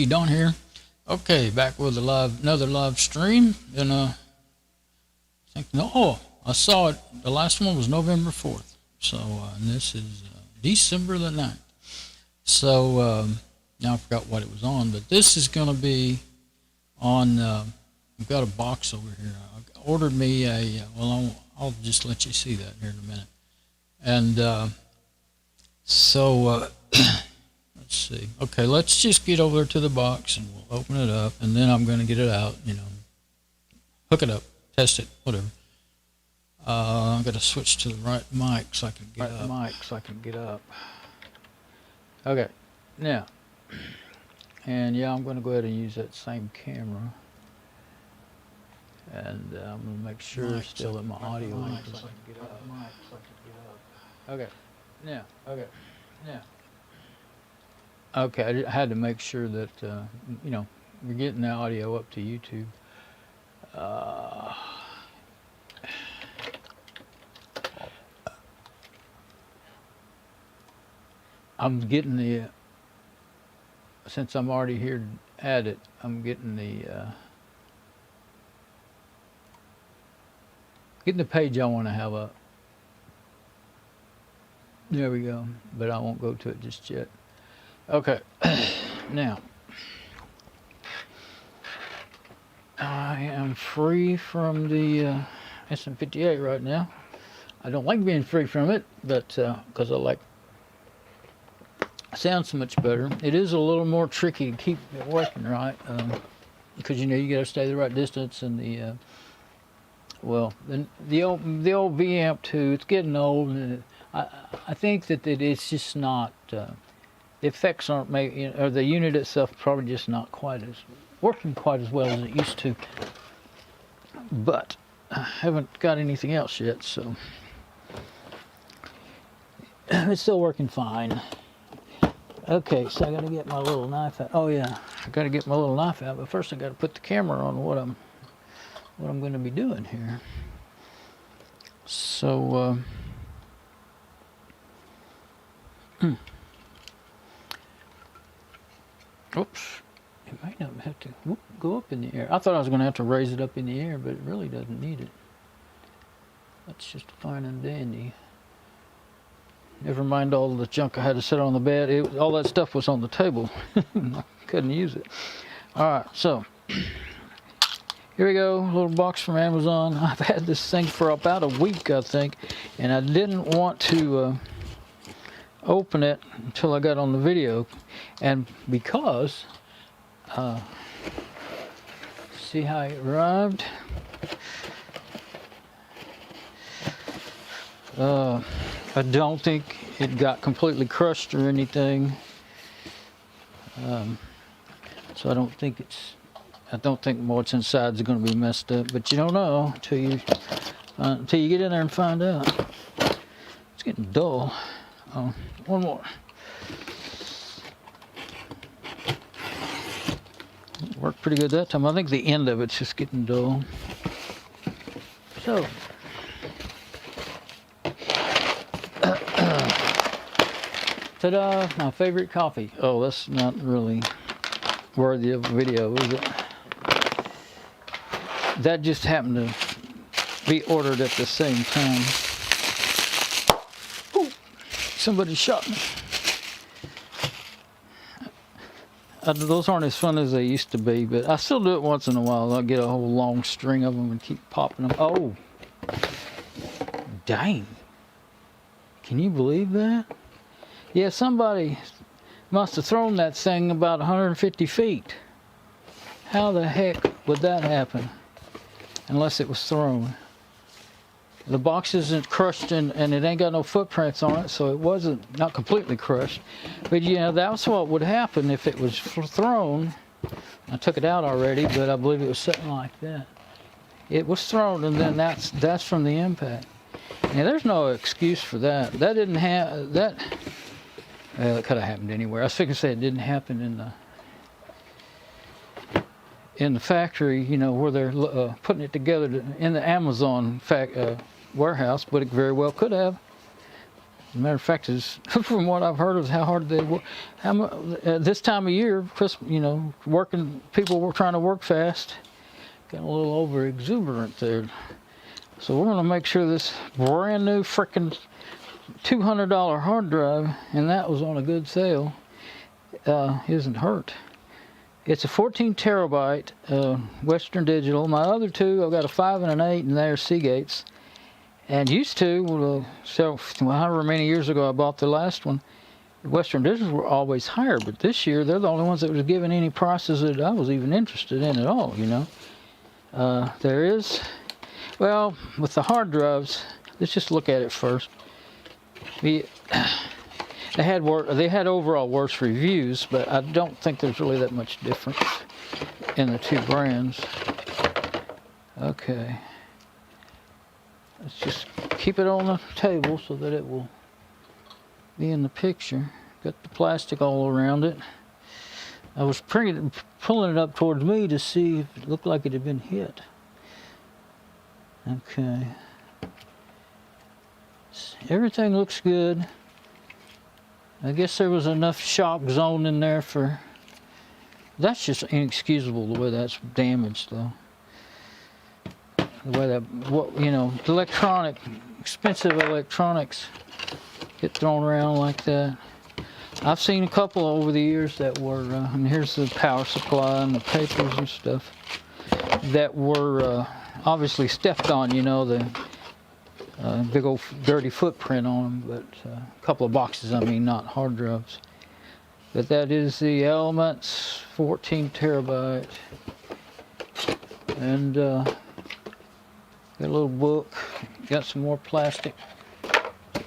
Hey, Don here. Okay, back with another live stream. And I saw it. The last one was November 4th. So and this is December the 9th. So now I forgot what it was on, but this is going to be on. I've got a box over here. I ordered me a. Well, I'll just let you see that here in a minute. And let's see. Okay, let's just get over to the box and we'll open it up, and then I'm going to get it out, hook it up, test it, whatever. I'm going to switch to the right mic so I can get up. Okay, now, and yeah, I'm going to go ahead and use that same camera, and I'm going to make sure it's still in my audio. Okay, now. Okay, I had to make sure that, we're getting the audio up to YouTube. I'm getting the, since I'm already here at it, I'm getting the page I want to have up. There we go, but I won't go to it just yet. Okay, now, I am free from the SM58 right now. I don't like being free from it, but because I like it sounds so much better. It is a little more tricky to keep it working right, because you got to stay the right distance, and the old V amp too. It's getting old, and I think that it's just not. The effects aren't or the unit itself probably just not working quite as well as it used to. But I haven't got anything else yet, so it's still working fine. Okay, so I got to get my little knife out. Oh yeah, I got to get my little knife out, but first I got to put the camera on what I'm going to be doing here. So. Oops, it might not have to go up in the air. I thought I was going to have to raise it up in the air, but it really doesn't need it. That's just fine and dandy. Never mind all the junk I had to set on the bed. All that stuff was on the table. I couldn't use it. All right, so here we go. A little box from Amazon. I've had this thing for about a week, I think, and I didn't want to open it until I got on the video, and because see how it arrived. I don't think it got completely crushed or anything, so I don't think what's inside is going to be messed up, but you don't know until you get in there and find out. It's getting dull. Oh, one more. Worked pretty good that time. I think the end of it's just getting dull. So, ta-da! My favorite coffee. Oh, that's not really worthy of a video, is it? That just happened to be ordered at the same time. Somebody shot me. Those aren't as fun as they used to be, but I still do it once in a while. I'll get a whole long string of them and keep popping them. Oh, dang. Can you believe that? Yeah, somebody must have thrown that thing about 150 feet. How the heck would that happen? Unless it was thrown. The box isn't crushed and it ain't got no footprints on it, so it wasn't not completely crushed. But that's what would happen if it was thrown. I took it out already, but I believe it was something like that. It was thrown, and then that's from the impact. Now there's no excuse for that. That didn't have that. Well, it could have happened anywhere. I was fixing to say it didn't happen in the factory, where they're putting it together in the Amazon warehouse, but it very well could have. As a matter of fact, is from what I've heard of how hard they work. This time of year, Christmas, you know, people were trying to work fast. Got a little over exuberant there. So we're going to make sure this brand new frickin' $200 hard drive, and that was on a good sale, isn't hurt. It's a 14 terabyte Western Digital. My other two, I've got a 5 and an 8, and they're Seagates. And used to, however many years ago I bought the last one, Western Digitals were always higher, but this year they're the only ones that was giving any prices that I was even interested in at all, you know. There is, well, with the hard drives, let's just look at it first. They had overall worse reviews, but I don't think there's really that much difference in the two brands. Okay. Let's just keep it on the table so that it will be in the picture. Got the plastic all around it. I was pulling it up towards me to see if it looked like it had been hit. Okay. Everything looks good. I guess there was enough shock zone in there for... That's just inexcusable the way that's damaged, though. The way that, you know, expensive electronics get thrown around like that. I've seen a couple over the years that were, and here's the power supply and the papers and stuff, that were obviously stepped on, you know, the big old dirty footprint on them, but a couple of boxes, I mean, not hard drives. But that is the Elements 14 terabyte. And got a little book, got some more plastic.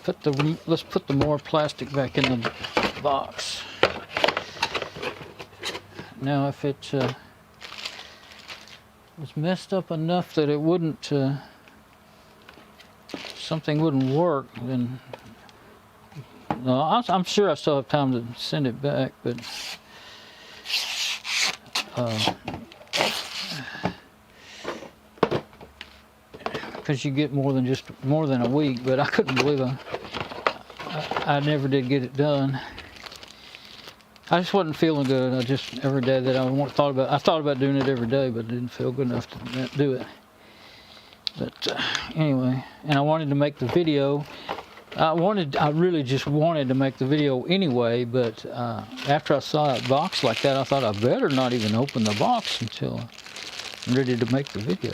Let's put the more plastic back in the box. Now if it was messed up enough that it wouldn't, something wouldn't work, then no, I'm sure I still have time to send it back, but because you get more than a week, but I couldn't believe I never did get it done. I just wasn't feeling good. I just, every day that I thought about doing it every day, but didn't feel good enough to do it. But anyway, and I wanted to make the video. I really just wanted to make the video anyway, but after I saw that box like that, I thought I better not even open the box until I'm ready to make the video.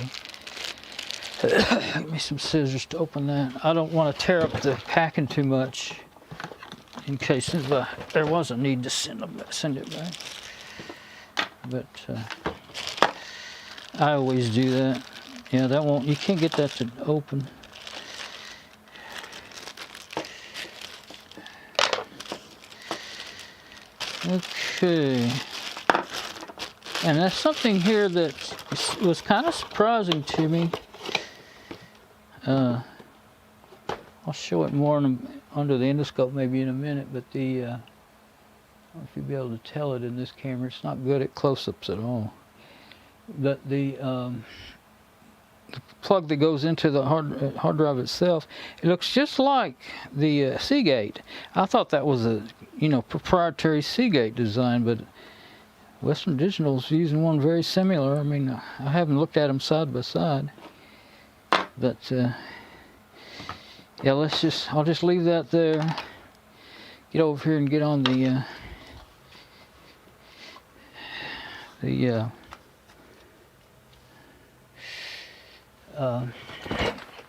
Give me some scissors to open that. I don't want to tear up the packing too much in case there was a need to send it back. But I always do that. Yeah, that won't, you can't get that to open. Okay. And that's something here that was kind of surprising to me. I'll show it more under the endoscope maybe in a minute, but I don't know if you'll be able to tell it in this camera. It's not good at close-ups at all. But the plug that goes into the hard drive itself, it looks just like the Seagate. I thought that was a proprietary Seagate design, but Western Digital's using one very similar. I mean, I haven't looked at them side by side, but yeah, I'll just leave that there. Get over here and get on the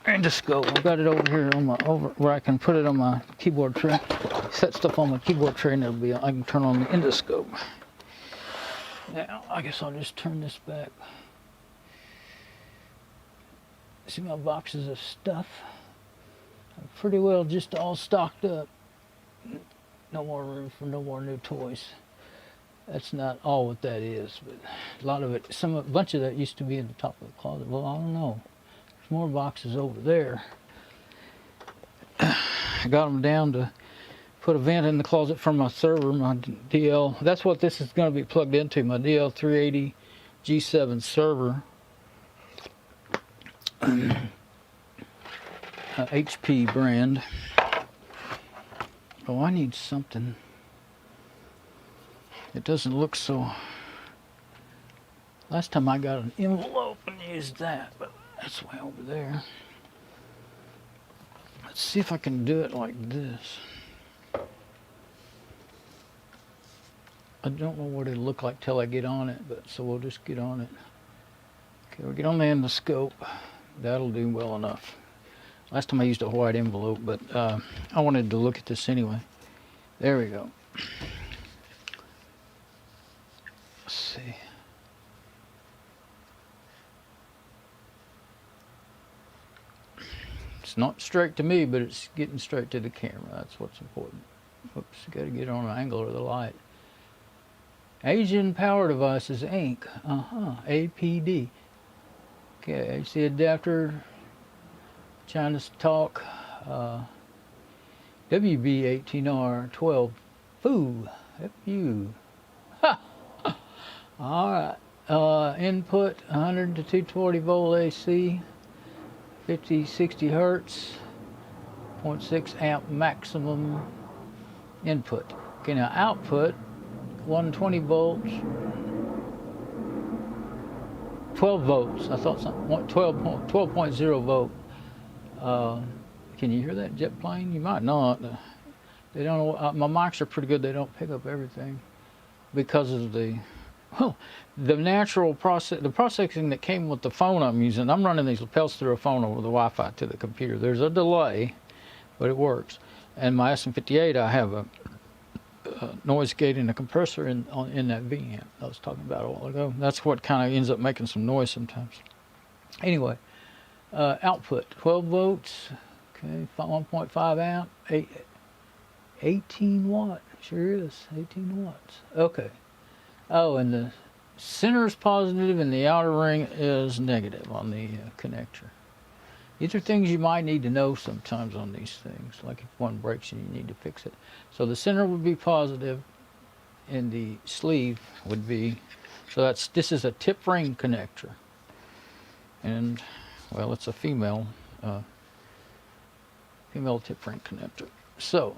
endoscope. I've got it over here on where I can put it on my keyboard tray. Set stuff on my keyboard tray, and I can turn on the endoscope. Now, I guess I'll just turn this back. See my boxes of stuff? I'm pretty well just all stocked up. No more room for no more new toys. That's not all what that is, but a lot of it, a bunch of that used to be in the top of the closet. Well, I don't know. There's more boxes over there. I got them down to put a vent in the closet for my server, my DL. That's what this is going to be plugged into, my DL380 G7 server. HP brand. Oh, I need something. It doesn't look so. Last time I got an envelope and used that, but that's way over there. Let's see if I can do it like this. I don't know what it'll look like till I get on it, but so we'll just get on it. Okay, we'll get on the endoscope. That'll do well enough. Last time I used a white envelope, but I wanted to look at this anyway. There we go. Let's see. It's not straight to me, but it's getting straight to the camera. That's what's important. Oops, got to get on an angle of the light. Asian Power Devices Inc. APD. Okay, AC adapter. China's Talk. WB18R12. Foo. F-U. Ha! Alright. Input 100 to 240 volt AC. 50-60 hertz. 0.6 amp maximum input. Okay, now output 120 volts. 12 volts. I thought something. 12.0 volt. Can you hear that jet plane? You might not. They don't know. My mics are pretty good. They don't pick up everything because of the natural process, the processing that came with the phone I'm using. I'm running these lapels through a phone over the Wi-Fi to the computer. There's a delay, but it works. And my SM58, I have a noise gate and a compressor in that V amp I was talking about a while ago. That's what kind of ends up making some noise sometimes. Anyway, output 12 volts. Okay, 1.5 amp, 18 watt. Sure is 18 watts. Okay. Oh, and the center is positive and the outer ring is negative on the connector. These are things you might need to know sometimes on these things, like if one breaks and you need to fix it. So the center would be positive and the sleeve would be, so this is a tip ring connector. And, well, it's a female tip ring connector. So,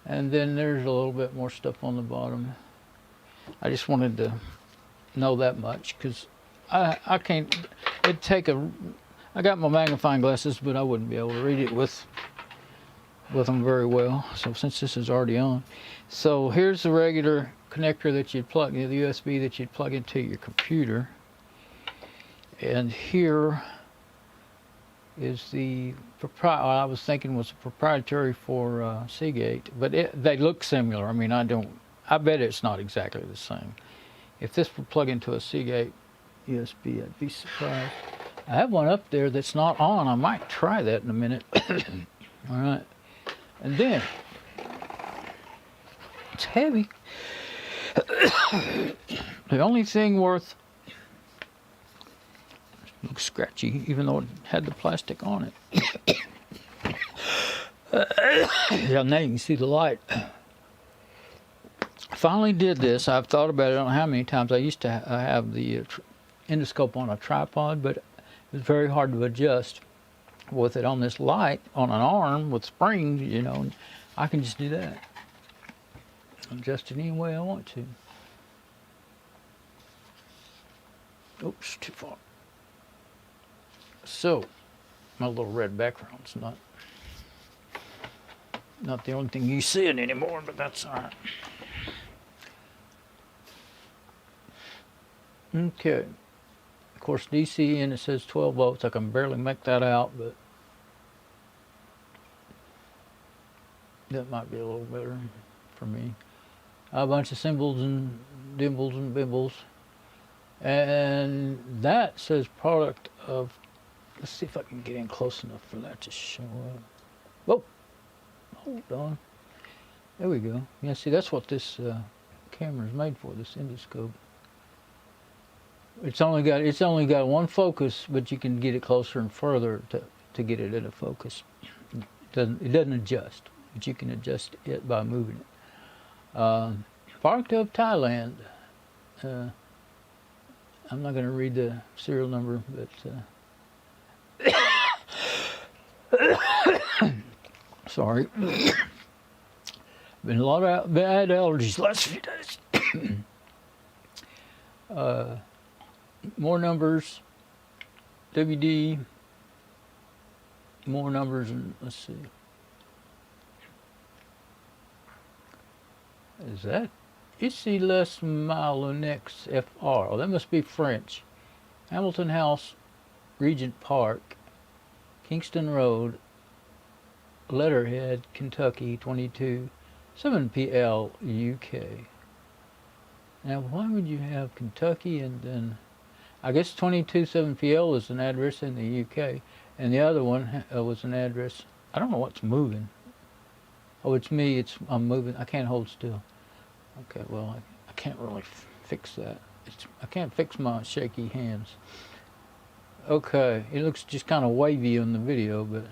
and then there's a little bit more stuff on the bottom. I just wanted to know that much because I can't, it'd take I got my magnifying glasses, but I wouldn't be able to read it with them very well. So since this is already on. So here's the regular connector that you'd plug, the USB that you'd plug into your computer. And here is the I was thinking was proprietary for Seagate, but they look similar. I mean, I bet it's not exactly the same. If this would plug into a Seagate USB, I'd be surprised. I have one up there that's not on. I might try that in a minute. All right. And then, it's heavy. The only thing worth, looks scratchy, even though it had the plastic on it. Yeah, now you can see the light. Finally did this. I've thought about it. I don't know how many times. I used to have the endoscope on a tripod, but it was very hard to adjust with it on this light on an arm with springs, you know. And I can just do that. Adjust it any way I want to. Oops, too far. So, my little red background's not the only thing you see it anymore, but that's all right. Okay. Of course, DC, and it says 12 volts. I can barely make that out, but that might be a little better for me. A bunch of symbols and dimbles and bimbles. And that says product of, let's see if I can get in close enough for that to show up. Whoa, hold on. There we go. Yeah, see, that's what this camera is made for, this endoscope. It's only got one focus, but you can get it closer and further to get it into focus. It doesn't adjust, but you can adjust it by moving it. Product of Thailand. I'm not going to read the serial number, but Sorry. Been a lot of bad allergies last few days. More numbers. WD. More numbers, and let's see. Is that Ici-les Linux FR? Oh, that must be French. Hamilton House, Regent Park, Kingston Road, Letterhead, Kentucky, 22, 7PL, UK. Now, why would you have Kentucky and then, I guess 22 7PL is an address in the UK, and the other one was an address, I don't know what's moving. Oh, it's me, I'm moving, I can't hold still. Okay, well, I can't really fix that. I can't fix my shaky hands. Okay, it looks just kind of wavy on the video, but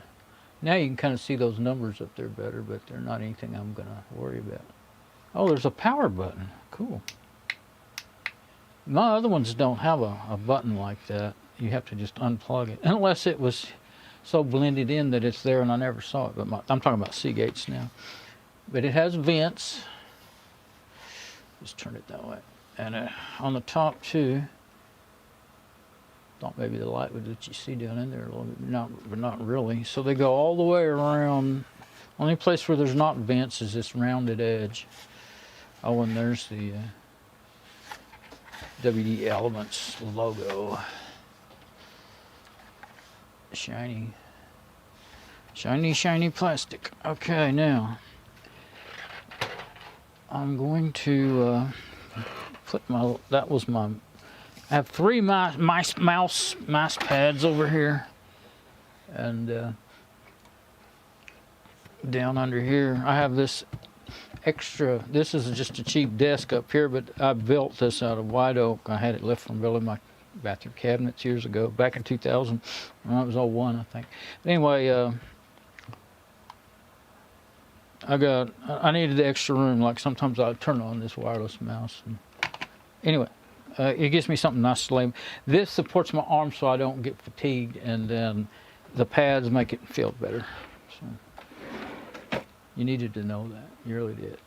now you can kind of see those numbers up there better, but they're not anything I'm going to worry about. Oh, there's a power button. Cool. My other ones don't have a button like that. You have to just unplug it, unless it was so blended in that it's there and I never saw it. But I'm talking about Seagates now. But it has vents. Just turn it that way. And on the top too, thought maybe the light would let you see down in there a little bit, but not really. So they go all the way around. Only place where there's not vents is this rounded edge. Oh, and there's the WD Elements logo. Shiny, shiny, shiny plastic. Okay, now I'm going to put I have 3 mouse pads over here, and down under here I have this extra. This is just a cheap desk up here, but I built this out of white oak. I had it left from building my bathroom cabinets years ago, back in 2000. Well, it was 01, I think. But anyway, I needed the extra room. Like sometimes I turn on this wireless mouse. And anyway, it gives me something nice to lay. This supports my arm so I don't get fatigued, and then the pads make it feel better. So you needed to know that. You really did.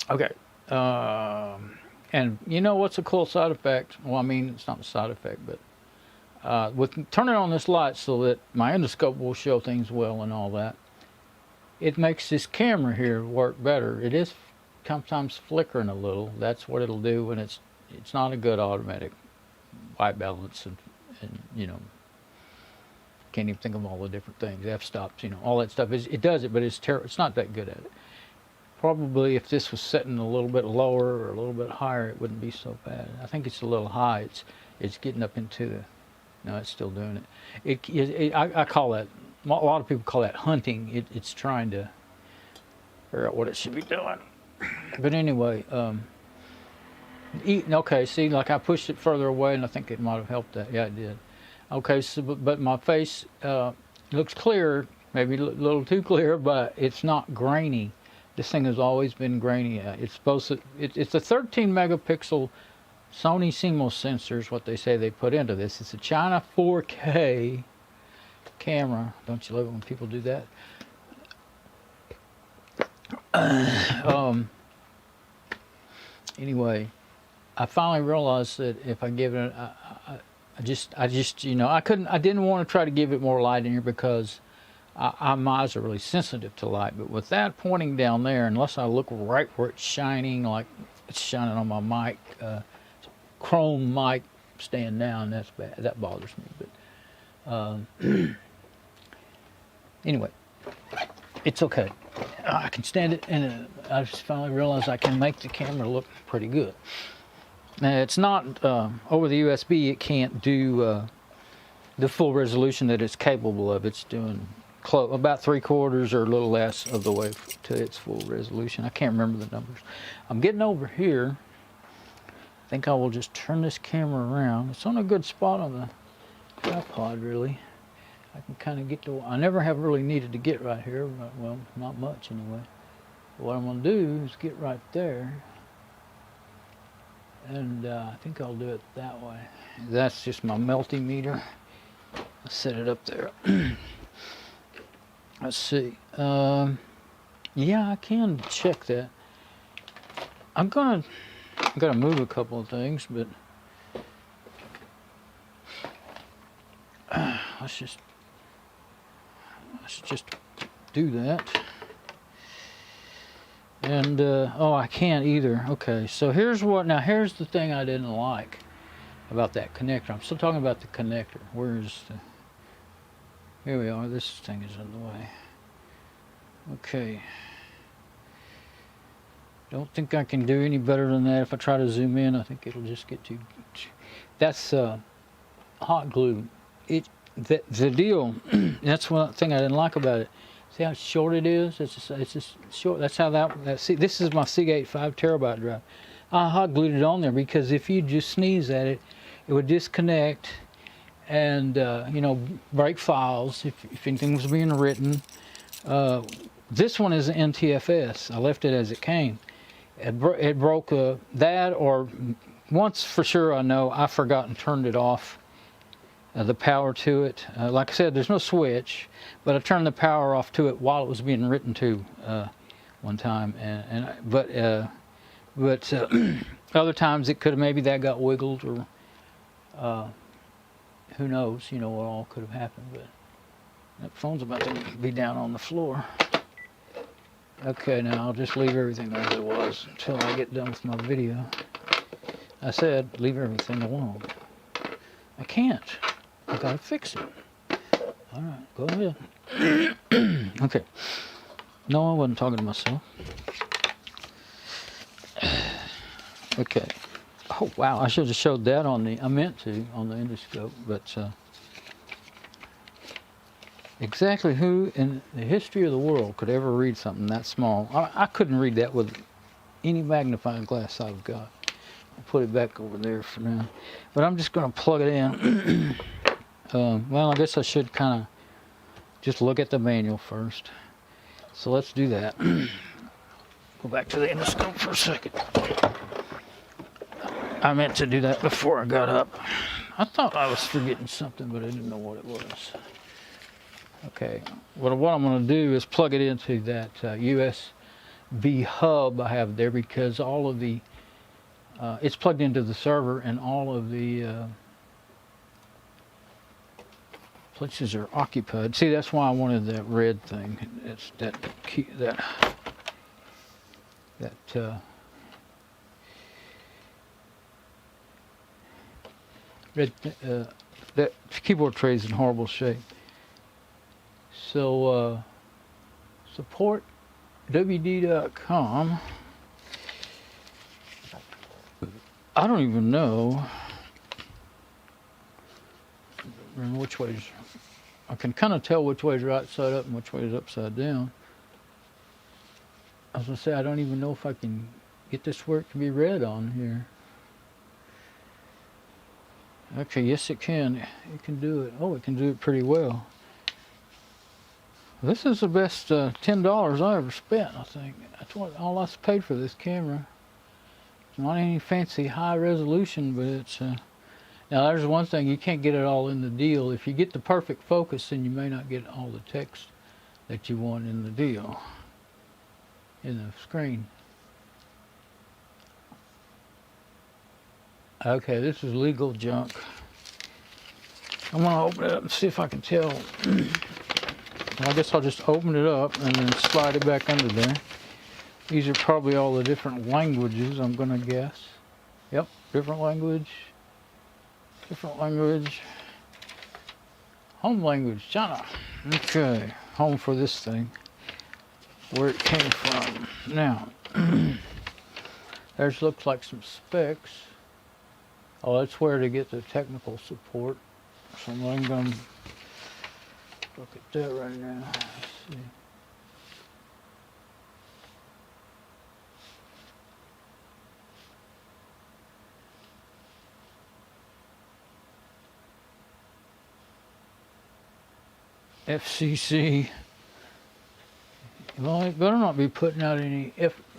Okay. And you know what's a cool side effect? Well, I mean, it's not a side effect, but with turning on this light so that my endoscope will show things well and all that, it makes this camera here work better. It is sometimes flickering a little. That's what it'll do when it's not a good automatic white balance, and you know, can't even think of all the different things, f-stops, you know, all that stuff. It does it, but it's not that good at it. Probably if this was setting a little bit lower or a little bit higher, it wouldn't be so bad. I think it's a little high. It's getting up into the, no, it's still doing it. I call that, a lot of people call that hunting. It's trying to figure out what it should be doing. But anyway, okay, see, like I pushed it further away, and I think it might have helped that. Yeah, it did. Okay, so but my face looks clear, maybe a little too clear, but it's not grainy. This thing has always been grainy. It's supposed to. It's a 13 megapixel Sony CMOS sensor is what they say they put into this. It's a China 4K camera. Don't you love it when people do that? Anyway, I finally realized that if I give it, I just, you know, I didn't want to try to give it more light in here because my eyes are really sensitive to light. But with that pointing down there, unless I look right where it's shining, like it's shining on my mic, chrome mic stand down, that's bad. That bothers me. But anyway, it's okay. I can stand it, and I just finally realized I can make the camera look pretty good. Now, it's not over the USB. It can't do the full resolution that it's capable of. It's doing about 3/4 or a little less of the way to its full resolution. I can't remember the numbers. I'm getting over here. I think I will just turn this camera around. It's on a good spot on the tripod, really. I can kind of get to. I never have really needed to get right here. But, well, not much anyway. What I'm going to do is get right there. And I think I'll do it that way. That's just my multimeter. Let's set it up there. Let's see. Yeah, I can check that. I'm gotta move a couple of things, but let's just do that. And oh, I can't either. Okay, so here's the thing I didn't like about that connector. I'm still talking about the connector. Where's the? Here we are. This thing is in the way. Okay. Don't think I can do any better than that. If I try to zoom in, I think it'll just get too. That's hot glue. The deal. That's one thing I didn't like about it. See how short it is? It's just short. That's how that. See, this is my Seagate 5 terabyte drive. I hot glued it on there because if you just sneeze at it, it would disconnect and you know, break files if anything was being written. This one is an NTFS. I left it as it came. It broke that, or once for sure I know I forgot and turned it off, the power to it. Like I said, there's no switch, but I turned the power off to it while it was being written to one time. But other times it could have, maybe that got wiggled, or who knows, you know, what all could have happened. But that phone's about to be down on the floor. Okay, now I'll just leave everything as it was until I get done with my video. I said, leave everything alone. I can't. I gotta fix it. All right, go ahead. Okay. No, I wasn't talking to myself. Okay. Oh, wow, I should have showed that on the, I meant to, on the endoscope, but exactly who in the history of the world could ever read something that small? I couldn't read that with any magnifying glass I've got. I'll put it back over there for now. But I'm just going to plug it in. Well, I guess I should kind of just look at the manual first. So let's do that. Go back to the endoscope for a second. I meant to do that before I got up. I thought I was forgetting something, but I didn't know what it was. Okay, what I'm going to do is plug it into that USB hub I have there, because all of the, it's plugged into the server, and all of the places are occupied. See, that's why I wanted that red thing. It's that key, that red, that keyboard tray is in horrible shape. So, support wd.com. I don't even know which way's, I can kind of tell which way's right side up and which way is upside down. I was going to say, I don't even know if I can get this where it can be read on here. Okay, yes it can. It can do it. Oh, it can do it pretty well. This is the best $10 I ever spent, I think. That's what all I paid for this camera. It's not any fancy high resolution, but it's... now there's one thing, you can't get it all in the deal. If you get the perfect focus, then you may not get all the text that you want in the deal, in the screen. Okay, this is legal junk. I'm gonna open it up and see if I can tell. I guess I'll just open it up and then slide it back under there. These are probably all the different languages, I'm gonna guess. Yep, different language. Different language. Home language, China. Okay, home for this thing. Where it came from. Now, there's looks like some specs. Oh, that's where to get the technical support. So I'm gonna look at that right now. Let's see. FCC. Well, it better not be putting out any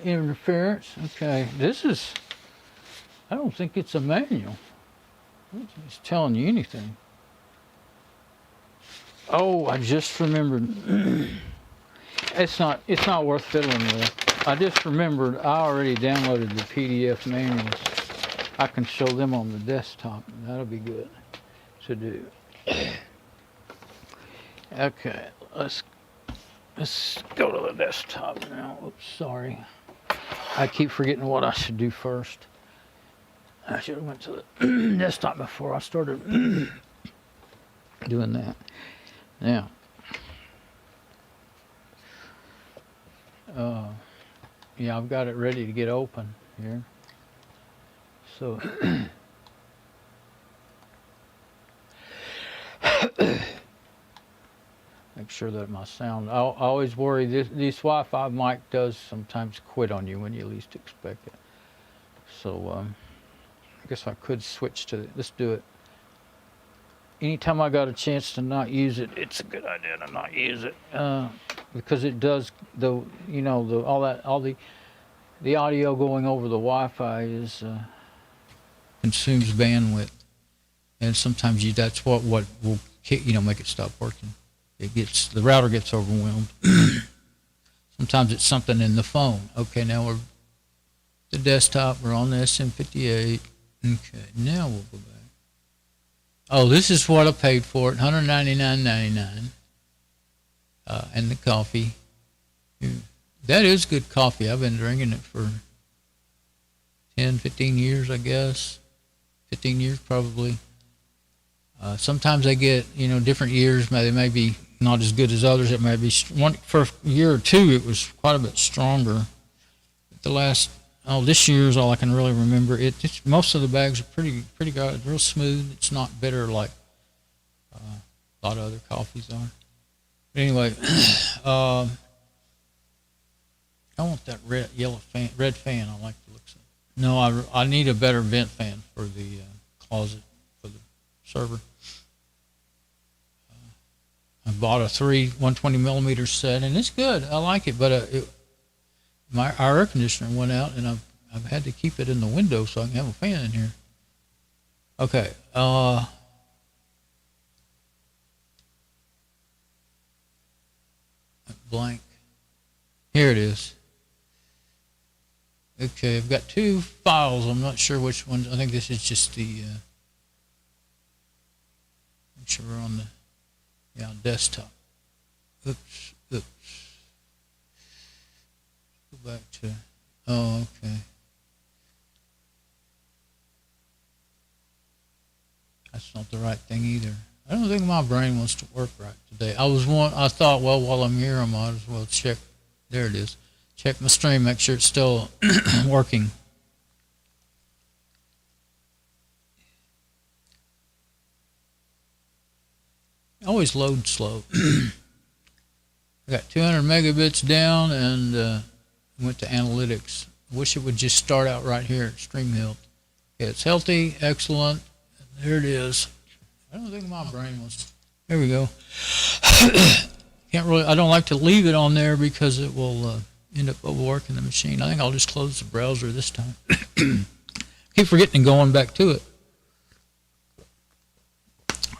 interference. Okay, this is, I don't think it's a manual. It's telling you anything. Oh, I just remembered. It's not worth fiddling with. I just remembered I already downloaded the PDF manuals. I can show them on the desktop. That'll be good to do. Okay, let's go to the desktop now. Oops, sorry. I keep forgetting what I should do first. I should have went to the desktop before I started doing that. Now, yeah, I've got it ready to get open here. So, make sure that my sound, I always worry, this Wi-Fi mic does sometimes quit on you when you least expect it. So, I guess I could switch to, let's do it. Anytime I got a chance to not use it, it's a good idea to not use it, because it does all the audio going over the Wi-Fi is consumes bandwidth, and sometimes that's what will make it stop working. The router gets overwhelmed. Sometimes it's something in the phone. Okay, now we're the desktop. We're on the SM58. Okay, now we'll go back. Oh, this is what I paid for it, $199.99, and the coffee. That is good coffee. I've been drinking it for 10, 15 years, I guess. 15 years probably. Sometimes I get, different years. They may be not as good as others. It may be for a year or two. It was quite a bit stronger. This year is all I can really remember. Most of the bags are pretty good, real smooth. It's not bitter like a lot of other coffees are. But anyway, I want that red fan. I like the looks of it. No, I need a better vent fan for the closet for the server. I bought a 120 millimeter set, and it's good. I like it, but our air conditioner went out, and I've had to keep it in the window so I can have a fan in here. Okay. Blank. Here it is. Okay, I've got two files. I'm not sure which one. I think this is just the. Make sure we're on the desktop. Oops. Go back to. Oh, okay. That's not the right thing either. I don't think my brain wants to work right today. I thought, well, while I'm here, I might as well check. There it is. Check my stream, make sure it's still working. Always load slow. I got 200 megabits down and went to analytics. I wish it would just start out right here at Stream Health. Okay, it's healthy, excellent. There it is. I don't think my brain wants. There we go. I don't like to leave it on there because it will end up overworking the machine. I think I'll just close the browser this time. Keep forgetting going back to it.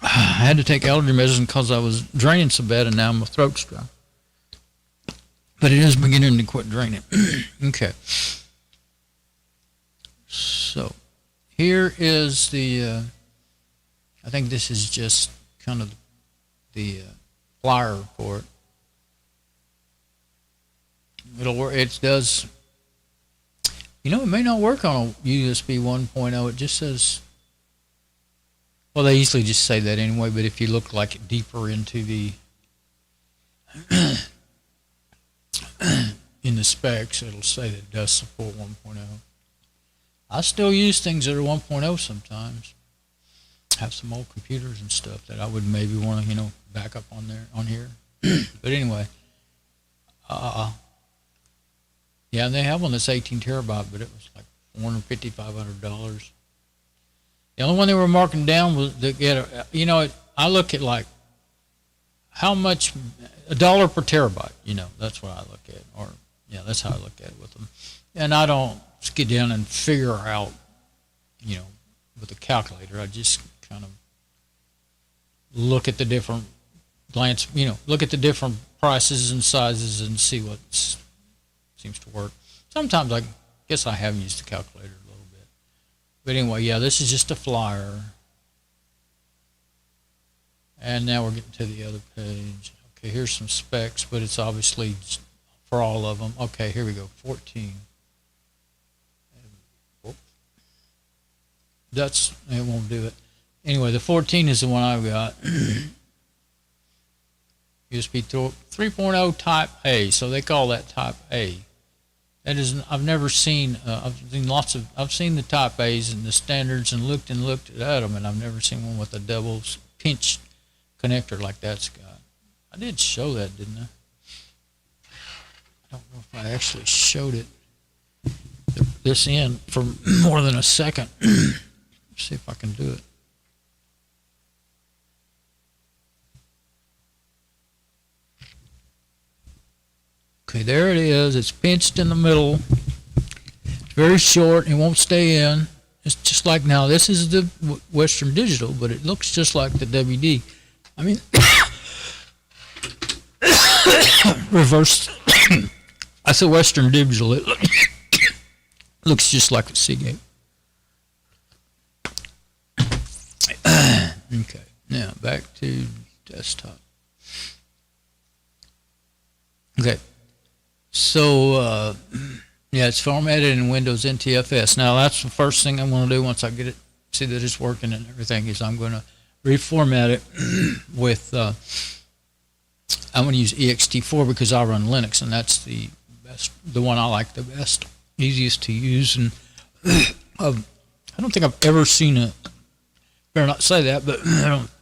I had to take allergy medicine because I was draining so bad, and now my throat's dry. But it is beginning to quit draining. Okay. So here is the. I think this is just kind of the flyer for it. It'll work. It does. It may not work on a USB 1.0. It just says. Well, they usually just say that anyway. But if you look like deeper into the in the specs, it'll say that it does support 1.0. I still use things that are 1.0 sometimes. Have some old computers and stuff that I would maybe want to, back up on here. But anyway, yeah, they have one that's 18 terabyte, but it was like $450, $500. The only one they were marking down was to get I look at like how much $1 per terabyte. That's what I look at, or that's how I look at it with them. And I don't get down and figure out, with a calculator. I just kind of look at the different glance, look at the different prices and sizes and see what seems to work. Sometimes I guess I have used the calculator a little bit. But anyway, yeah, this is just a flyer. And now we're getting to the other page. Okay, here's some specs, but it's obviously for all of them. Okay, here we go, 14. It won't do it. Anyway, the 14 is the one I've got. USB 3.0 Type A, so they call that Type A. That is, I've never seen. I've seen the Type A's and the standards and looked at them, and I've never seen one with a double pinch connector like that's got. I did show that, didn't I? I don't know if I actually showed it this end for more than a second. Let's see if I can do it. Okay, there it is. It's pinched in the middle. It's very short. It won't stay in. It's just like now. This is the Western Digital, but it looks just like the WD. I mean, reverse. I said Western Digital. It looks just like a Seagate. Okay, now back to desktop. Okay, so yeah, it's formatted in Windows NTFS. Now that's the first thing I'm going to do once I get it, see that it's working and everything, is I'm going to reformat it with, I'm going to use Ext4 because I run Linux, and that's the best, the one I like the best, easiest to use. And I don't think I've ever seen a, better not say that, but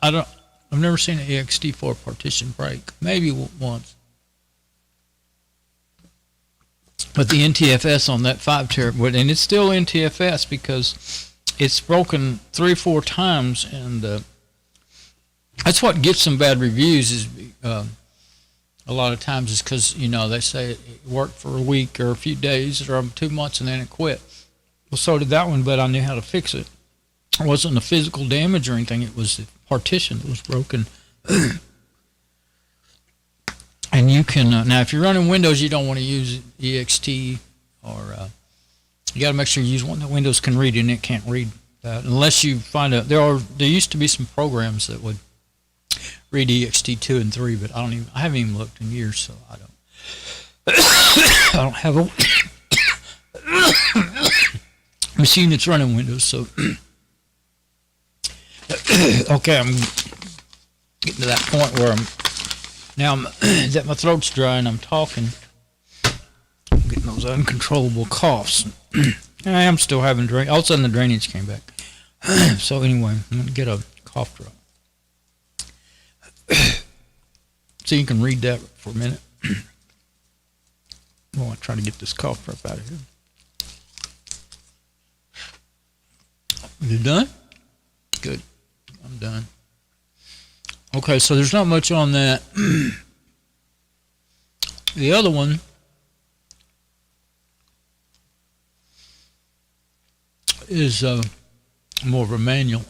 I've never seen an Ext4 partition break. Maybe once. But the NTFS on that 5 terabyte, and it's still NTFS because it's broken 3 or 4 times, and that's what gets some bad reviews. Is a lot of times is because they say it worked for a week or a few days or 2 months and then it quit. Well, so did that one, but I knew how to fix it. It wasn't a physical damage or anything. It was the partition that was broken. And you can now, if you're running Windows, you don't want to use Ext, or you got to make sure you use one that Windows can read, and it can't read that unless you find out there used to be some programs that would read Ext2 and 3, but I haven't even looked in years, so I don't have a machine that's running Windows. So okay, I'm getting to that point where now that my throat's dry and I'm talking, I'm getting those uncontrollable coughs. I am still having all of a sudden the drainage came back. So anyway, I'm going to get a cough drop. So you can read that for a minute. I want to try to get this cough drop out of here. You done? Good. I'm done. Okay, so there's not much on that. The other one is more of a manual.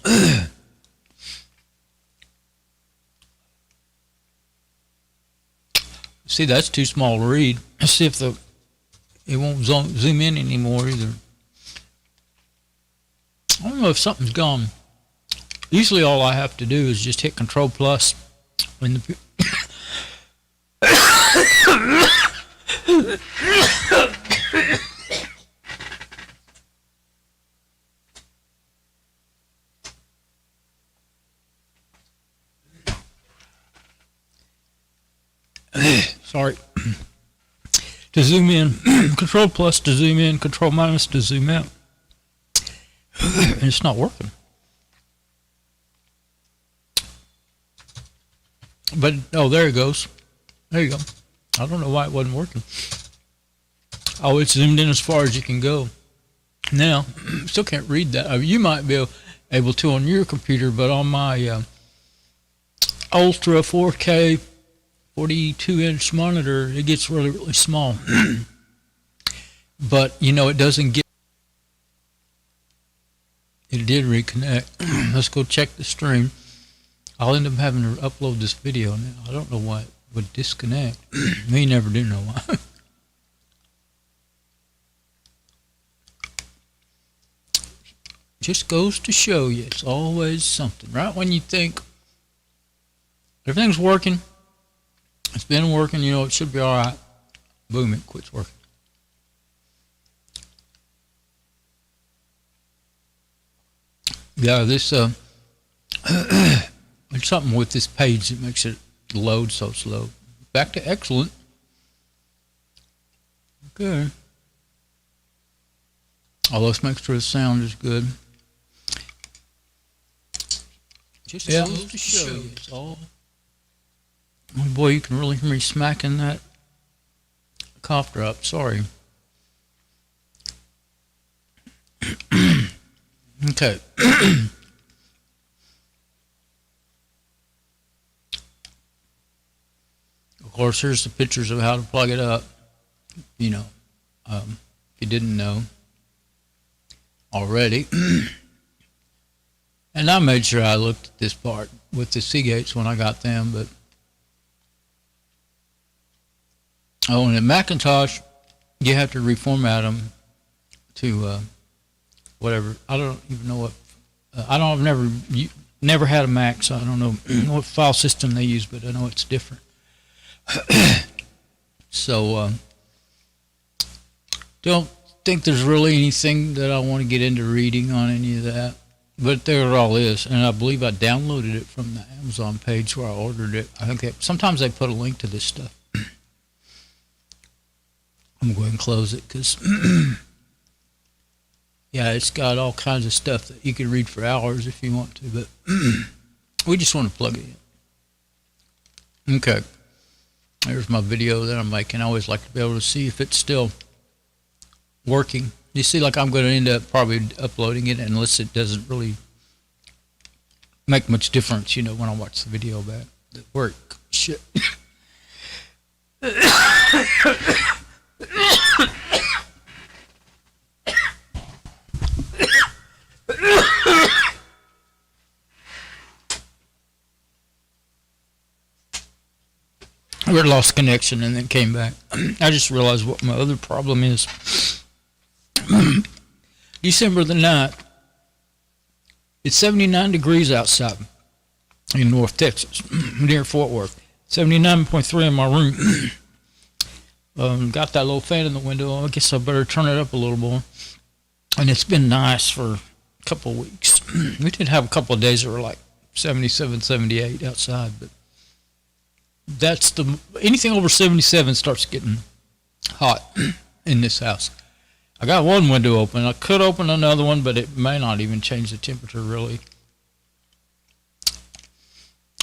See, that's too small to read. Let's see if it won't zoom in anymore either. I don't know if something's gone. Usually all I have to do is just hit Control Plus when the sorry, to zoom in, Control Plus to zoom in, Control Minus to zoom out, and it's not working. But oh, there it goes. There you go. I don't know why it wasn't working. Oh, it's zoomed in as far as you can go. Now, still can't read that. You might be able to on your computer, but on my Ultra 4K 42-inch monitor, it gets really, really small. But it doesn't get. It did reconnect. Let's go check the stream. I'll end up having to upload this video now. I don't know why it would disconnect. Me never do know why. Just goes to show you, it's always something. Right when you think everything's working, it's been working, you know, it should be all right. Boom, it quits working. Yeah, this there's something with this page that makes it load so slow. Back to excellent. Okay. All this makes sure the sound is good. Just goes to show you, it's all. Oh boy, you can really hear me smacking that cough drop. Sorry. Okay. Of course, here's the pictures of how to plug it up. You know, if you didn't know already. And I made sure I looked at this part with the Seagates when I got them, but oh, and in Macintosh, you have to reformat them to whatever. I don't even know what. I've never had a Mac, so I don't know what file system they use, but I know it's different. So don't think there's really anything that I want to get into reading on any of that. But there it all is, and I believe I downloaded it from the Amazon page where I ordered it. I think sometimes they put a link to this stuff. I'm going to go ahead and close it because, yeah, it's got all kinds of stuff that you can read for hours if you want to, but we just want to plug it in. Okay, there's my video that I'm making. I always like to be able to see if it's still working. You see, like I'm going to end up probably uploading it unless it doesn't really make much difference, you know, when I watch the video back. The work. Shit. I lost connection and then came back. I just realized what my other problem is. December the 9th, it's 79 degrees outside in North Texas, near Fort Worth. 79.3 in my room. Got that little fan in the window. I guess I better turn it up a little more. And it's been nice for a couple of weeks. We did have a couple of days that were like 77, 78 outside, but that's anything over 77 starts getting hot in this house. I got one window open. I could open another one, but it may not even change the temperature really.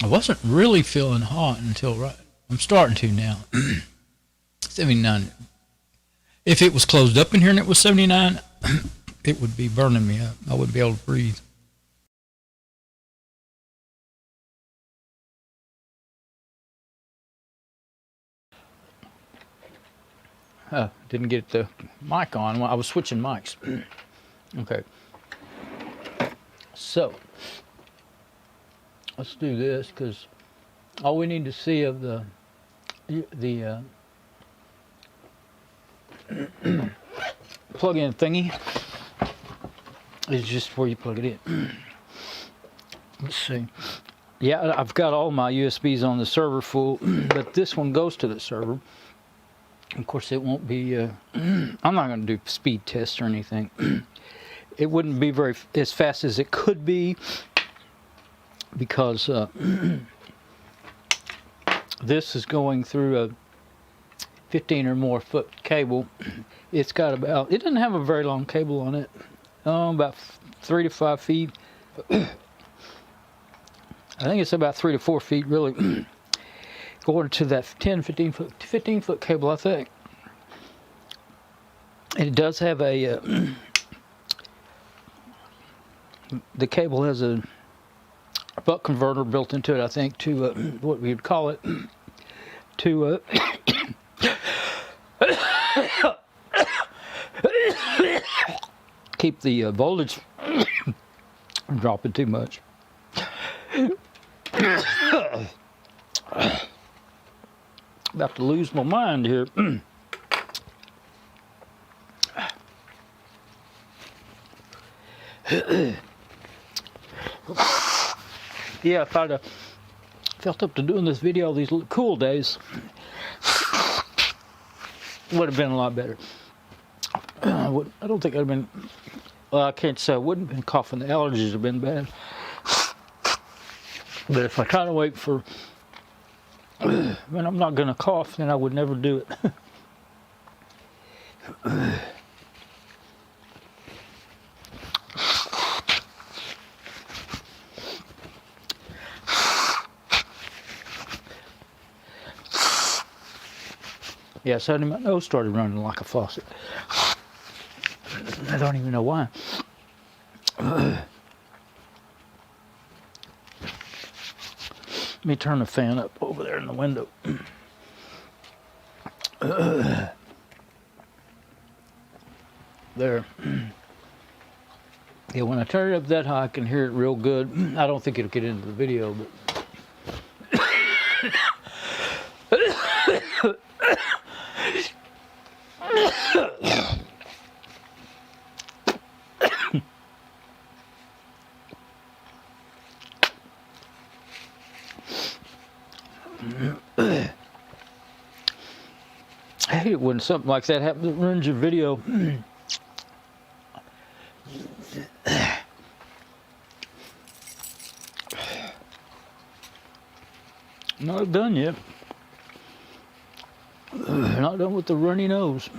I wasn't really feeling hot until right. I'm starting to now. 79. If it was closed up in here and it was 79, it would be burning me up. I wouldn't be able to breathe. Didn't get the mic on. Well, I was switching mics. Okay. So, let's do this because all we need to see of the plug-in thingy is just where you plug it in. Let's see. Yeah, I've got all my USBs on the server full, but this one goes to the server. Of course, it won't be, I'm not going to do speed tests or anything. It wouldn't be as fast as it could be because this is going through a 15 or more foot cable. It's got about, it doesn't have a very long cable on it, about 3 to 5 feet. I think it's about 3 to 4 feet really. Going to that 15 foot cable, I think. And it does have a, the cable has a buck converter built into it, I think, to what we would call it, to keep the voltage from dropping too much. About to lose my mind here. Yeah, if I'd felt up to doing this video these cool days, would have been a lot better. I don't think I'd have been, well, I can't say I wouldn't have been coughing. The allergies have been bad. But if I try to wait for when I'm not going to cough, then I would never do it. Yeah, suddenly my nose started running like a faucet. I don't even know why. Let me turn the fan up over there in the window. There. Yeah, when I turn it up that high, I can hear it real good. I don't think it'll get into the video, but I hate it when something like that happens. It ruins your video. Not done yet. Not done with the runny nose.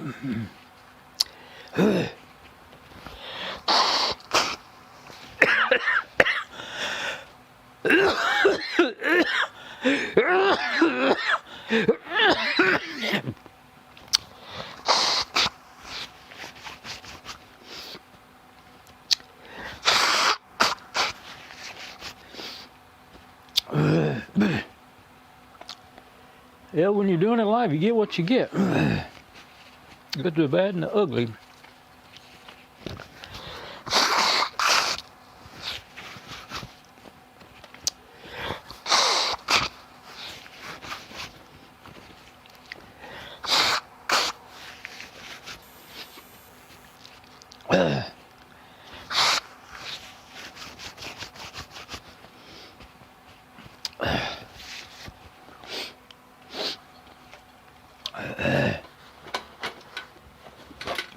Yeah, when you're doing it live, you get what you get. You get the bad and the ugly.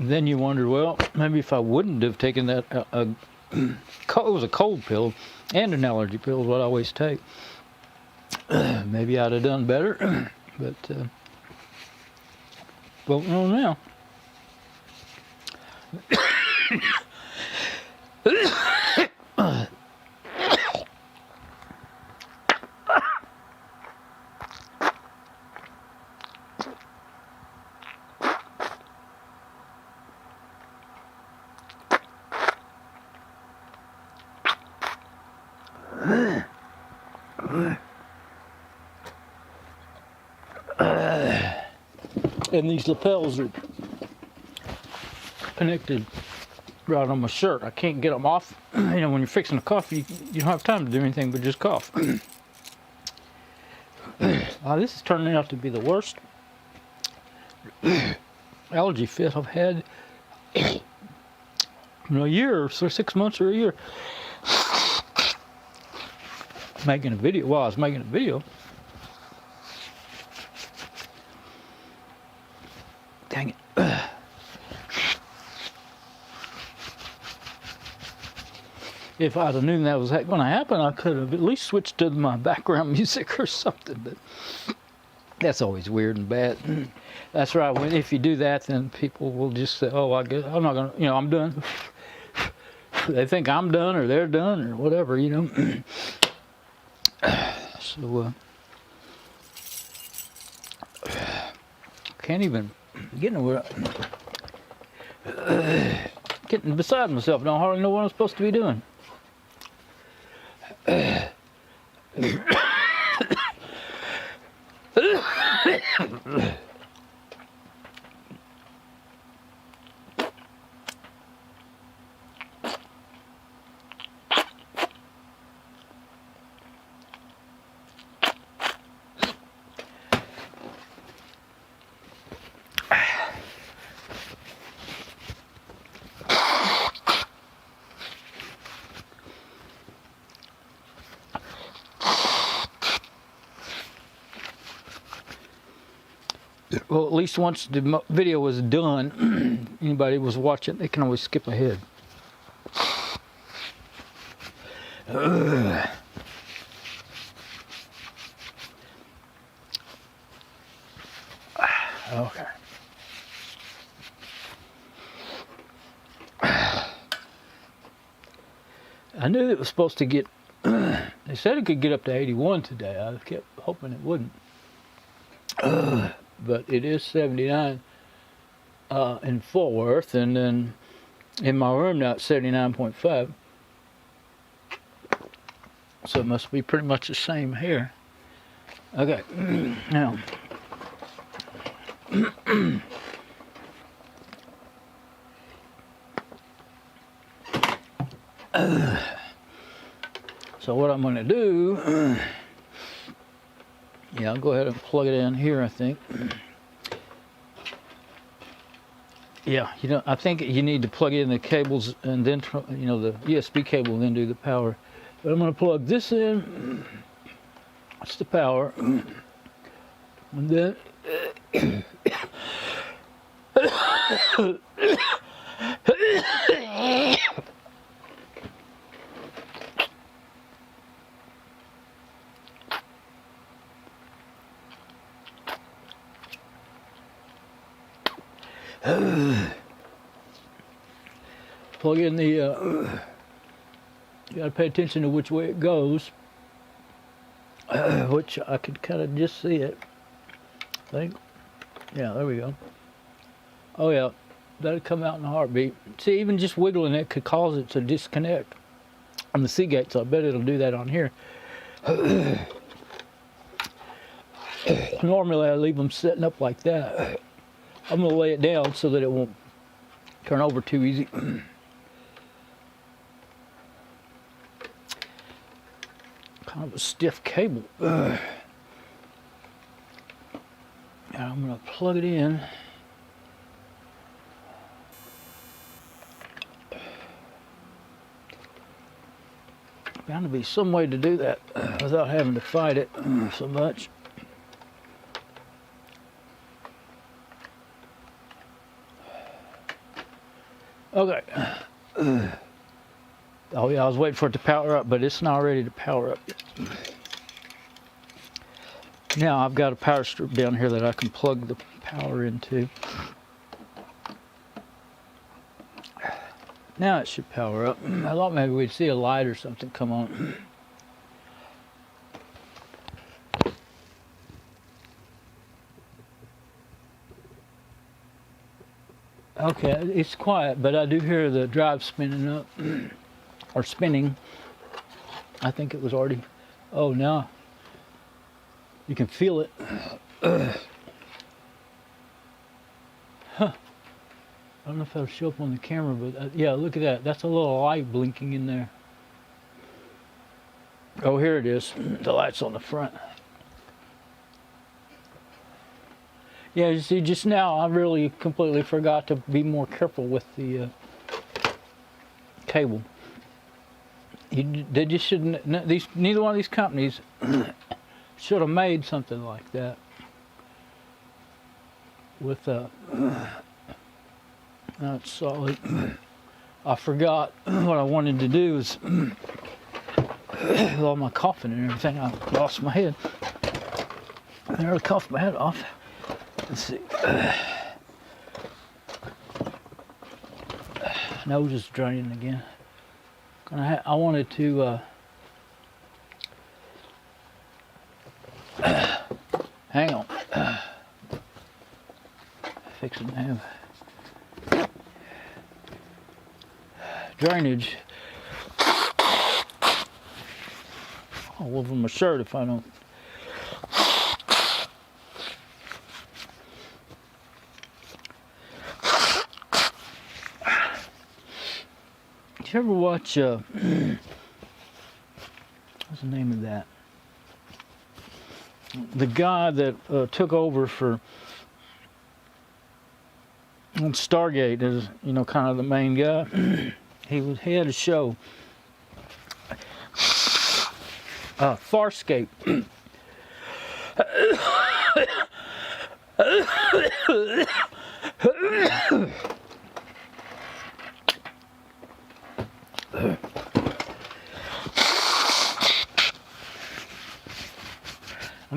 Then you wonder, well, maybe if I wouldn't have taken that, it was a cold pill and an allergy pill is what I always take. Maybe I'd have done better, but won't know now. And these lapels are connected right on my shirt. I can't get them off. You know, when you're fixing to cough, you don't have time to do anything but just cough. This is turning out to be the worst allergy fit I've had in a year, or 6 months or a year. Making a video. Well, I was making a video. Dang it. If I'd have known that was going to happen, I could have at least switched to my background music or something, but that's always weird and bad. That's right. If you do that, then people will just say, oh, I guess I'm not going to, you know, I'm done. They think I'm done or they're done or whatever, you know. So, can't even get nowhere. Getting beside myself. Don't hardly know what I'm supposed to be doing. Well, at least once the video was done, anybody was watching, they can always skip ahead. Okay. I knew it was supposed to get, they said it could get up to 81 today. I kept hoping it wouldn't. But it is 79 in Fort Worth, and then in my room now it's 79.5. So it must be pretty much the same here. Okay, now. So what I'm going to do, yeah, I'll go ahead and plug it in here, I think. Yeah, you know, I think you need to plug in the cables and then, you know, the USB cable and then do the power. But I'm going to plug this in. That's the power. And then plug in the, you got to pay attention to which way it goes, which I could kind of just see it, I think. Yeah, there we go. Oh yeah, that'll come out in a heartbeat. See, even just wiggling it could cause it to disconnect on the Seagate, so I bet it'll do that on here. Normally I leave them setting up like that. I'm going to lay it down so that it won't turn over too easy. Kind of a stiff cable. Now I'm going to plug it in. Bound to be some way to do that without having to fight it so much. Okay. Oh yeah, I was waiting for it to power up, but it's not ready to power up yet. Now I've got a power strip down here that I can plug the power into. Now it should power up. I thought maybe we'd see a light or something come on. Okay, it's quiet, but I do hear the drive spinning up, or spinning. I think it was already, oh, now you can feel it. Huh. I don't know if that'll show up on the camera, but yeah, look at that. That's a little light blinking in there. Oh, here it is. The light's on the front. Yeah, you see, just now I really completely forgot to be more careful with the cable. They just shouldn't. Neither one of these companies should have made something like that. With now it's solid. I forgot what I wanted to do is with all my coughing and everything. I lost my head. I nearly coughed my head off. Let's see. Nose is draining again. I wanted to hang on. Fixing to have drainage all over my shirt if I don't. Did you ever watch, what's the name of that? The guy that took over for Stargate is, you know, kind of the main guy. He had a show, Farscape. I'm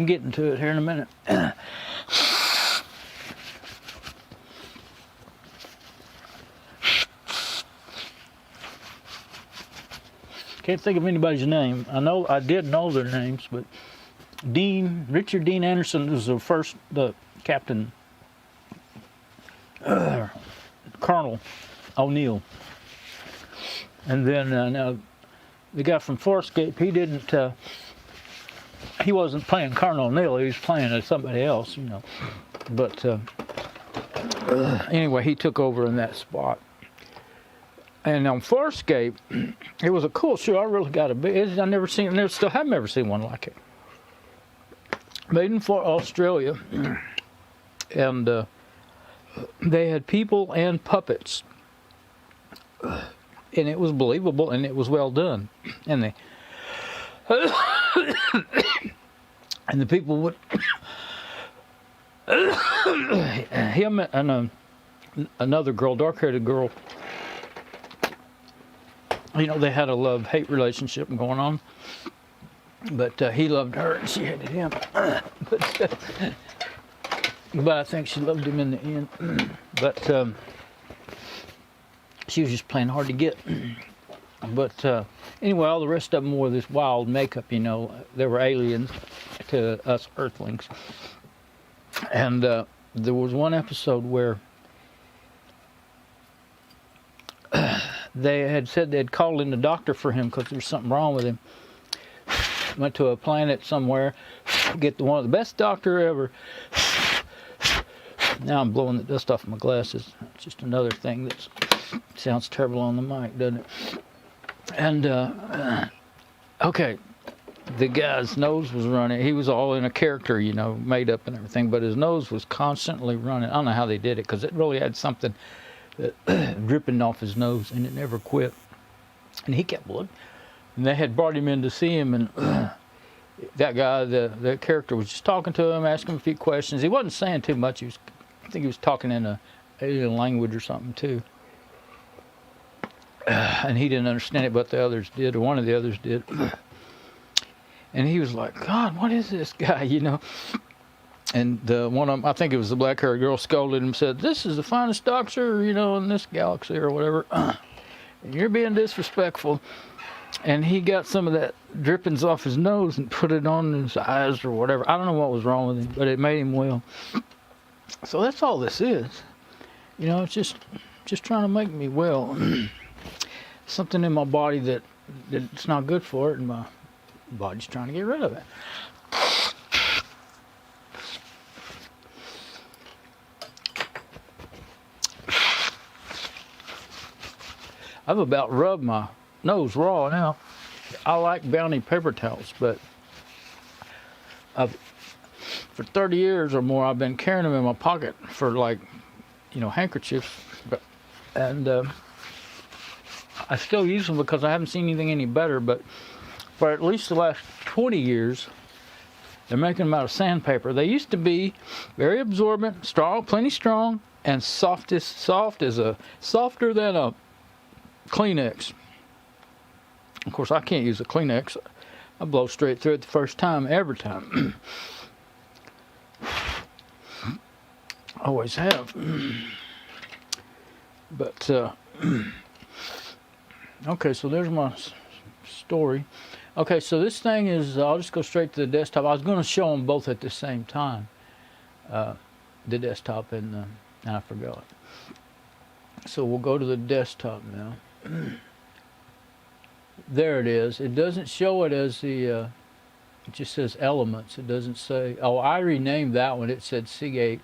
getting to it here in a minute. Can't think of anybody's name. I did know their names, but Richard Dean Anderson was the captain, Colonel O'Neill. And then now the guy from Farscape, he wasn't playing Colonel O'Neill, he was playing as somebody else, you know. But anyway, he took over in that spot. And on Farscape, it was a cool show. I really got still have never seen one like it. Made in Australia, and they had people and puppets, and it was believable and it was well done. And they and the people would him and another girl, dark-haired girl. You know, they had a love-hate relationship going on, but he loved her and she hated him. But I think she loved him in the end. But she was just playing hard to get. But anyway, all the rest of them wore this wild makeup, you know. They were aliens to us Earthlings. And there was one episode where they had said they'd called in the doctor for him because there was something wrong with him. Went to a planet somewhere, get one of the best doctor ever. Now I'm blowing the dust off my glasses. It's just another thing that sounds terrible on the mic, doesn't it? And okay, the guy's nose was running. He was all in a character, you know, made up and everything, but his nose was constantly running. I don't know how they did it because it really had something dripping off his nose, and it never quit. And he kept looking. And they had brought him in to see him, and that guy, the character, was just talking to him, asking him a few questions. He wasn't saying too much. I think he was talking in a alien language or something too. And he didn't understand it, but the others did, or one of the others did. And he was like, God, what is this guy, you know? And one of them, I think it was the black-haired girl, scolded him and said, this is the finest doctor, you know, in this galaxy or whatever. And you're being disrespectful. And he got some of that drippings off his nose and put it on his eyes or whatever. I don't know what was wrong with him, but it made him well. So that's all this is. You know, it's just trying to make me well. Something in my body that's not good for it, and my body's trying to get rid of it. I've about rubbed my nose raw now. I like Bounty paper towels, but for 30 years or more, I've been carrying them in my pocket for, like, you know, handkerchiefs. And I still use them because I haven't seen anything any better, but for at least the last 20 years, they're making them out of sandpaper. They used to be very absorbent, strong, plenty strong, and softer than a Kleenex. Of course, I can't use a Kleenex. I blow straight through it the first time, every time. Always have. But, okay, so there's my story. Okay, so this thing is, I'll just go straight to the desktop. I was going to show them both at the same time. The desktop and I forgot. So we'll go to the desktop now. There it is. It doesn't show it as the, it just says elements. It doesn't say, oh, I renamed that one. It said Seagate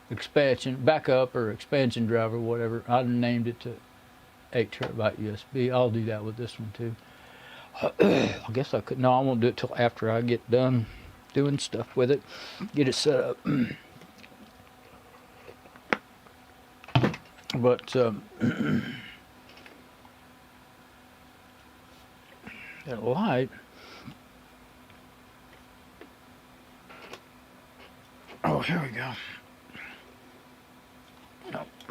expansion, backup or expansion driver, whatever. I named it to 8 terabyte USB. I'll do that with this one too. I guess I could, no, I won't do it till after I get done doing stuff with it. Get it set up. But, that light. Oh, here we go.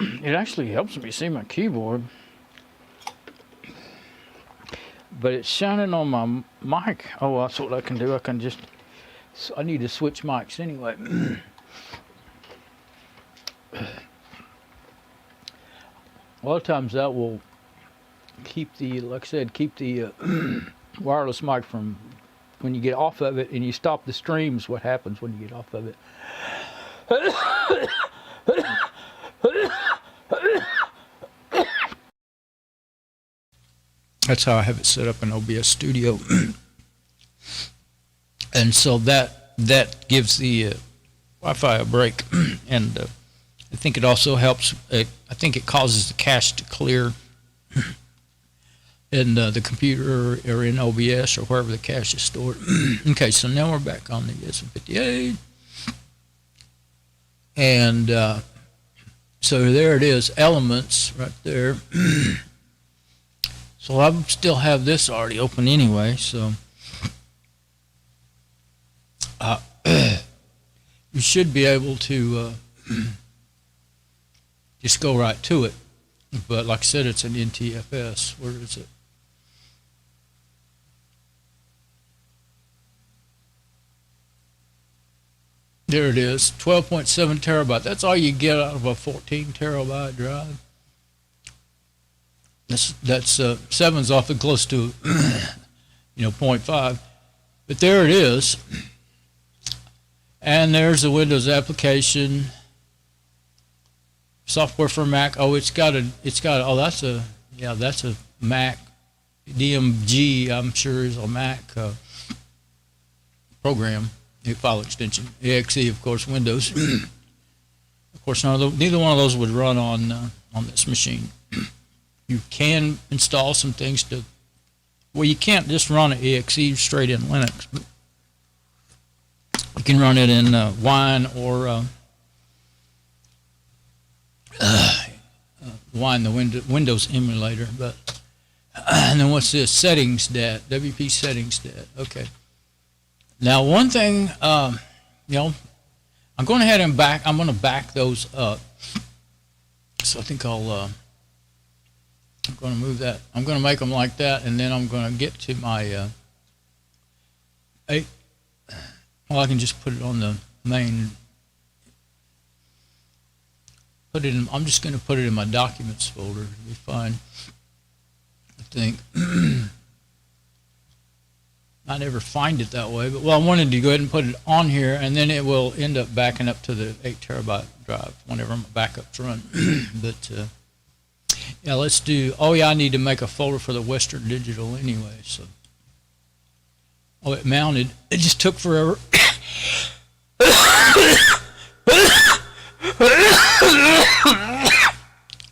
It actually helps me see my keyboard. But it's shining on my mic. Oh, that's what I can do. I can just, I need to switch mics anyway. A lot of times that will keep the, like I said, keep the wireless mic from, when you get off of it and you stop the streams, what happens when you get off of it. That's how I have it set up in OBS Studio. And so that gives the Wi-Fi a break. And I think it also helps, I think it causes the cache to clear in the computer or in OBS or wherever the cache is stored. Okay, so now we're back on the SM58. And so there it is, elements right there. So I still have this already open anyway, so you should be able to just go right to it. But like I said, it's an NTFS. Where is it? There it is, 12.7 terabyte. That's all you get out of a 14 terabyte drive. That's 7's awfully close to 0.5, but there it is. And there's the Windows application, software for Mac. Oh, it's got oh, that's a Mac DMG. I'm sure is a Mac program, a file extension. Exe, of course, Windows. Of course, neither one of those would run on this machine. You can install some things to, well, you can't just run an exe straight in Linux, but you can run it in Wine or Wine, the Windows emulator. But and then what's this? Settings dat, WP settings dat. Okay. Now one thing, I'm going ahead and I'm going to back those up. So I think I'm going to move that. I'm going to make them like that, and then I'm going to get to my well, I can just put it on the main. I'm just going to put it in my documents folder. It'll be fine, I think. I never find it that way, but well, I wanted to go ahead and put it on here, and then it will end up backing up to the 8 terabyte drive whenever my backups run. But yeah, let's do. Oh yeah, I need to make a folder for the Western Digital anyway. So, oh, it mounted. It just took forever.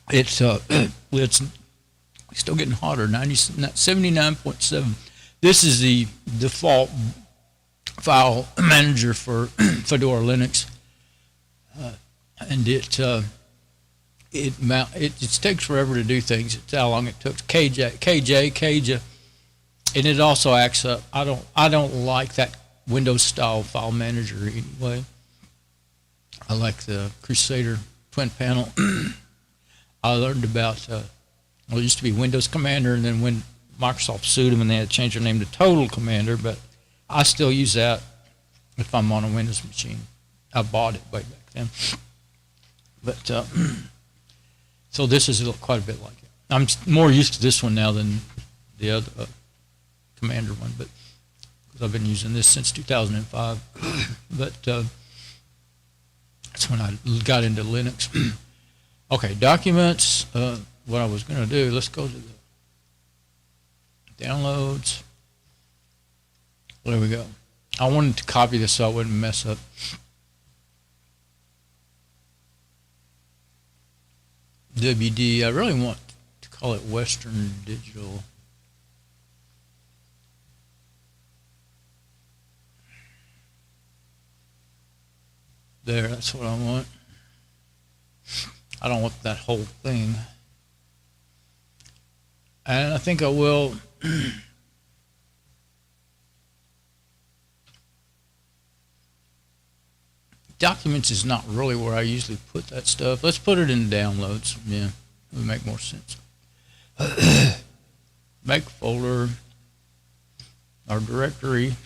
It's still getting hotter. 79.7. This is the default file manager for Fedora Linux, and it takes forever to do things. It's how long it took. KJ, and it also acts up. I don't like that Windows style file manager anyway. I like the Crusader twin panel. I learned about it used to be Windows Commander, and then when Microsoft sued them and they had to change their name to Total Commander, but I still use that if I'm on a Windows machine. I bought it way back then. But so this is quite a bit like it. I'm more used to this one now than the other Commander one, but because I've been using this since 2005. But that's when I got into Linux. Okay, documents. What I was going to do, let's go to the downloads. There we go. I wanted to copy this so I wouldn't mess up. WD, I really want to call it Western Digital. There, that's what I want. I don't want that whole thing. And I think I will Documents is not really where I usually put that stuff. Let's put it in downloads. Yeah, it would make more sense. Make folder, our directory.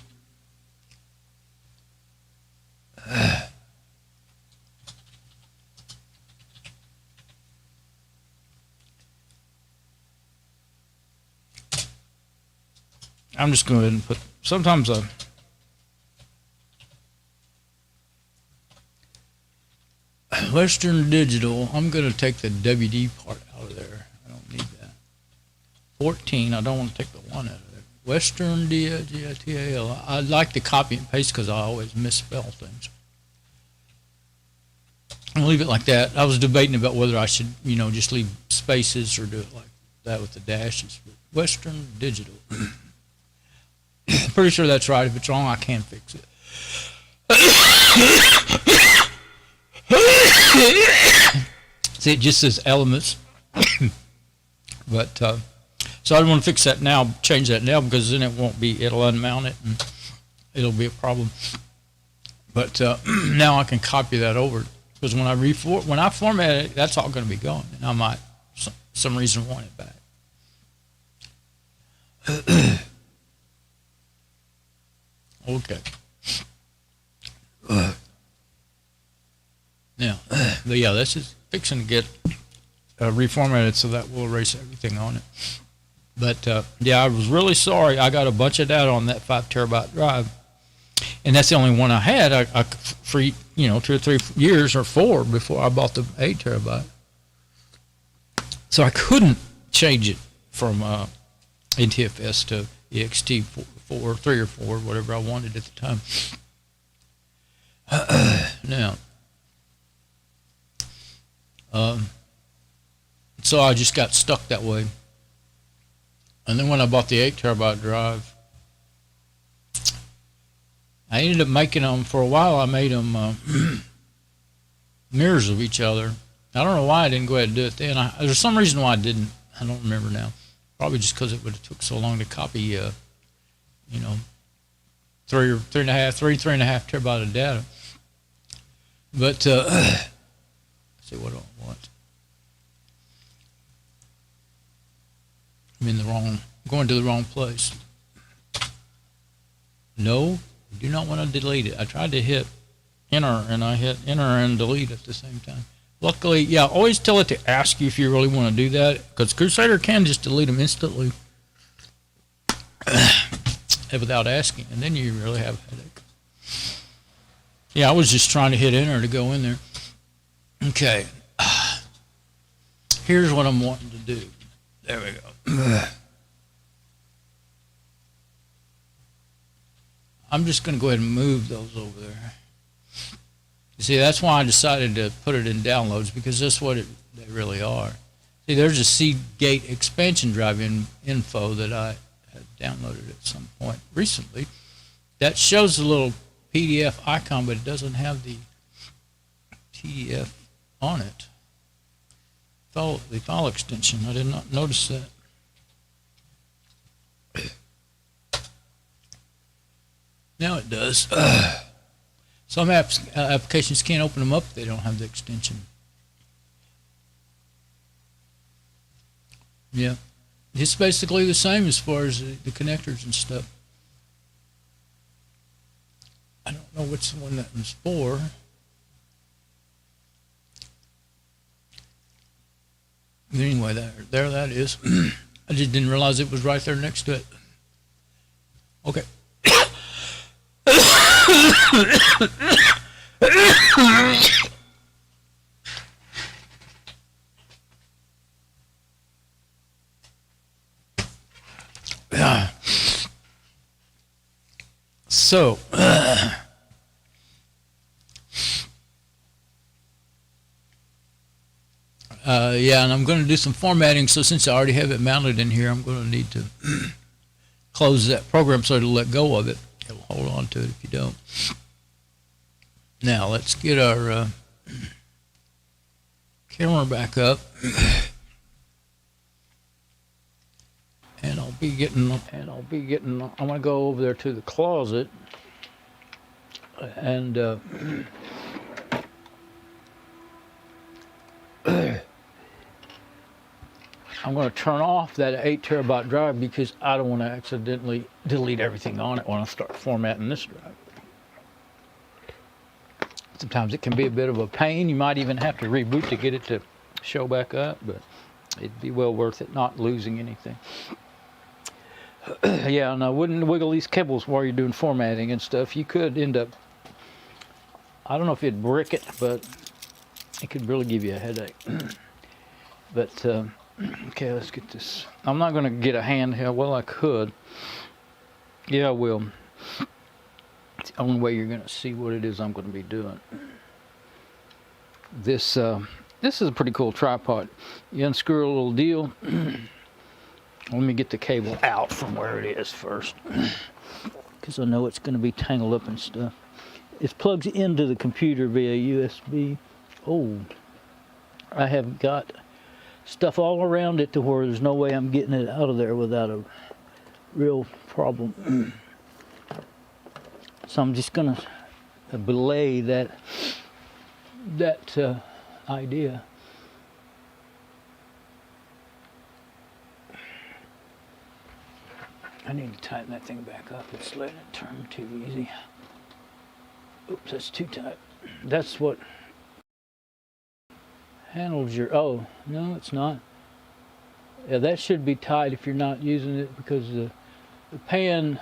I'm just going to go ahead and put, sometimes Western Digital, I'm going to take the WD part out of there. I don't need that. 14, I don't want to take the 1 out of there. Western DL380 I like to copy and paste because I always misspell things. I'll leave it like that. I was debating about whether I should, you know, just leave spaces or do it like that with the dashes. But Western Digital. Pretty sure that's right. If it's wrong, I can fix it. See, it just says elements. But, so I don't want to fix that now, change that now, because then it won't be, it'll unmount it, and it'll be a problem. But now I can copy that over, because when I format it, that's all going to be gone, and I might, some reason, want it back. Okay. Now, but yeah, this is fixing to get reformatted, so that will erase everything on it. But yeah, I was really sorry. I got a bunch of data on that 5 terabyte drive, and that's the only one I had. I for, you know, 2 or 3 years or 4 before I bought the 8 terabyte. So I couldn't change it from NTFS to Ext4, 3 or 4, whatever I wanted at the time. Now, so I just got stuck that way. And then when I bought the 8 terabyte drive, I ended up making them, for a while I made them mirrors of each other. I don't know why I didn't go ahead and do it then. There's some reason why I didn't. I don't remember now. Probably just because it would have took so long to copy, you know, 3.5 terabyte of data. But, let's see what I want. I'm in the wrong, going to the wrong place. No, you do not want to delete it. I tried to hit enter, and I hit enter and delete at the same time. Luckily, yeah, always tell it to ask you if you really want to do that, because Crusader can just delete them instantly without asking, and then you really have a headache. Yeah, I was just trying to hit enter to go in there. Okay. Here's what I'm wanting to do. There we go. I'm just going to go ahead and move those over there. You see, that's why I decided to put it in downloads, because that's what they really are. See, there's a Seagate expansion drive info that I had downloaded at some point recently. That shows the little PDF icon, but it doesn't have the PDF on it. The file extension, I did not notice that. Now it does. Some applications can't open them up if they don't have the extension. Yeah, it's basically the same as far as the connectors and stuff. I don't know which one that was for. Anyway, there that is. I just didn't realize it was right there next to it. Okay. So, yeah, and I'm going to do some formatting, so since I already have it mounted in here, I'm going to need to close that program so it'll let go of it. It'll hold on to it if you don't. Now, let's get our camera back up. And I'm going to go over there to the closet and I'm going to turn off that 8 terabyte drive because I don't want to accidentally delete everything on it when I start formatting this drive. Sometimes it can be a bit of a pain. You might even have to reboot to get it to show back up, but it'd be well worth it not losing anything. Yeah, and I wouldn't wiggle these cables while you're doing formatting and stuff. You could end up, I don't know if it'd brick it, but it could really give you a headache. But, okay, let's get this. I'm not going to get a handheld. Well, I could. Yeah, I will. It's the only way you're going to see what it is I'm going to be doing. This is a pretty cool tripod. You unscrew a little deal. Let me get the cable out from where it is first, because I know it's going to be tangled up and stuff. It plugs into the computer via USB. Oh, I have got stuff all around it to where there's no way I'm getting it out of there without a real problem. So I'm just going to belay that idea. I need to tighten that thing back up. It's letting it turn too easy. Oops, that's too tight. That's what handles your, oh, no, it's not. Yeah, that should be tight if you're not using it, because the pan,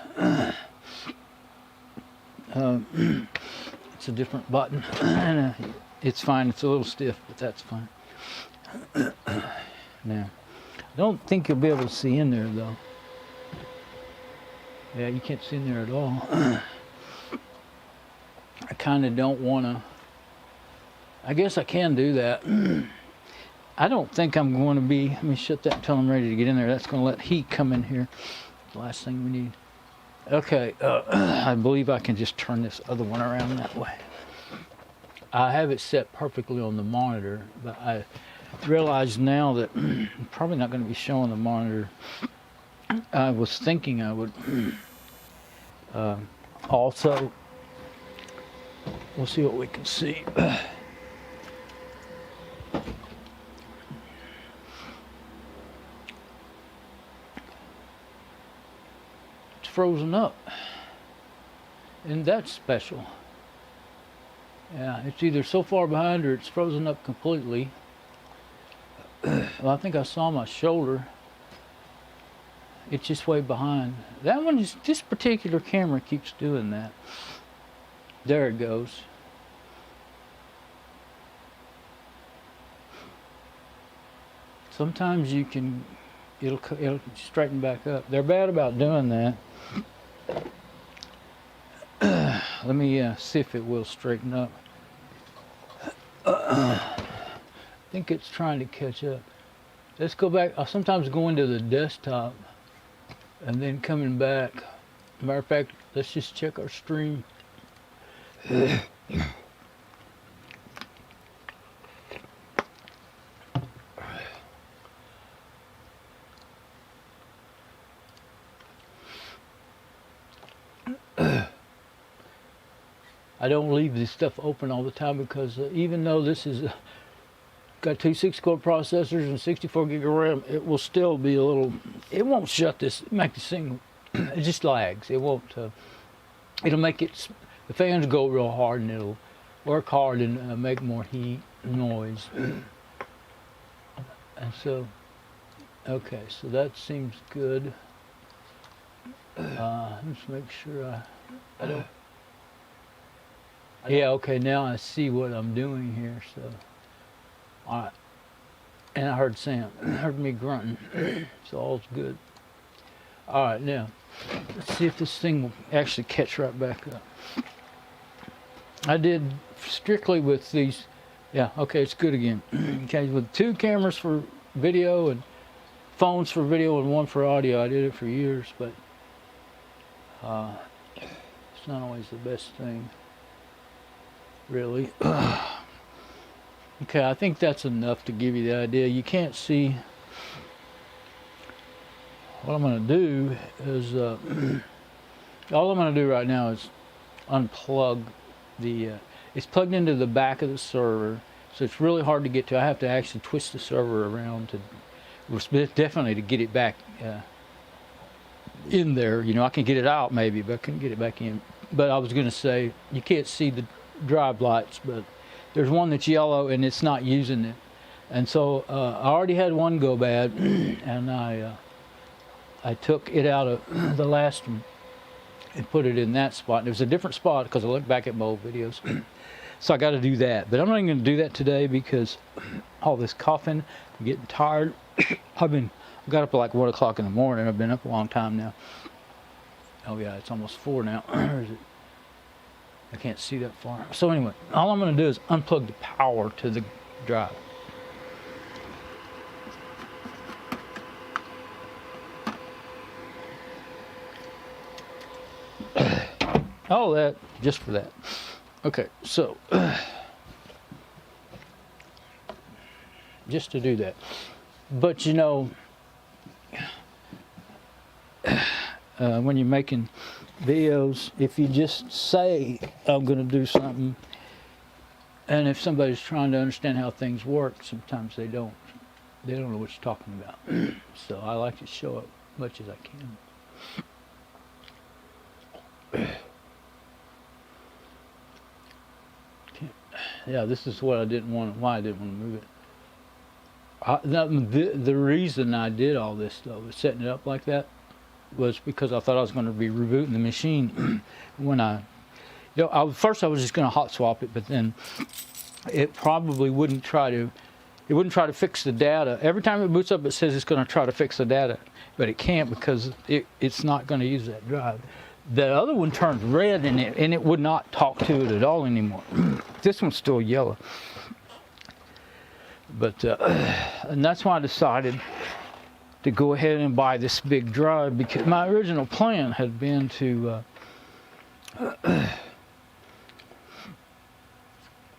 it's a different button. It's fine, it's a little stiff, but that's fine. Now, I don't think you'll be able to see in there though. Yeah, you can't see in there at all. I kind of don't want to. I guess I can do that. I don't think I'm going to be. Let me shut that until I'm ready to get in there. That's going to let heat come in here. The last thing we need. Okay, I believe I can just turn this other one around that way. I have it set perfectly on the monitor, but I realize now that I'm probably not going to be showing the monitor. I was thinking I would also, we'll see what we can see. It's frozen up, and that's special. Yeah, it's either so far behind or it's frozen up completely. Well, I think I saw my shoulder. It's just way behind. That one is, this particular camera keeps doing that. There it goes. Sometimes you can, it'll straighten back up. They're bad about doing that. Let me see if it will straighten up. I think it's trying to catch up. Let's go back. I'll sometimes go into the desktop and then coming back. Matter of fact, let's just check our stream. I don't leave this stuff open all the time because even though this is got two 6-core processors and 64 gig of RAM, it will still be a little, it won't shut this, make this thing, it just lags. It won't, it'll make it, the fans go real hard and it'll work hard and make more heat noise. And so, okay, so that seems good. Let's make sure I don't. Yeah, okay, now I see what I'm doing here, so. All right. And I heard Sam, heard me grunting, so all's good. All right, now, let's see if this thing will actually catch right back up. I did strictly with these, yeah, okay, it's good again. Okay, with 2 cameras for video and phones for video and 1 for audio. I did it for years, but it's not always the best thing, really. Okay, I think that's enough to give you the idea. You can't see. What I'm going to do is, all I'm going to do right now is unplug the, it's plugged into the back of the server, so it's really hard to get to. I have to actually twist the server around to, was definitely to get it back in there. You know, I can get it out maybe, but I couldn't get it back in. But I was going to say, you can't see the drive lights, but there's one that's yellow and it's not using it. And so I already had one go bad, and I took it out of the last one and put it in that spot. And it was a different spot because I looked back at my old videos. So I got to do that. But I'm not even going to do that today because all this coughing, I'm getting tired. I got up at like 1 o'clock in the morning. I've been up a long time now. Oh yeah, it's almost 4 now. Or is it? I can't see that far. So anyway, all I'm going to do is unplug the power to the drive. All that just for that. Okay, so just to do that. But you know, when you're making videos, if you just say I'm going to do something, and if somebody's trying to understand how things work, sometimes they don't know what you're talking about. So I like to show up as much as I can. Yeah, this is what I didn't want. Why I didn't want to move it. The reason I did all this though, setting it up like that, was because I thought I was going to be rebooting the machine when first I was just going to hot swap it, but then it probably wouldn't try to fix the data. Every time it boots up, it says it's going to try to fix the data, but it can't because it's not going to use that drive. The other one turned red and it would not talk to it at all anymore. This one's still yellow. But and that's why I decided to go ahead and buy this big drive, because my original plan had been to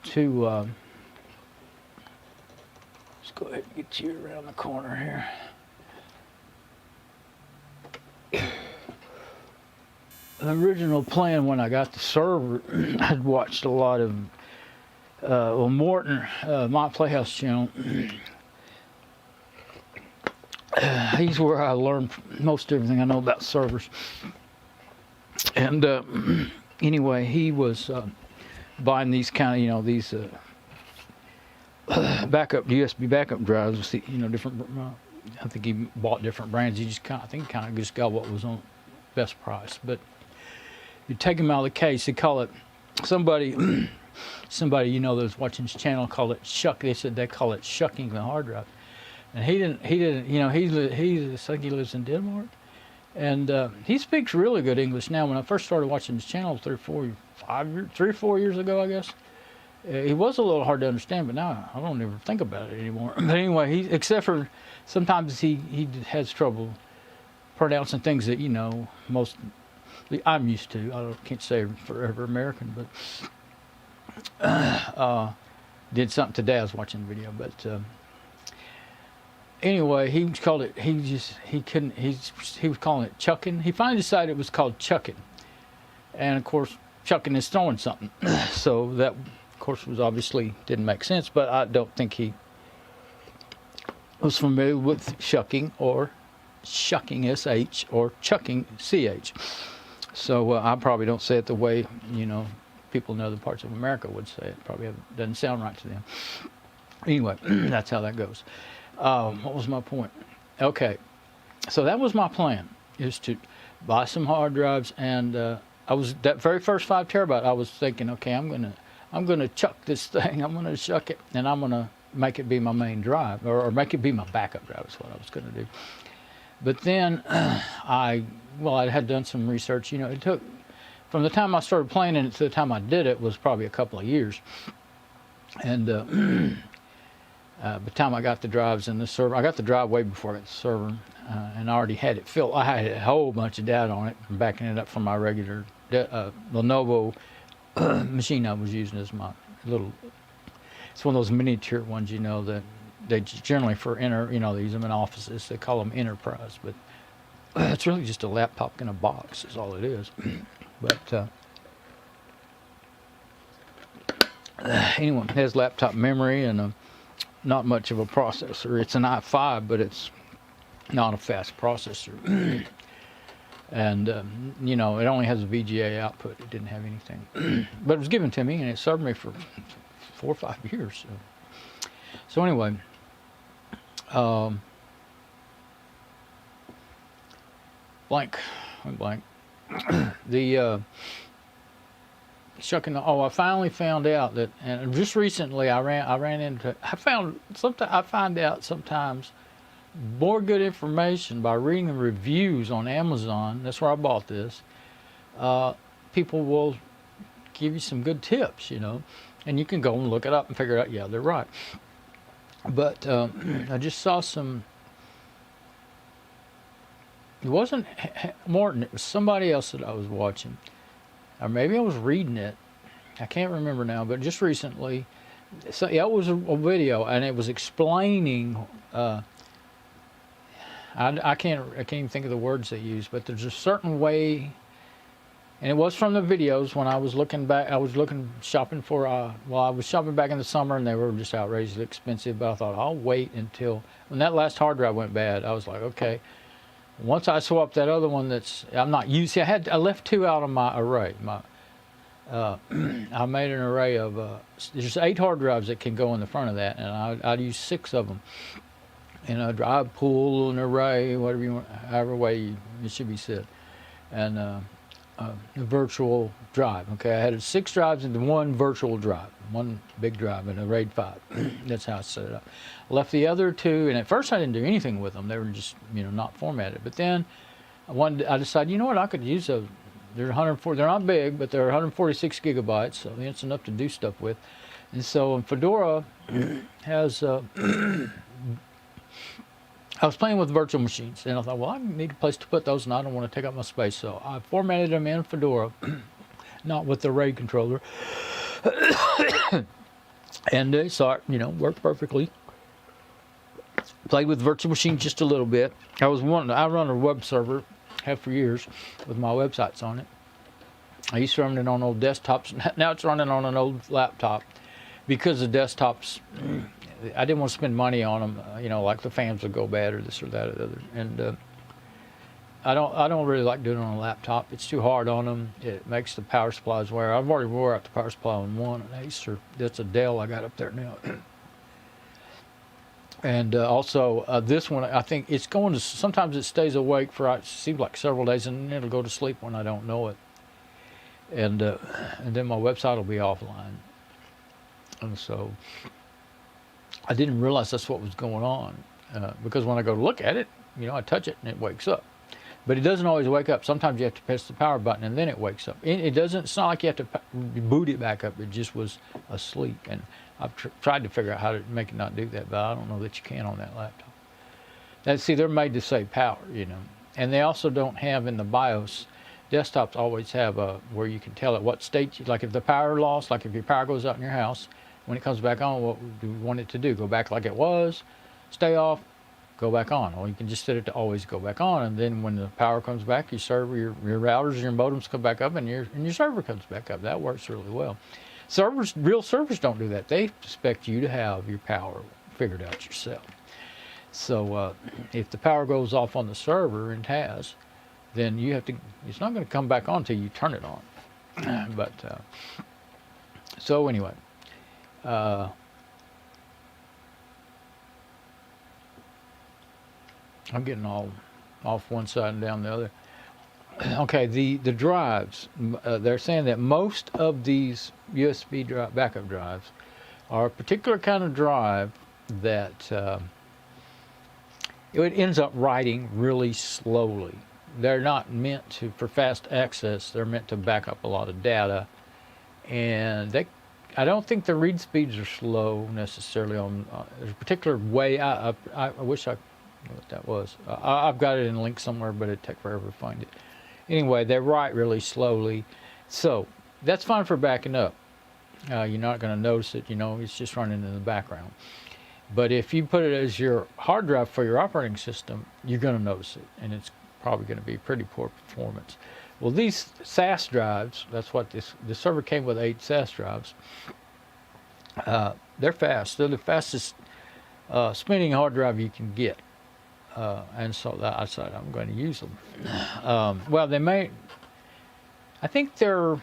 let's go ahead and get you around the corner here. The original plan when I got the server, I'd watched a lot of Morton, my Playhouse channel. He's where I learned most everything I know about servers. And anyway, he was buying these kind of, these backup USB backup drives with different. I think he bought different brands. He just kind of just got what was on best price, but. You take them out of the case. They call it somebody that was watching his channel called it shuck. They said they call it shucking the hard drive, and he didn't. I think he lives in Denmark, and he speaks really good English now. When I first started watching his channel 3 or 4 years ago, I guess he was a little hard to understand, but now I don't ever think about it anymore. But anyway, except for sometimes he has trouble pronouncing things that most. I'm used to. I can't say forever American, but did something today. I was watching the video, but anyway, he called it. He was calling it chucking. He finally decided it was called chucking, and of course, chucking is throwing something. So that, of course, was obviously didn't make sense. But I don't think he was familiar with shucking or shucking sh or chucking ch. So I probably don't say it the way, people in other parts of America would say it. Probably doesn't sound right to them. Anyway, that's how that goes. What was my point? Okay, so that was my plan, is to buy some hard drives, and I was that very first 5 terabyte. I was thinking, okay, I'm gonna chuck this thing. I'm gonna chuck it, and I'm gonna make it be my main drive, or make it be my backup drive. Is what I was gonna do. But then I had done some research. It took, from the time I started playing it to the time I did it was probably a couple of years. And by the time I got the drives in the server, I got the drive way before I got the server, and I already had it filled. I had a whole bunch of data on it, from backing it up from my regular Lenovo machine I was using as my little. It's one of those miniature ones, that. They generally they use them in offices. They call them enterprise, but it's really just a laptop in a box is all it is. But anyway, it has laptop memory and not much of a processor. It's an i5, but it's not a fast processor. And you know, it only has a VGA output. It didn't have anything, but it was given to me, and it served me for 4 or 5 years. So anyway, blank. The shucking. Oh, I finally found out that, and just recently I ran into. I find out sometimes more good information by reading the reviews on Amazon. That's where I bought this. People will give you some good tips, you know, and you can go and look it up and figure out, yeah, they're right. But I just saw some. It wasn't Morton. It was somebody else that I was watching, or maybe I was reading it. I can't remember now. But just recently, so yeah, it was a video, and it was explaining. I can't even think of the words they use, but there's a certain way, and it was from the videos when I was looking back. I was shopping for, I was shopping back in the summer, and they were just outrageously expensive, but I thought, I'll wait until, when that last hard drive went bad, I was like, okay, once I swap that other one that's, I'm not using, I left 2 out of my array. I made an array of, there's 8 hard drives that can go in the front of that, and I'd use 6 of them. In a drive pool, an array, whatever you want, however way it should be said, and a virtual drive. Okay, I had 6 drives into 1 virtual drive, 1 big drive, and a RAID 5. That's how I set it up. I left the other 2, and at first I didn't do anything with them. They were just, you know, not formatted. But then I decided, you know what, I could use those. They're 104. They're not big, but they're 146 gigabytes, so it's enough to do stuff with. And so Fedora has. I was playing with virtual machines, and I thought, well, I need a place to put those, and I don't want to take up my space. So I formatted them in Fedora, not with the RAID controller. And they worked perfectly. Played with virtual machines just a little bit. I run a web server, have for years, with my websites on it. I used to run it on old desktops. Now it's running on an old laptop because the desktops, I didn't want to spend money on them, like the fans would go bad or this or that or the other. And I don't really like doing it on a laptop. It's too hard on them. It makes the power supplies wear. I've already wore out the power supply on one, an Acer. That's a Dell I got up there now. And also this one, I think it's going to, sometimes it stays awake for, it seems like several days, and then it'll go to sleep when I don't know it. And then my website will be offline. And so I didn't realize that's what was going on, because when I go to look at it, I touch it and it wakes up. But it doesn't always wake up. Sometimes you have to press the power button and then it wakes up. It's not like you have to boot it back up. It just was asleep. And I've tried to figure out how to make it not do that, but I don't know that you can on that laptop. See, they're made to save power, And they also don't have in the BIOS, desktops always have where you can tell it what state, like if the power lost, like if your power goes out in your house, when it comes back on, what do we want it to do? Go back like it was, stay off, go back on. Or you can just set it to always go back on, and then when the power comes back, your server, your routers and your modems come back up, and your server comes back up. That works really well. Real servers don't do that. They expect you to have your power figured out yourself. So if the power goes off on the server, and it has, then you have to, it's not going to come back on until you turn it on. But so anyway, I'm getting all off one side and down the other. Okay, the drives, they're saying that most of these USB backup drives are a particular kind of drive that it ends up writing really slowly. They're not meant for fast access. They're meant to back up a lot of data, and I don't think the read speeds are slow necessarily. There's a particular way. I wish I knew what that was. I've got it in a link somewhere, but it'd take forever to find it. Anyway, they write really slowly, so that's fine for backing up. You're not going to notice it. It's just running in the background. But if you put it as your hard drive for your operating system, you're going to notice it, and it's probably going to be pretty poor performance. Well, these SAS drives, that's what the server came with 8 SAS drives. They're fast. They're the fastest spinning hard drive you can get. and so I decided I'm going to use them. Well, they may. I think they're.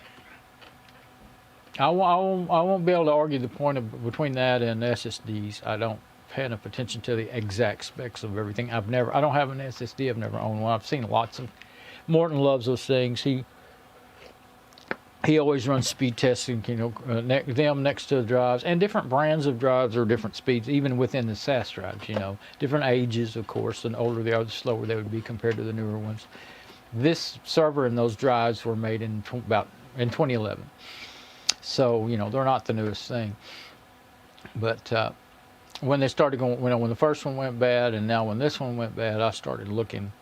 I won't be able to argue the point between that and SSDs. I don't pay enough attention to the exact specs of everything. I don't have an SSD. I've never owned one. I've seen lots of. Morton loves those things. He always runs speed testing, them next to the drives, and different brands of drives are different speeds, even within the SAS drives, different ages, of course. The older they are, the slower they would be compared to the newer ones. This server and those drives were made in 2011. So, they're not the newest thing. But when they started going, when the first one went bad, and now when this one went bad, I started looking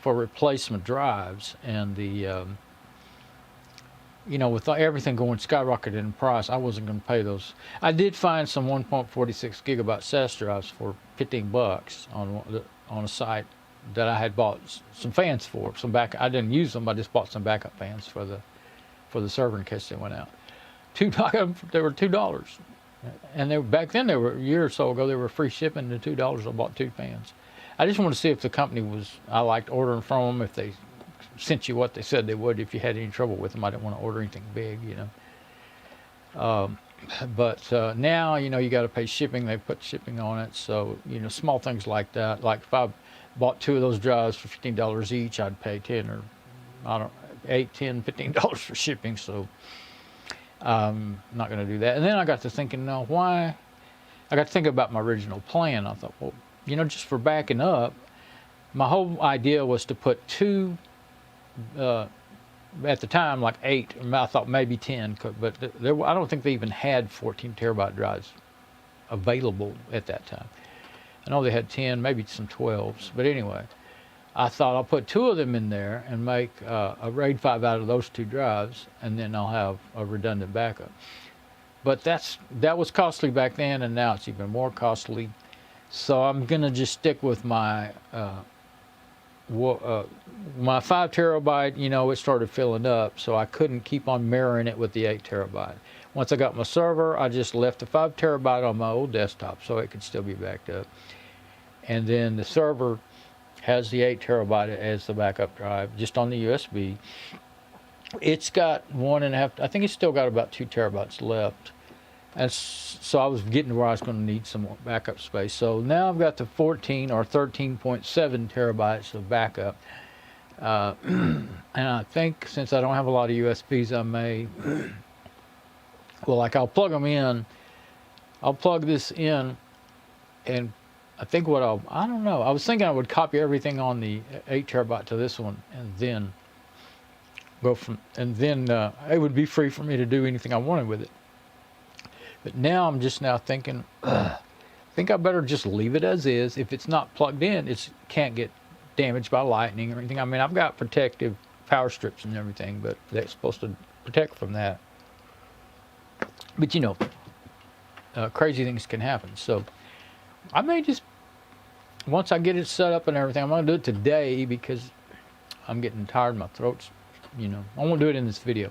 for replacement drives, and with everything going skyrocketed in price, I wasn't going to pay those. I did find some 1.46 gigabyte SAS drives for $15 on a site that I had bought some fans for. I didn't use them. I just bought some backup fans for the server in case they went out. They were $2, and back then a year or so ago they were free shipping to $2. I bought 2 fans. I just wanted to see if the company I liked ordering from them, if they sent you what they said they would. If you had any trouble with them, I didn't want to order anything big, But now, you got to pay shipping. They put shipping on it. So, small things like that. Like if I bought 2 of those drives for $15 each, I'd pay $8, $10, $15 for shipping. So I'm not going to do that. And then I got to thinking, why? I got to think about my original plan. I thought, well, just for backing up, my whole idea was to put 2, at the time, like 8, I thought maybe 10, but I don't think they even had 14 terabyte drives available at that time. I know they had 10, maybe some 12s, but anyway, I thought I'll put 2 of them in there and make a RAID 5 out of those 2 drives, and then I'll have a redundant backup. But that was costly back then, and now it's even more costly. So I'm gonna just stick with my 5 terabyte. It started filling up, so I couldn't keep on mirroring it with the 8 terabyte. Once I got my server, I just left the 5 terabyte on my old desktop so it could still be backed up. And then the server has the 8 terabyte as the backup drive, just on the USB. It's got 1.5. I think it's still got about 2 terabytes left. And so I was getting to where I was going to need some more backup space. So now I've got the 14 or 13.7 terabytes of backup. And I think since I don't have a lot of USBs, I may, I'll plug them in. I'll plug this in, and I think I don't know. I was thinking I would copy everything on the 8 terabyte to this one, and then it would be free for me to do anything I wanted with it. But now I'm just thinking, I think I better just leave it as is. If it's not plugged in, it can't get damaged by lightning or anything. I mean, I've got protective power strips and everything, but they're supposed to protect from that. But crazy things can happen. So I may just, once I get it set up and everything, I'm going to do it today because I'm getting tired. My throat's, I won't do it in this video.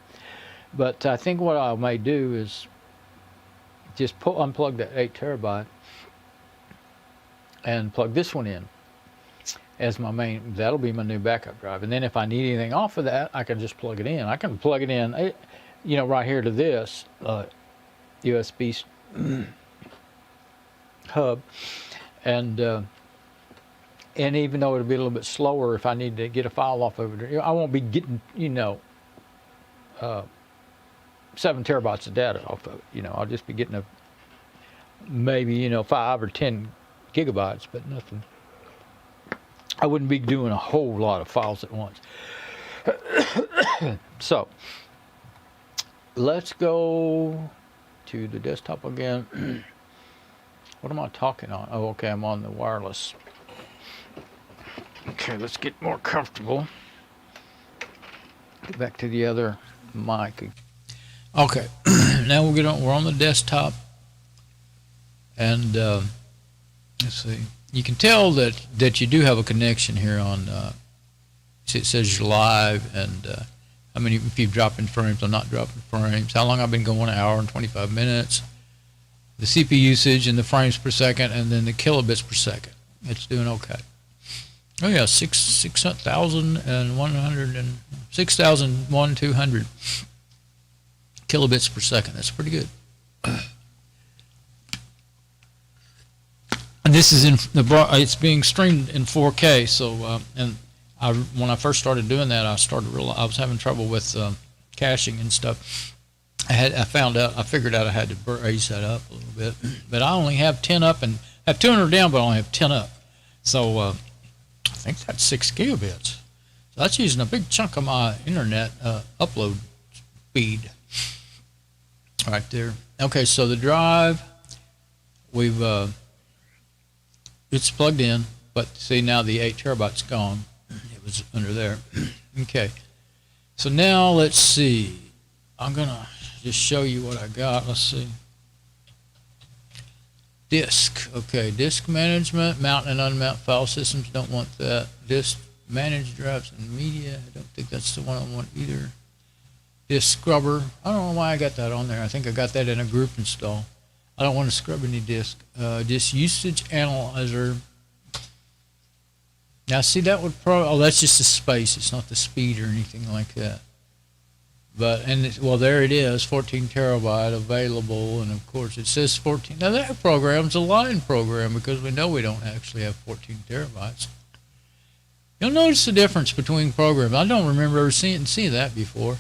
But I think what I may do is just unplug that 8 terabyte and plug this one in as my main. That'll be my new backup drive. And then if I need anything off of that, I can just plug it in. I can plug it in, right here to this USB hub, and even though it'll be a little bit slower if I need to get a file off of it, I won't be getting 7 terabytes of data off of it. I'll just be getting maybe 5 or 10 gigabytes, but nothing. I wouldn't be doing a whole lot of files at once. So let's go to the desktop again. What am I talking on? Oh, okay, I'm on the wireless. Okay, let's get more comfortable. Get back to the other mic. Okay, now we're on the desktop, and let's see. You can tell that you do have a connection here on. It says you're live, and if you've dropped in frames or not dropping frames. How long I've been going? 1 hour and 25 minutes. The CPU usage and the frames per second, and then the kilobits per second. It's doing okay. Oh yeah, 6,200 kilobits per second. That's pretty good. And this is in it's being streamed in 4K. So when I first started doing that, I was having trouble with caching and stuff. I figured out I had to raise that up a little bit, but I only have 10 up and have 200 down, but I only have 10 up. So I think that's 6 gigabits. So that's using a big chunk of my internet upload speed right there. Okay, so the drive, it's plugged in, but see now the 8 terabytes gone. It was under there. Okay, so now let's see. I'm gonna just show you what I got. Let's see. Disk. Okay, disk management, mount and unmount file systems. Don't want that. Disk manage drives and media. I don't think that's the one I want either. Disk scrubber. I don't know why I got that on there. I think I got that in a group install. I don't want to scrub any disk. Disk usage analyzer. Now see, that would that's just the space. It's not the speed or anything like that. But well, there it is, 14 terabyte available, and of course it says 14. Now that program's a line program because we know we don't actually have 14 terabytes. You'll notice the difference between programs. I don't remember ever seeing that before.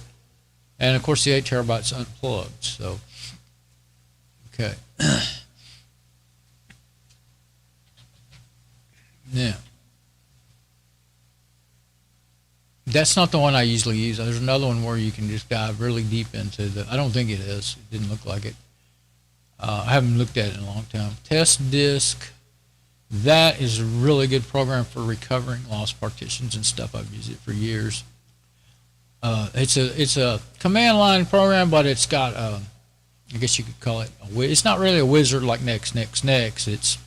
And of course the 8 terabytes unplugged. So okay. Now, that's not the one I usually use. There's another one where you can just dive really deep into I don't think it is. It didn't look like it. I haven't looked at it in a long time. Test disk. That is a really good program for recovering lost partitions and stuff. I've used it for years. It's a command line program, but it's got I guess you could call it it's not really a wizard like next. It's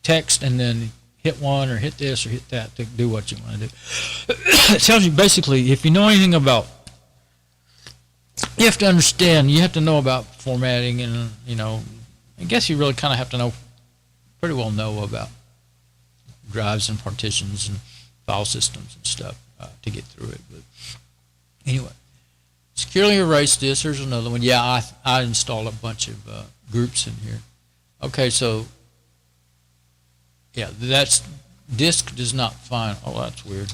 text and then hit one or hit this or hit that to do what you want to do. It tells you basically, if you know anything about, you have to understand, you have to know about formatting, and I guess you really kind of have to pretty well know about drives and partitions and file systems and stuff to get through it. But anyway, securely erase this. There's another one. Yeah, I installed a bunch of groups in here. Okay, so yeah, that's disk does not find. Oh, that's weird.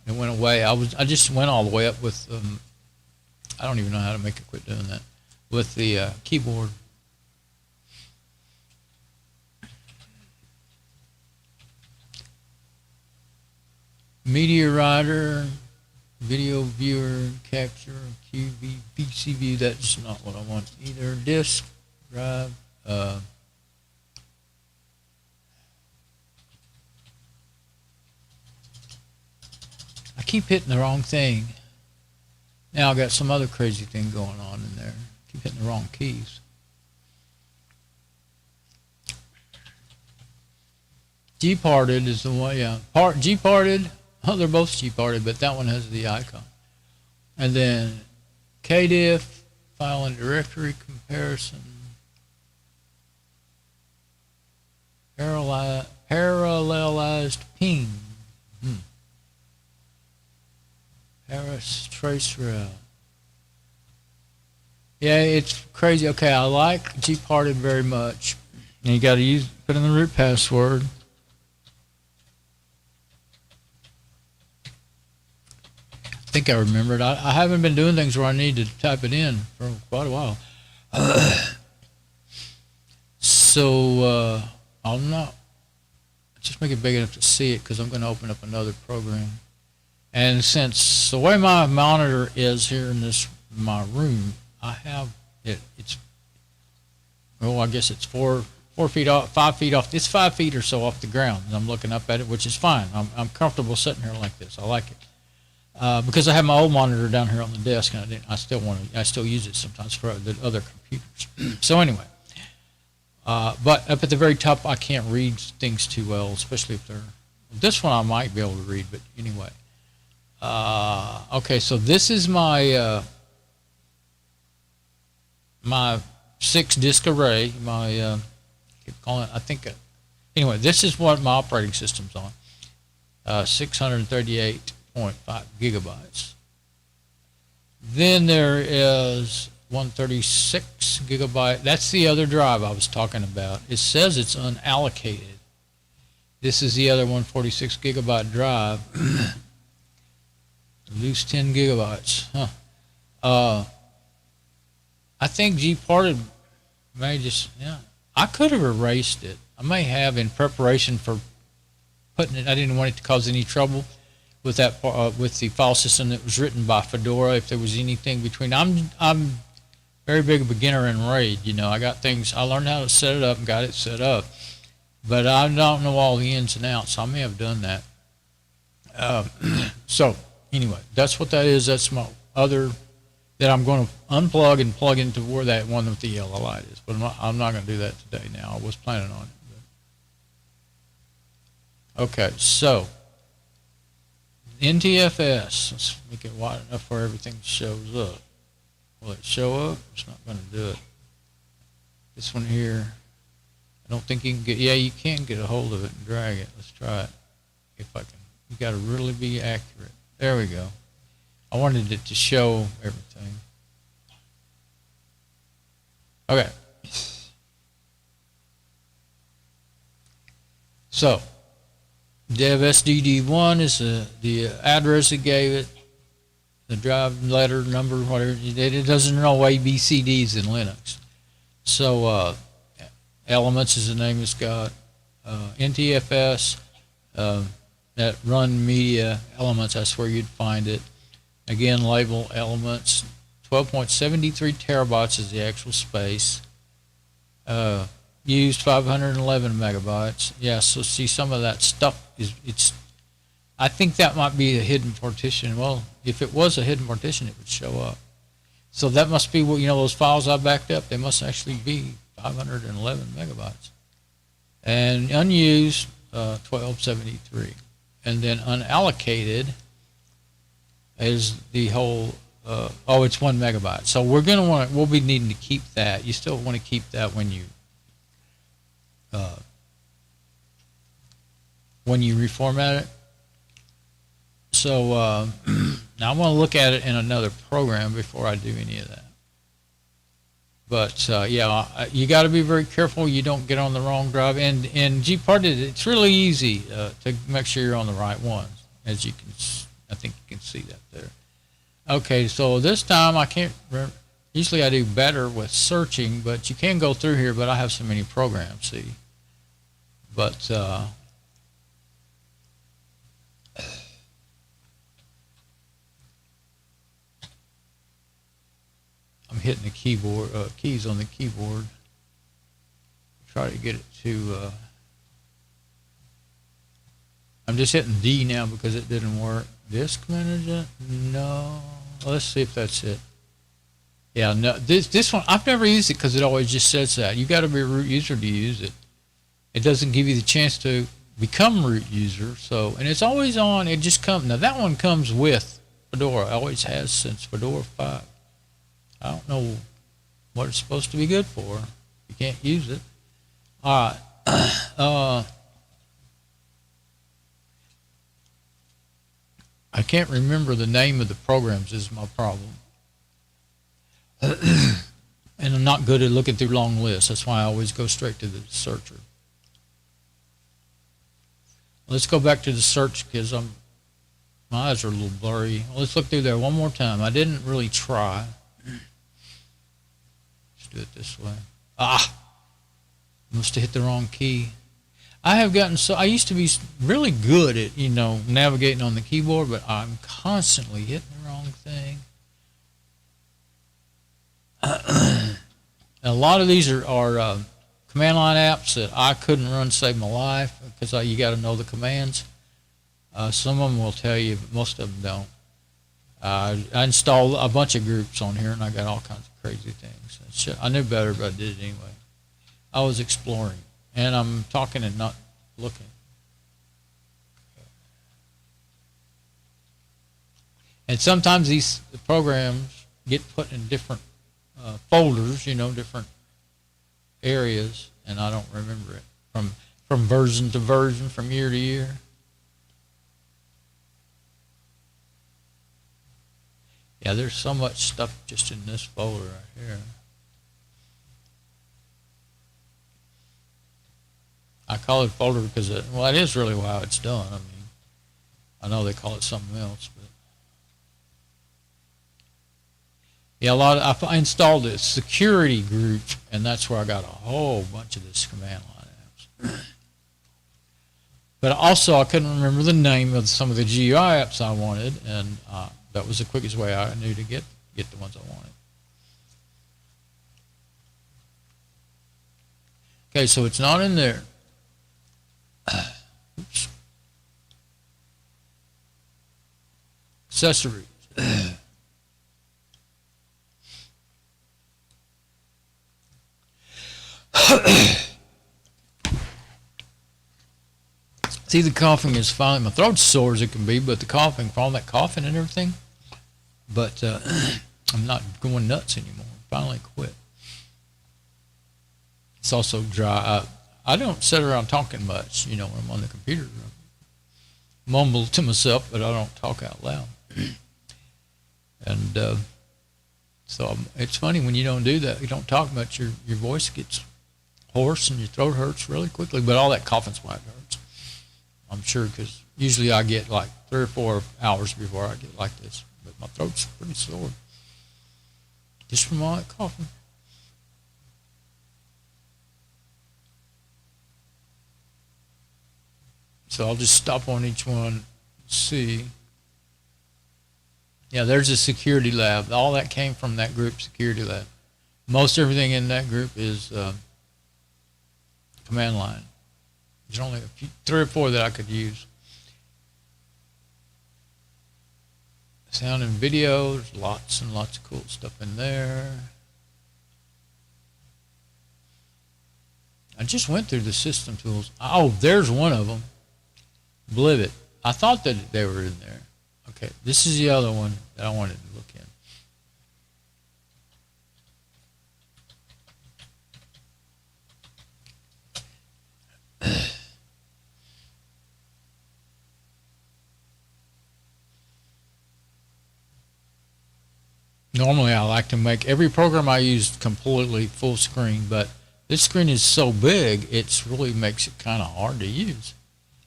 It went away. I just went all the way up with. I don't even know how to make it quit doing that with the keyboard. Media writer, video viewer, capture, QV, PC view. That's not what I want either. Disk drive. I keep hitting the wrong thing. Now I got some other crazy thing going on in there. Keep hitting the wrong keys. Gparted is the one, yeah. Gparted, oh, they're both Gparted, but that one has the icon. And then KDIF, file and directory comparison. Parallelized ping. Paris trace route. Yeah, it's crazy. Okay, I like Gparted very much. And you got to put in the root password. I think I remember it. I haven't been doing things where I need to type it in for quite a while. So I'll not just make it big enough to see it because I'm going to open up another program. And since the way my monitor is here in my room, I have it. It's I guess it's 4 feet off, 5 feet off. It's 5 feet or so off the ground, and I'm looking up at it, which is fine. I'm comfortable sitting here like this. I like it because I have my old monitor down here on the desk, and I still use it sometimes for the other computers. So anyway, but up at the very top, I can't read things too well, especially if they're. This one I might be able to read, but anyway. Okay, so this is my my 6 disk array. My keep calling it. I think anyway, this is what my operating system's on. 638.5 gigabytes. Then there is 136 gigabyte. That's the other drive I was talking about. It says it's unallocated. This is the other 146 gigabyte drive. Lose 10 gigabytes. I think G-Parted may just, I could have erased it. I may have in preparation for putting it. I didn't want it to cause any trouble with that with the file system that was written by Fedora. If there was anything between, I'm very big a beginner in RAID. I got things. I learned how to set it up and got it set up, but I don't know all the ins and outs. So I may have done that. So anyway, that's what that is. That's my other that I'm going to unplug and plug into where that one with the yellow light is. But I'm not going to do that today. Now I was planning on it. Okay, so NTFS, let's make it wide enough where everything shows up. Will it show up? It's not going to do it. This one here, I don't think you can get, you can get a hold of it and drag it. Let's try it. If I can. You got to really be accurate. There we go. I wanted it to show everything. Okay. So, dev SDD1 is the address it gave it, the drive letter number, whatever. It doesn't know ABCDs in Linux. So Elements is the name it's got. NTFS, that run media Elements, that's where you'd find it. Again, label Elements. 12.73 terabytes is the actual space. Used 511 megabytes. Yeah, so see some of that stuff I think that might be a hidden partition. Well, if it was a hidden partition, it would show up. So that must be what, those files I backed up, they must actually be 511 megabytes. And unused, 1273. And then unallocated is the whole, it's 1 megabyte. So we'll be needing to keep that. You still want to keep that when you reformat it. So now I want to look at it in another program before I do any of that. But you got to be very careful you don't get on the wrong drive. And Gparted, it's really easy to make sure you're on the right ones, as you can. I think you can see that there. Okay, so this time I can't remember. Usually I do better with searching, but you can go through here. But I have so many programs, see. But I'm hitting the keyboard keys on the keyboard. Try to get it to. I'm just hitting D now because it didn't work. Disk manager? No. Let's see if that's it. Yeah, no. This one I've never used it because it always just says that. You got to be a root user to use it. It doesn't give you the chance to become root user. So, and it's always on. It just comes. Now that one comes with Fedora. Always has since Fedora 5. I don't know what it's supposed to be good for. You can't use it. All right. I can't remember the name of the programs is my problem. And I'm not good at looking through long lists. That's why I always go straight to the searcher. Let's go back to the search because my eyes are a little blurry. Let's look through there one more time. I didn't really try. Let's do it this way. Must have hit the wrong key. I used to be really good at, navigating on the keyboard, but I'm constantly hitting the wrong thing. A lot of these are command line apps that I couldn't run to save my life because you got to know the commands. Some of them will tell you, but most of them don't. I installed a bunch of groups on here, and I got all kinds of crazy things. I knew better, but I did it anyway. I was exploring, and I'm talking and not looking. And sometimes these programs get put in different folders, different areas, and I don't remember it. from version to version, from year to year. Yeah, there's so much stuff just in this folder right here. I call it a folder because it is really how it's done. I mean, I know they call it something else, but yeah, I installed a security group, and that's where I got a whole bunch of this command line apps. But also, I couldn't remember the name of some of the GUI apps I wanted, and that was the quickest way I knew to get the ones I wanted. Okay, so it's not in there. Oops. Accessories. See, the coughing is finally, my throat's sore as it can be, but the coughing, for all that coughing and everything, but I'm not going nuts anymore. Finally quit. It's also dry. I don't sit around talking much, you know, when I'm on the computer. I mumble to myself, but I don't talk out loud. And so it's funny when you don't do that, you don't talk much, your voice gets hoarse and your throat hurts really quickly, but all that coughing's why it hurts. I'm sure, because usually I get like 3 or 4 hours before I get like this, but my throat's pretty sore just from all that coughing. So I'll just stop on each one, see. Yeah, there's a security lab. All that came from that group, security lab. Most everything in that group is command line. There's only 3 or 4 that I could use. Sound and video, there's lots and lots of cool stuff in there. I just went through the system tools. Oh, there's one of them. Blivet. I thought that they were in there. Okay, this is the other one that I wanted to look in. Normally I like to make every program I use completely full screen, but this screen is so big, it really makes it kind of hard to use.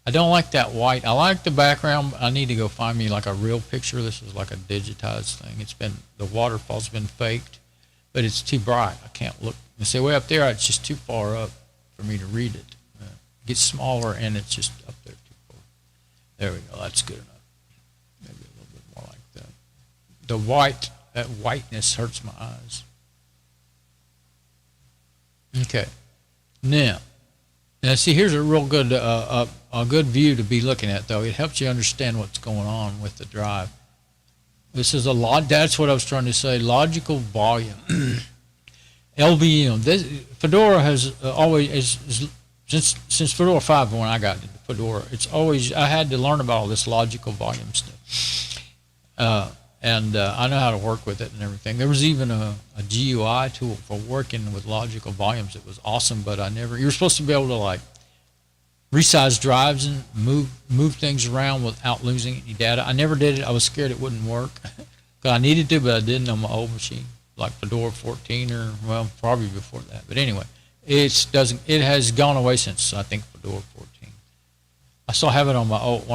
I don't like that white. I like the background. I need to go find me like a real picture. This is like a digitized thing. The waterfall's been faked, but it's too bright. I can't look. You see, way up there, it's just too far up for me to read it. It gets smaller, and it's just up there too far. There we go. That's good enough. Maybe a little bit more like that. The white, that whiteness hurts my eyes. Okay. Now see, here's a real good, a good view to be looking at, though. It helps you understand what's going on with the drive. This is that's what I was trying to say, logical volume. LVM. Fedora has always, since Fedora 5, when I got into Fedora, I had to learn about all this logical volume stuff. I know how to work with it and everything. There was even a GUI tool for working with logical volumes. It was awesome, but you were supposed to be able to like resize drives and move things around without losing any data. I never did it. I was scared it wouldn't work. I needed to, but I didn't on my old machine, like Fedora 14 or, well, probably before that. But anyway, it has gone away since, I think, Fedora 14. I still have it on my old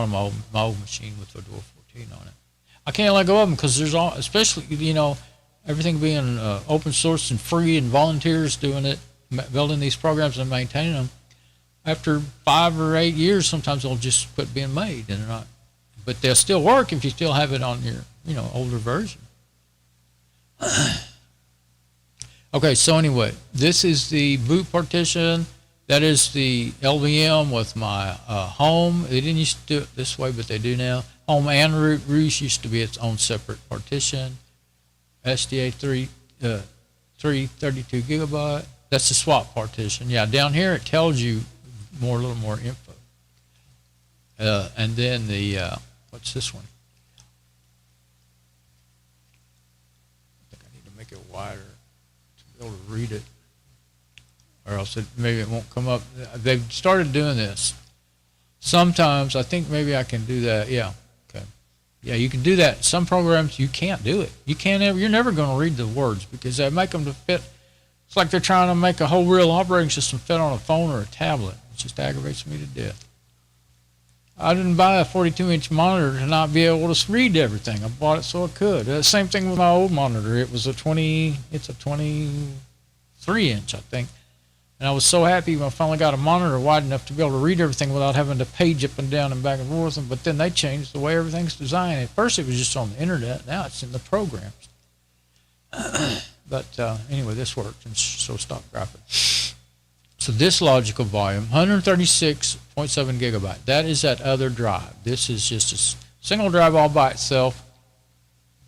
machine with Fedora 14 on it. I can't let go of them because there's especially, you know, everything being open source and free and volunteers doing it, building these programs and maintaining them. After 5 or 8 years, sometimes they'll just quit being made, and they're not. But they'll still work if you still have it on your, you know, older version. Okay, so anyway, this is the boot partition. That is the LVM with my home. They didn't used to do it this way, but they do now. Home and root. Root used to be its own separate partition. SDA 332 gigabyte. That's the swap partition. Yeah, down here it tells you a little more info. And then what's this one? I think I need to make it wider to be able to read it. or else maybe it won't come up. They've started doing this. Sometimes I think maybe I can do that. Yeah. Okay. Yeah, you can do that. Some programs you can't do it. You can't ever. You're never going to read the words because they make them to fit. It's like they're trying to make a whole real operating system fit on a phone or a tablet. It just aggravates me to death. I didn't buy a 42-inch monitor to not be able to read everything. I bought it so I could. Same thing with my old monitor. It's a 23-inch, I think. And I was so happy when I finally got a monitor wide enough to be able to read everything without having to page up and down and back and forth. But then they changed the way everything's designed. At first it was just on the internet. Now it's in the programs. But anyway, this worked, and so stop graphic. So this logical volume, 136.7 gigabyte. That is that other drive. This is just a single drive all by itself,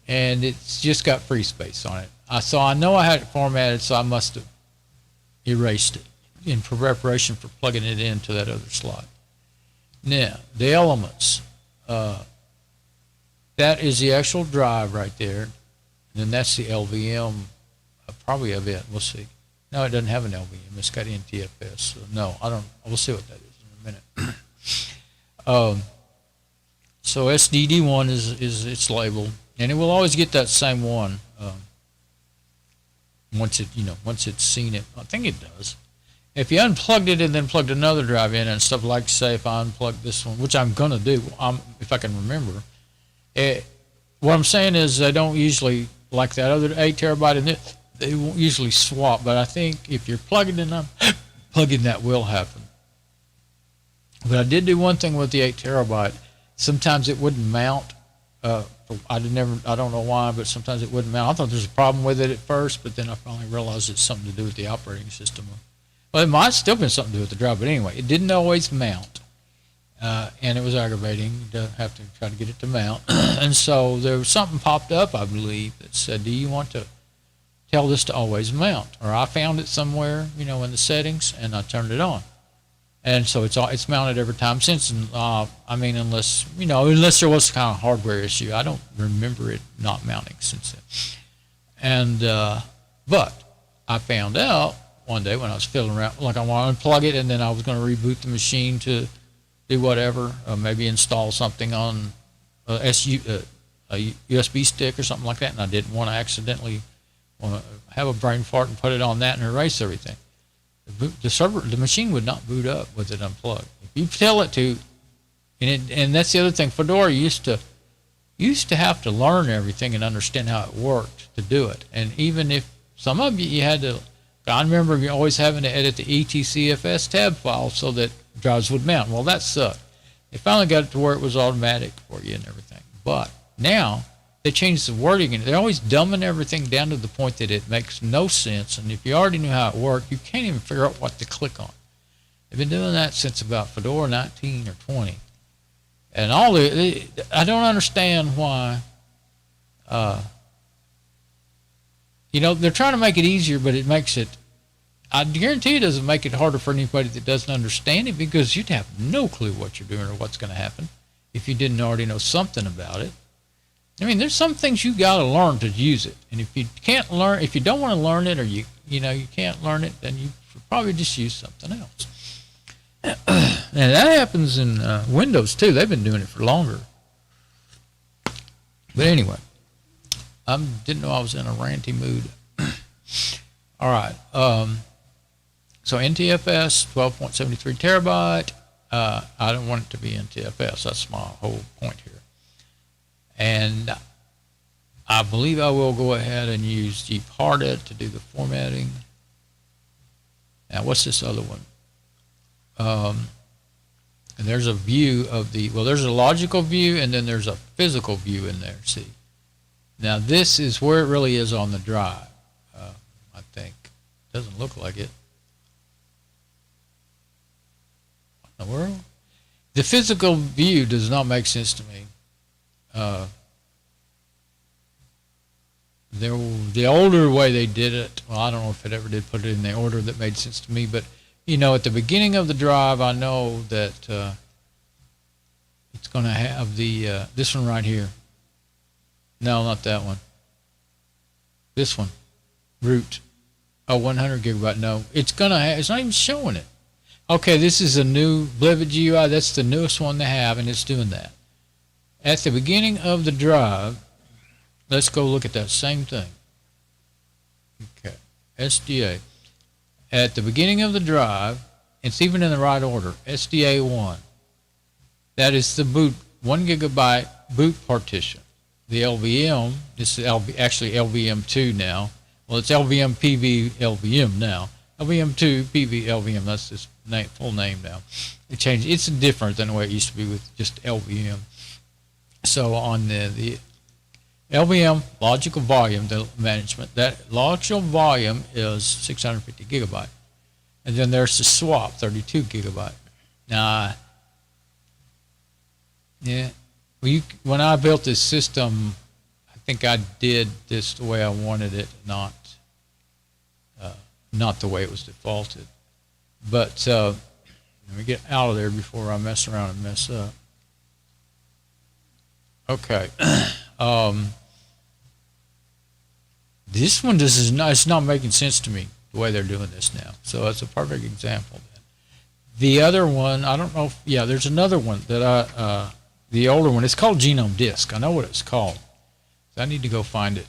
and it's just got free space on it. I know I had it formatted, so I must have erased it in preparation for plugging it into that other slot. Now, the elements. That is the actual drive right there. And then that's the LVM, probably of it. We'll see. No, it doesn't have an LVM. It's got NTFS. So no, I don't. We'll see what that is in a minute. So SDD1 is its label, and it will always get that same one once it's seen it. I think it does. If you unplugged it and then plugged another drive in and stuff, like say if I unplug this one, which I'm gonna do, if I can remember. What I'm saying is they don't usually like that other 8 terabyte in it. They won't usually swap, but I think if you're plugging in them, plugging that will happen. But I did do one thing with the 8 terabyte. Sometimes it wouldn't mount. I don't know why, but sometimes it wouldn't mount. I thought there was a problem with it at first, but then I finally realized it's something to do with the operating system. Well, it might still been something to do with the drive, but anyway, it didn't always mount, and it was aggravating to have to try to get it to mount. And so there was something popped up, I believe, that said, "Do you want to tell this to always mount?" Or I found it somewhere, in the settings, and I turned it on. And so it's mounted every time since. Unless there was kind of hardware issue, I don't remember it not mounting since then. And but I found out one day when I was fiddling around, like I want to unplug it, and then I was going to reboot the machine to do whatever, maybe install something on a USB stick or something like that, and I didn't want to accidentally have a brain fart and put it on that and erase everything. The machine would not boot up with it unplugged. If you tell it to, and that's the other thing. Fedora used to have to learn everything and understand how it worked to do it. And even if some of you had to, I remember you always having to edit the etcfs tab file so that drives would mount. Well, that sucked. They finally got it to where it was automatic for you and everything. But now they changed the wording, and they're always dumbing everything down to the point that it makes no sense. And if you already knew how it worked, you can't even figure out what to click on. They've been doing that since about Fedora 19 or 20. And I don't understand why. They're trying to make it easier, but it makes it, I guarantee it doesn't make it harder for anybody that doesn't understand it, because you'd have no clue what you're doing or what's going to happen if you didn't already know something about it. There's some things you got to learn to use it, and if you don't want to learn it, or you can't learn it, then you should probably just use something else. And that happens in Windows too. They've been doing it for longer. But anyway, I didn't know I was in a ranty mood. All right. So NTFS 12.73 terabyte. I don't want it to be NTFS. That's my whole point here. And I believe I will go ahead and use gparted to do the formatting. Now, what's this other one? And there's a view of there's a logical view, and then there's a physical view in there, see. Now, this is where it really is on the drive, I think. Doesn't look like it. What in the world? The physical view does not make sense to me. The older way they did it, well, I don't know if it ever did put it in the order that made sense to me, but at the beginning of the drive, I know that it's going to have this one right here. No, not that one. This one, root. Oh, 100 gigabyte. No, it's it's not even showing it. Okay, this is a new Blivet GUI. That's the newest one they have, and it's doing that. At the beginning of the drive, let's go look at that same thing. Okay, SDA. At the beginning of the drive, it's even in the right order, SDA1. That is the boot, 1 gigabyte boot partition. The LVM, this is actually LVM2 now. Well, it's LVM PV LVM now. LVM2 PV LVM, that's its full name now. It changed. It's different than the way it used to be with just LVM. So on the LVM logical volume management, that logical volume is 650 gigabyte. And then there's the swap, 32 gigabyte. Now, yeah, when I built this system, I think I did this the way I wanted it, not the way it was defaulted. But let me get out of there before I mess around and mess up. Okay. This one it's not making sense to me the way they're doing this now. So it's a perfect example. Then. The other one, I don't know if, yeah, there's another one that the older one, it's called Genome Disk. I know what it's called. So I need to go find it.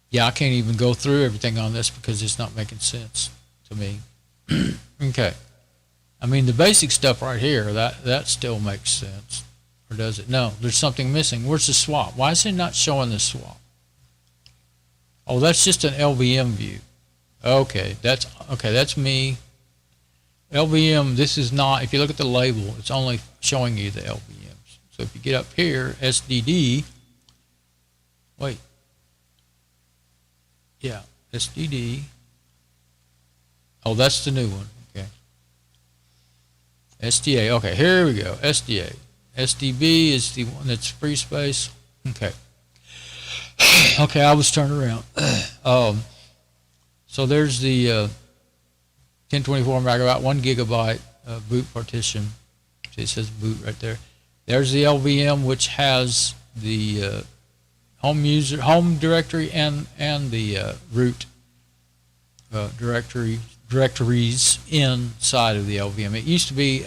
Yeah, I can't even go through everything on this because it's not making sense to me. Okay. I mean, the basic stuff right here, that still makes sense. Or does it? No, there's something missing. Where's the swap? Why is it not showing the swap? Oh, that's just an LVM view. Okay, that's me. LVM, this is not, if you look at the label, it's only showing you the LVMs. So if you get up here, SDD, wait. Yeah, SDD. Oh, that's the new one. Okay. SDA. Okay, here we go. SDA. SDB is the one that's free space. Okay. Okay, I was turned around. So there's the 1024 megabyte, 1 gigabyte boot partition. See, it says boot right there. There's the LVM, which has the home directory and the root directories inside of the LVM. It used to be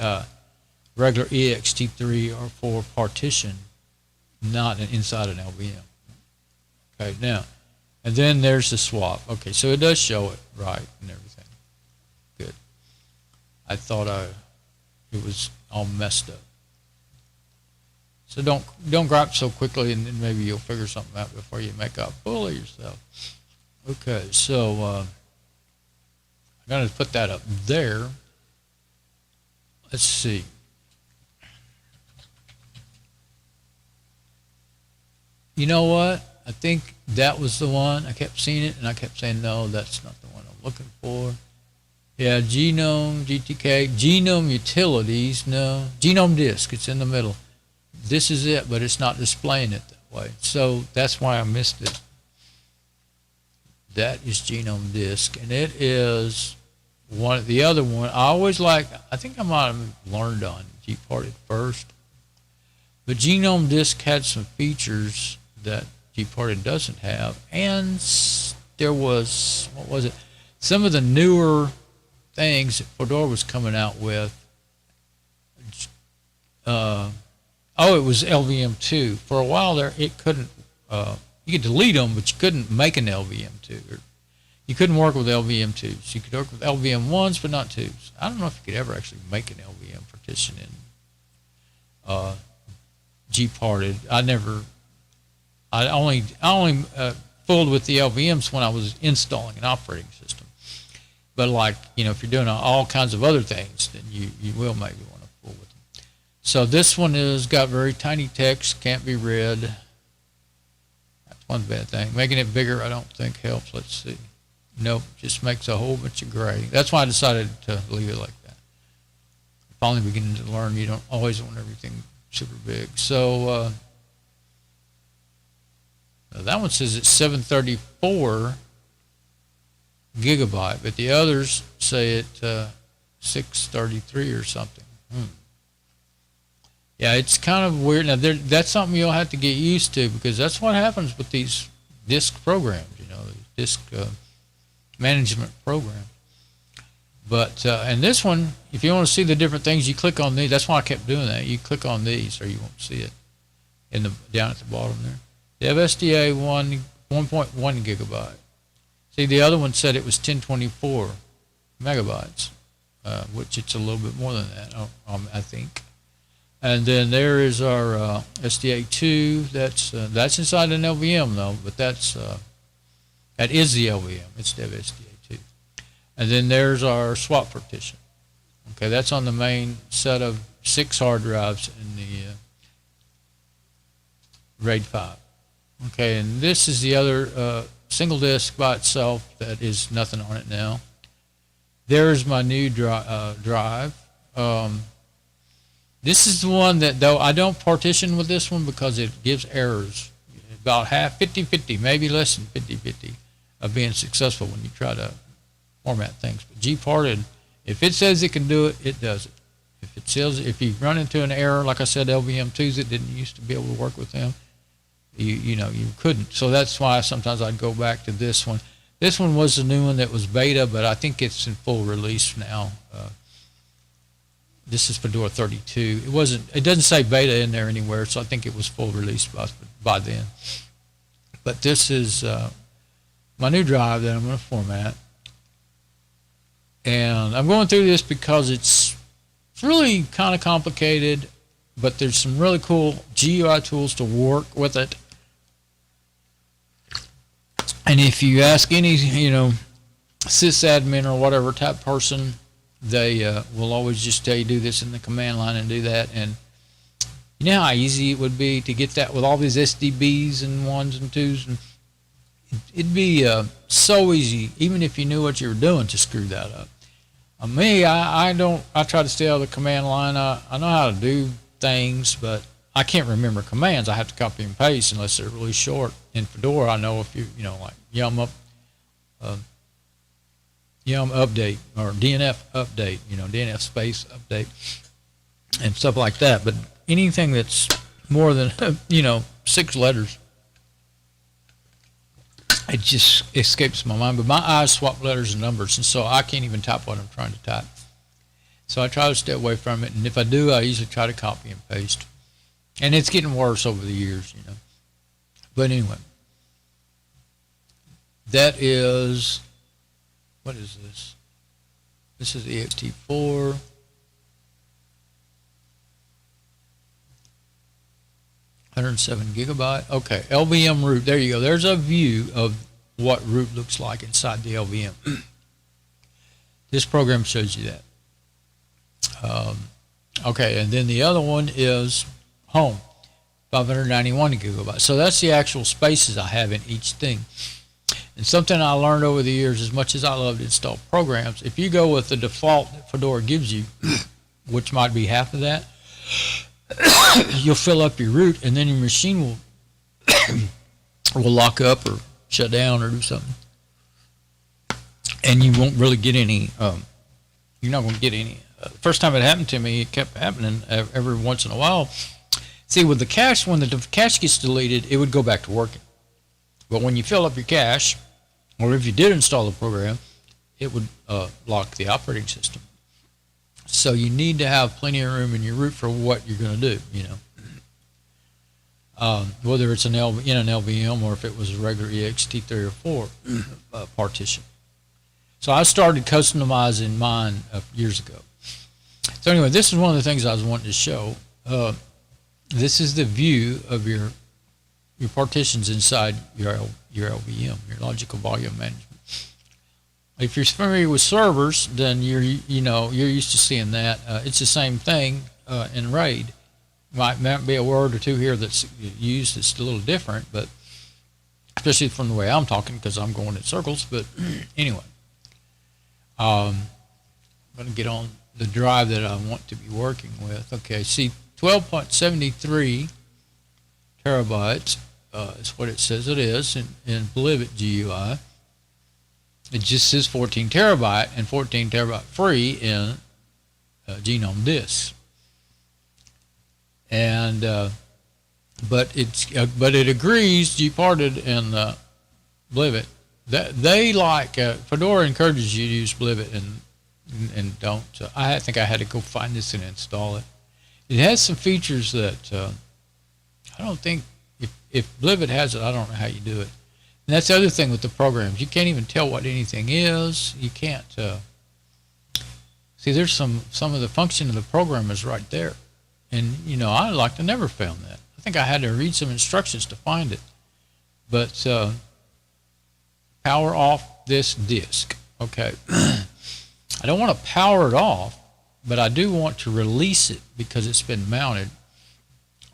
regular Ext3 or 4 partition, not inside an LVM. Okay, now, and then there's the swap. Okay, so it does show it right and everything. Good. I thought it was all messed up. So don't gripe so quickly, and then maybe you'll figure something out before you make a fool of yourself. Okay, so I'm going to put that up there. Let's see. You know what? I think that was the one. I kept seeing it, and I kept saying, no, that's not the one I'm looking for. Yeah, Genome, GTK, Genome Utilities, no. Genome Disk, it's in the middle. This is it, but it's not displaying it that way. So that's why I missed it. That is Genome Disk, and it is the other one. I think I might have learned on Gparted first. But Genome Disk had some features that Gparted doesn't have, and there was, what was it? Some of the newer things that Fedora was coming out with. It was LVM2. For a while there, it couldn't, you could delete them, but you couldn't make an LVM2. Or you couldn't work with LVM2s. You could work with LVM1s, but not 2s. I don't know if you could ever actually make an LVM partition in Gparted. I only fooled with the LVMs when I was installing an operating system. But like, if you're doing all kinds of other things, then you will maybe want to fool with them. So this one is got very tiny text, can't be read. That's one bad thing. Making it bigger, I don't think helps. Let's see. Nope, just makes a whole bunch of gray. That's why I decided to leave it like that. Finally beginning to learn you don't always want everything super big. So that one says it's 734 gigabyte, but the others say it 633 or something. Yeah, it's kind of weird. Now, that's something you'll have to get used to, because that's what happens with these disk programs, disk management programs. But, and this one, if you want to see the different things, you click on these. That's why I kept doing that. You click on these, or you won't see it down at the bottom there. They have SDA 1.1 gigabyte. See, the other one said it was 1024 megabytes, which it's a little bit more than that, I think. And then there is our SDA2. That's inside an LVM though, but that is the LVM instead of SDA2. And then there's our swap partition. Okay, that's on the main set of 6 hard drives in the RAID 5. Okay, and this is the other single disk by itself that is nothing on it now. There's my new drive. This is the one that, though I don't partition with this one because it gives errors. About half, 50-50, maybe less than 50-50 of being successful when you try to format things. But Gparted, if it says it can do it, it does it. If you run into an error, like I said, LVM2s, it didn't used to be able to work with them. You couldn't. So that's why sometimes I'd go back to this one. This one was the new one that was beta, but I think it's in full release now. This is Fedora 32. It doesn't say beta in there anywhere, so I think it was full release by then. But this is my new drive that I'm going to format. And I'm going through this because it's really kind of complicated, but there's some really cool GUI tools to work with it. And if you ask any, sysadmin or whatever type person, they will always just tell you do this in the command line and do that. And you know how easy it would be to get that with all these SDBs and 1s and 2s. And it'd be so easy, even if you knew what you were doing, to screw that up. Me, I try to stay out of the command line. I know how to do things, but I can't remember commands. I have to copy and paste unless they're really short. In Fedora, I know if like yum update or DNF update, DNF space update and stuff like that. But anything that's more than 6 letters, it just escapes my mind. But my eyes swap letters and numbers, and so I can't even type what I'm trying to type. So I try to stay away from it, and if I do, I usually try to copy and paste. And it's getting worse over the years, But anyway, that is, what is this? This is the Ext4. $107 gigabyte. Okay, LVM root. There you go. There's a view of what root looks like inside the LVM. This program shows you that. Okay, and then the other one is home, 591 gigabytes. So that's the actual spaces I have in each thing. And something I learned over the years, as much as I love to install programs, if you go with the default that Fedora gives you, which might be half of that, you'll fill up your root, and then your machine will lock up or shut down or do something. And you won't really get any, you're not going to get any. First time it happened to me, it kept happening every once in a while. See, with the cache, when the cache gets deleted, it would go back to working. But when you fill up your cache, or if you did install the program, it would lock the operating system. So you need to have plenty of room in your root for what you're going to do, whether it's in an LVM or if it was a regular Ext3 or 4 partition. So I started customizing mine years ago. So anyway, this is one of the things I was wanting to show. This is the view of your partitions inside your LVM, your logical volume management. If you're familiar with servers, then you're used to seeing that. It's the same thing in RAID. Might be a word or two here that's used that's a little different, but especially from the way I'm talking, because I'm going in circles. But anyway, I'm going to get on the drive that I want to be working with. Okay, see, 12.73 terabytes is what it says it is in Blivit GUI. It just says 14 terabyte and 14 terabyte free in Genome Disk. and but it agrees gparted and Blivet that they like Fedora encourages you to use Blivet and don't. I think I had to go find this and install it. It has some features that I don't think if Blivet has it, I don't know how you do it. And that's the other thing with the programs. You can't even tell what anything is. You can't see. There's some of the function of the program is right there, and I like to never found that. I think I had to read some instructions to find it. But power off this disk. Okay. I don't want to power it off, but I do want to release it because it's been mounted.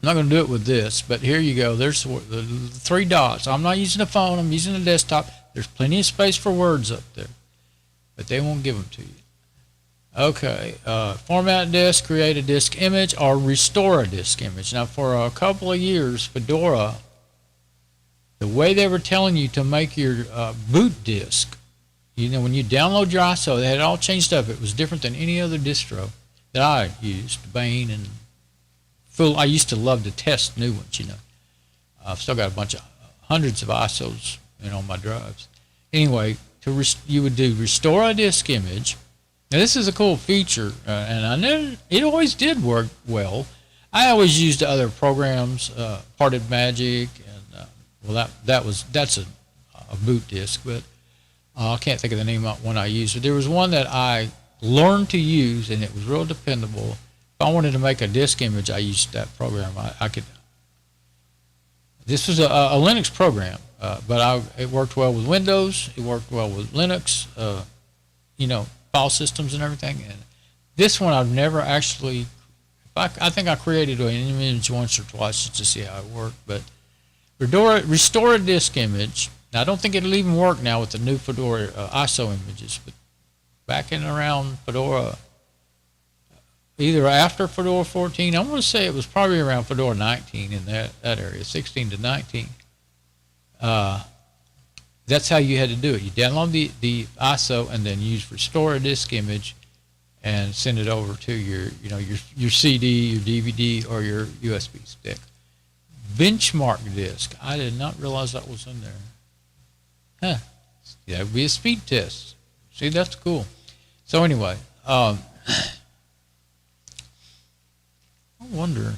I'm not going to do it with this, but here you go. There's the 3 dots. I'm not using a phone. I'm using a desktop. There's plenty of space for words up there, but they won't give them to you. Okay, format disk, create a disk image, or restore a disk image. Now, for a couple of years, Fedora, the way they were telling you to make your boot disk, when you download your ISO, they had it all changed up. It was different than any other distro that I used, Bane and Full. I used to love to test new ones, I've still got a bunch of hundreds of ISOs, on my drives. Anyway, you would do restore a disk image. Now, this is a cool feature, and I knew it always did work well. I always used other programs, Parted Magic, and that's a boot disk, but I can't think of the name of one I used. But there was one that I learned to use, and it was real dependable. If I wanted to make a disk image, I used that program. I could. This was a Linux program, but it worked well with Windows. It worked well with Linux, file systems and everything. And this one I've never actually. I think I created an image once or twice just to see how it worked. But restore a disk image. Now, I don't think it'll even work now with the new Fedora ISO images, but back in around Fedora, either after Fedora 14, I want to say it was probably around Fedora 19 in that area, 16 to 19. That's how you had to do it. You download the ISO and then use restore a disk image and send it over to your CD, your DVD, or your USB stick. Benchmark disk. I did not realize that was in there. Huh. That would be a speed test. See, that's cool. So anyway, I wonder.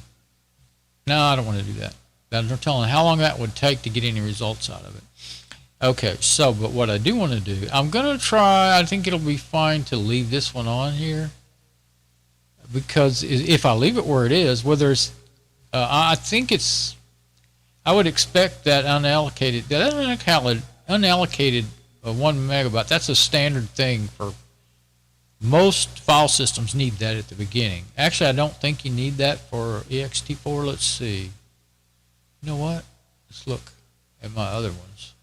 No, I don't want to do that. I'm not telling how long that would take to get any results out of it. Okay, but what I do want to do, I'm going to try, I think it'll be fine to leave this one on here. Because if I leave it where it is, whether it's, I think it's, I would expect that unallocated 1 megabyte, that's a standard thing for most file systems need that at the beginning. Actually, I don't think you need that for Ext4. Let's see. You know what? Let's look at my other ones.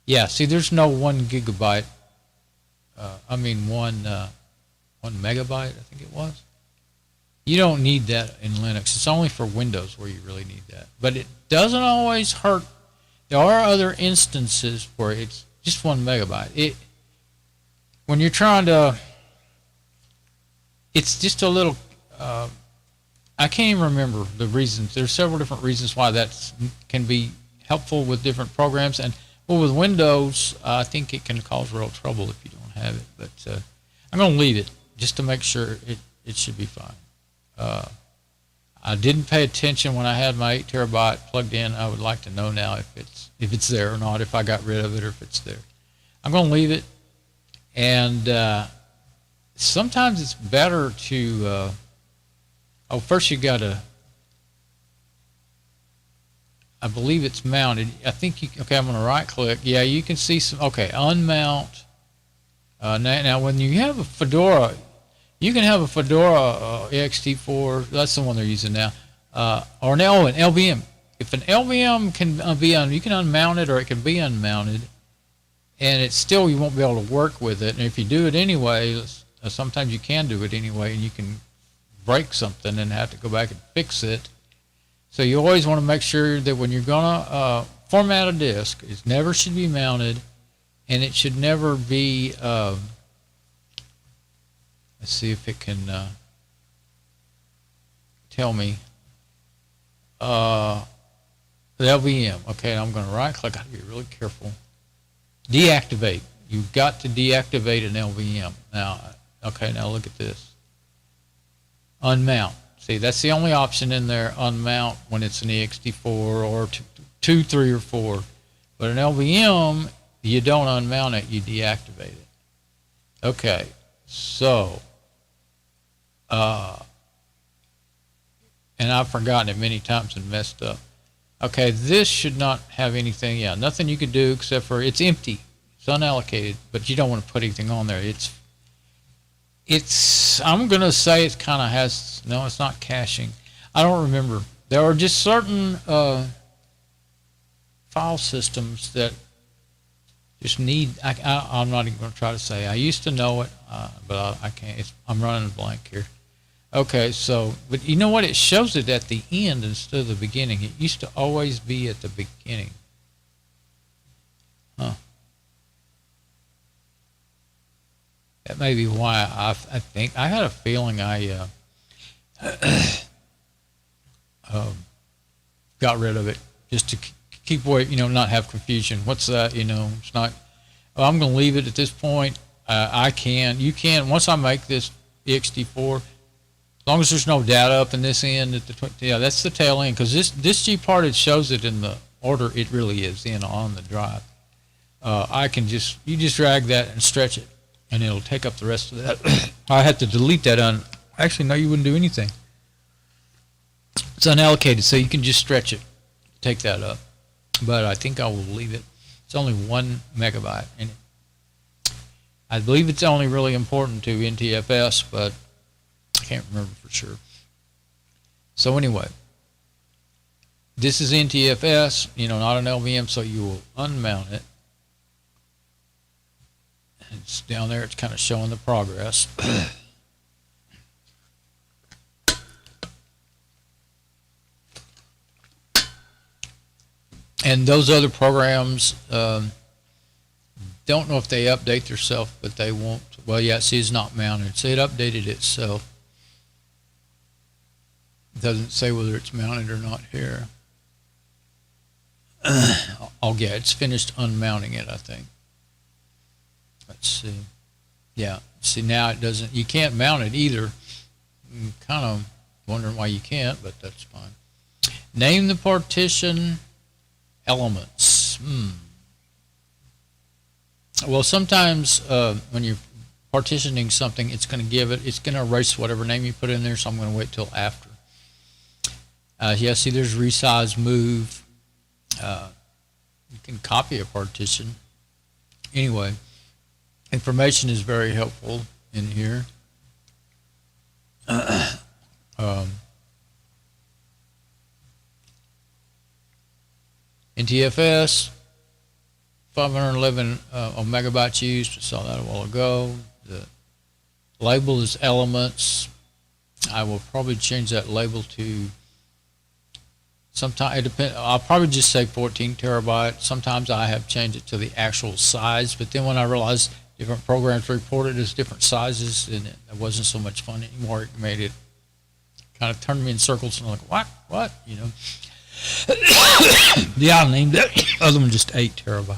Yeah, see, there's no 1 gigabyte. 1 megabyte, I think it was. You don't need that in Linux. It's only for Windows where you really need that. But it doesn't always hurt. There are other instances where it's just 1 megabyte. When you're trying to, it's just a little, I can't even remember the reasons. There's several different reasons why that can be helpful with different programs. And with Windows, I think it can cause real trouble if you don't have it. But I'm going to leave it just to make sure it should be fine. I didn't pay attention when I had my 8 terabyte plugged in. I would like to know now if it's there or not, if I got rid of it or if it's there. I'm going to leave it. And sometimes it's better to, first you got to, I believe it's mounted. I think I'm going to right click. Yeah, you can see some, unmount. Now when you have a Fedora, you can have a Fedora Ext4, that's the one they're using now, or an LVM. If an LVM can be you can unmount it or it can be unmounted, and it's still, you won't be able to work with it. And if you do it anyway, sometimes you can do it anyway, and you can break something and have to go back and fix it. So you always want to make sure that when you're going to format a disk, it never should be mounted, and it should never be, let's see if it can tell me the LVM. Okay, and I'm going to right click. I have to be really careful. Deactivate. You've got to deactivate an LVM. Now, okay, now look at this. Unmount. See, that's the only option in there, unmount, when it's an Ext4 or 2, 3, or 4. But an LVM, you don't unmount it, you deactivate it. Okay, so, and I've forgotten it many times and messed up. Okay, this should not have anything, nothing you could do except for, it's empty. It's unallocated, but you don't want to put anything on there. I'm going to say it kind of has, no, it's not caching. I don't remember. There are just certain file systems that just need, I'm not even going to try to say. I used to know it, but I can't. I'm running a blank here. Okay, so, but you know what? It shows it at the end instead of the beginning. It used to always be at the beginning. Huh. That may be why I think I had a feeling I got rid of it just to keep away, not have confusion. What's that? It's not. Oh, I'm going to leave it at this point. You can. Once I make this Ext4, as long as there's no data up in this end, that's the tail end. Because this G part, it shows it in the order it really is on the drive. You just drag that and stretch it, and it'll take up the rest of that. I had to delete that actually, no, you wouldn't do anything. It's unallocated, so you can just stretch it, take that up. But I think I will leave it. It's only 1 megabyte in it. I believe it's only really important to NTFS, but I can't remember for sure. So anyway, this is NTFS, not an LVM, so you will unmount it. It's down there, it's kind of showing the progress. And those other programs, don't know if they update themselves, but they won't. Well, yeah, see, it's not mounted. See, it updated itself. It doesn't say whether it's mounted or not here. Oh, yeah, it's finished unmounting it, I think. Let's see. Yeah, see, now it doesn't, you can't mount it either. I'm kind of wondering why you can't, but that's fine. Name the partition elements. Well, sometimes when you're partitioning something, it's going to erase whatever name you put in there, so I'm going to wait till after. Yeah, see, there's resize, move. You can copy a partition. Anyway, information is very helpful in here. NTFS, 511 megabytes used. I saw that a while ago. The label is elements. I will probably change that label to sometime. It depends. I'll probably just say 14 terabyte. Sometimes I have changed it to the actual size, but then when I realized different programs reported as different sizes, and it wasn't so much fun anymore. It made it kind of turned me in circles, and I'm like, what, Yeah, I named that other one just 8 terabyte.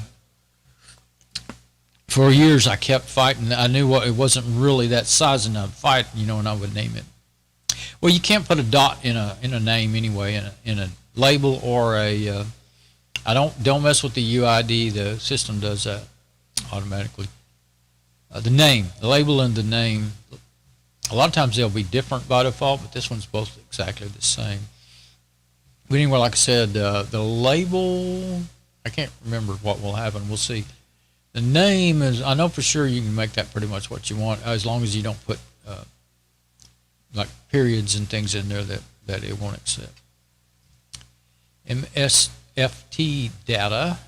For years, I kept fighting. I knew it wasn't really that size, and I'd fight, and I would name it. Well, you can't put a dot in a name anyway, in a label or a. Don't mess with the UID. The system does that automatically. The name, the label, and the name. A lot of times they'll be different by default, but this one's both exactly the same. But anyway, like I said, the label, I can't remember what will happen. We'll see. The name is, I know for sure you can make that pretty much what you want, as long as you don't put like periods and things in there that it won't accept. MSFT data.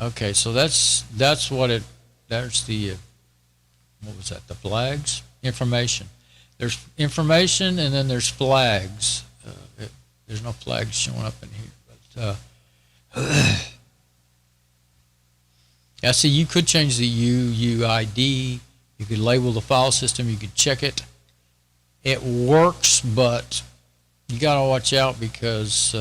Okay, so that's what it, there's the, what was that, the flags? Information. There's information, and then there's flags. There's no flags showing up in here. But yeah, see, you could change the UUID. You could label the file system. You could check it. It works, but you got to watch out because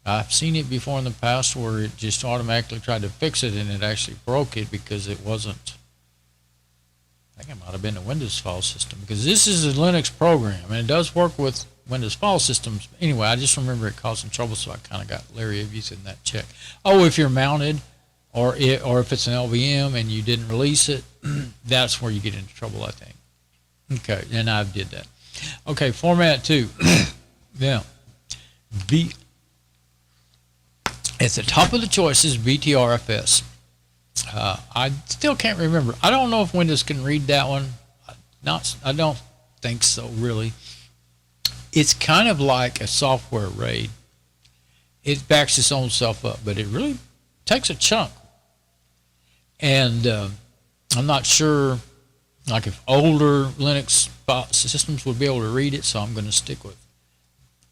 I've seen it before in the past where it just automatically tried to fix it and it actually broke it because it wasn't. I think it might have been a Windows file system, because this is a Linux program and it does work with Windows file systems. Anyway, I just remember it causing trouble, so I kind of got leery of using that check. Oh, if you're mounted, or if it's an LVM and you didn't release it, that's where you get into trouble, I think. Okay, and I did that. Okay, format 2. Now, at the top of the choice is BTRFS. I still can't remember. I don't know if Windows can read that one. I don't think so, really. It's kind of like a software RAID. It backs its own self up, but it really takes a chunk. And I'm not sure, like, if older Linux systems would be able to read it, so I'm going to stick with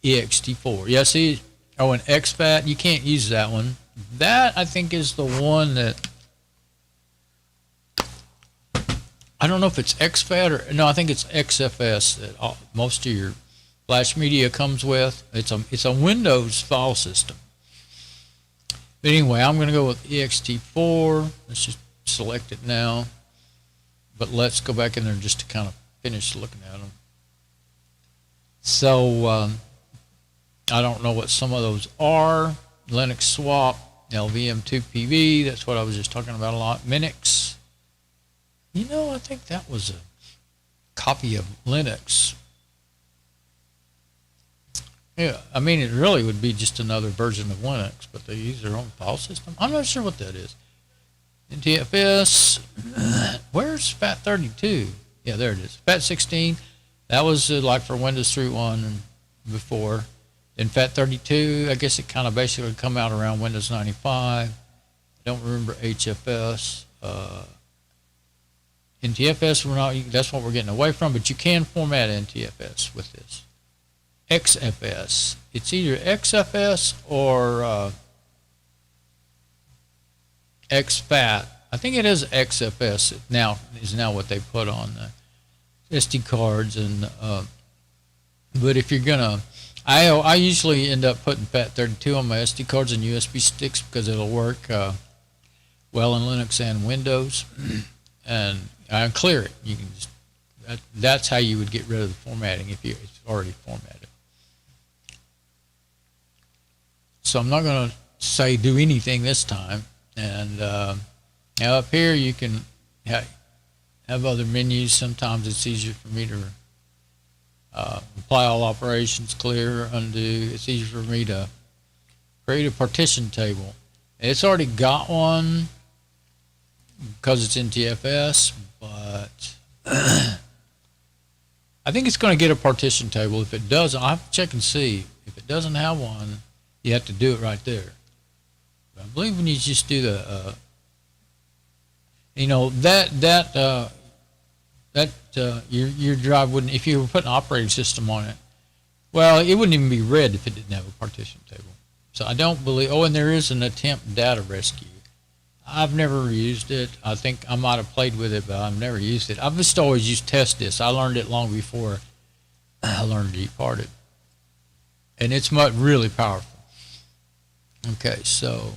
Ext4. Yeah, see, oh, and Expat, you can't use that one. That, I think, is the one that, I don't know if it's Expat or, no, I think it's XFS that most of your Flash media comes with. It's a Windows file system. But anyway, I'm going to go with Ext4. Let's just select it now. But let's go back in there just to kind of finish looking at them. So, I don't know what some of those are. Linux swap, LVM2PV, that's what I was just talking about a lot. Minix. You know, I think that was a copy of Linux. Yeah, I mean, it really would be just another version of Linux, but they use their own file system. I'm not sure what that is. NTFS, where's FAT32? Yeah, there it is. FAT16, that was like for Windows 3.1 and before. Then FAT32, I guess it kind of basically come out around Windows 95. I don't remember HFS. NTFS, that's what we're getting away from, but you can format NTFS with this. XFS. It's either XFS or XFAT. I think it is XFS is now what they put on the SD cards. And but if you're gonna, I usually end up putting FAT32 on my SD cards and USB sticks because it'll work well in Linux and Windows. And I clear it. You can just that's how you would get rid of the formatting if it's already formatted. So I'm not going to say do anything this time. And now up here you can have other menus. Sometimes it's easier for me to apply all operations, clear, undo. It's easier for me to create a partition table. It's already got one because it's NTFS, but I think it's going to get a partition table. If it doesn't, I'll have to check and see. If it doesn't have one, you have to do it right there. But I believe when you just do the, your drive wouldn't, if you were putting an operating system on it, well, it wouldn't even be read if it didn't have a partition table. So I don't believe, oh, and there is an attempt data rescue. I've never used it. I think I might have played with it, but I've never used it. I've just always used test this. I learned it long before I learned to depart it. And it's really powerful. Okay, so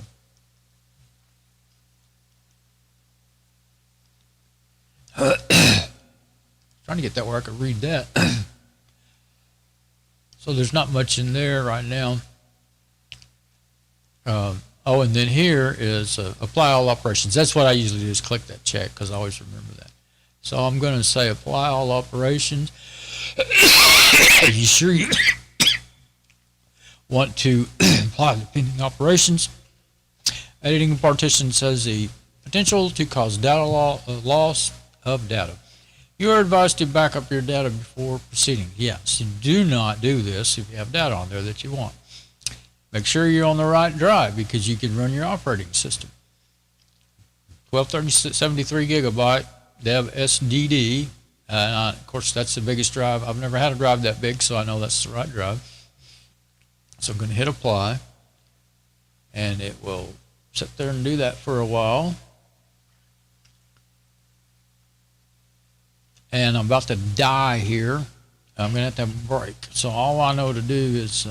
trying to get that where I could read that. So there's not much in there right now. Oh, and then here is apply all operations. That's what I usually do, is click that check because I always remember that. So I'm going to say apply all operations. Are you sure you want to apply the pending operations? Editing partition says the potential to cause data loss of data. You are advised to back up your data before proceeding. Yes, you do not do this if you have data on there that you want. Make sure you're on the right drive because you can run your operating system. 1273 gigabyte dev SDD. Of course, that's the biggest drive. I've never had a drive that big, so I know that's the right drive. So I'm going to hit apply, and it will sit there and do that for a while. and I'm about to die here. I'm gonna have to have a break. So all I know to do is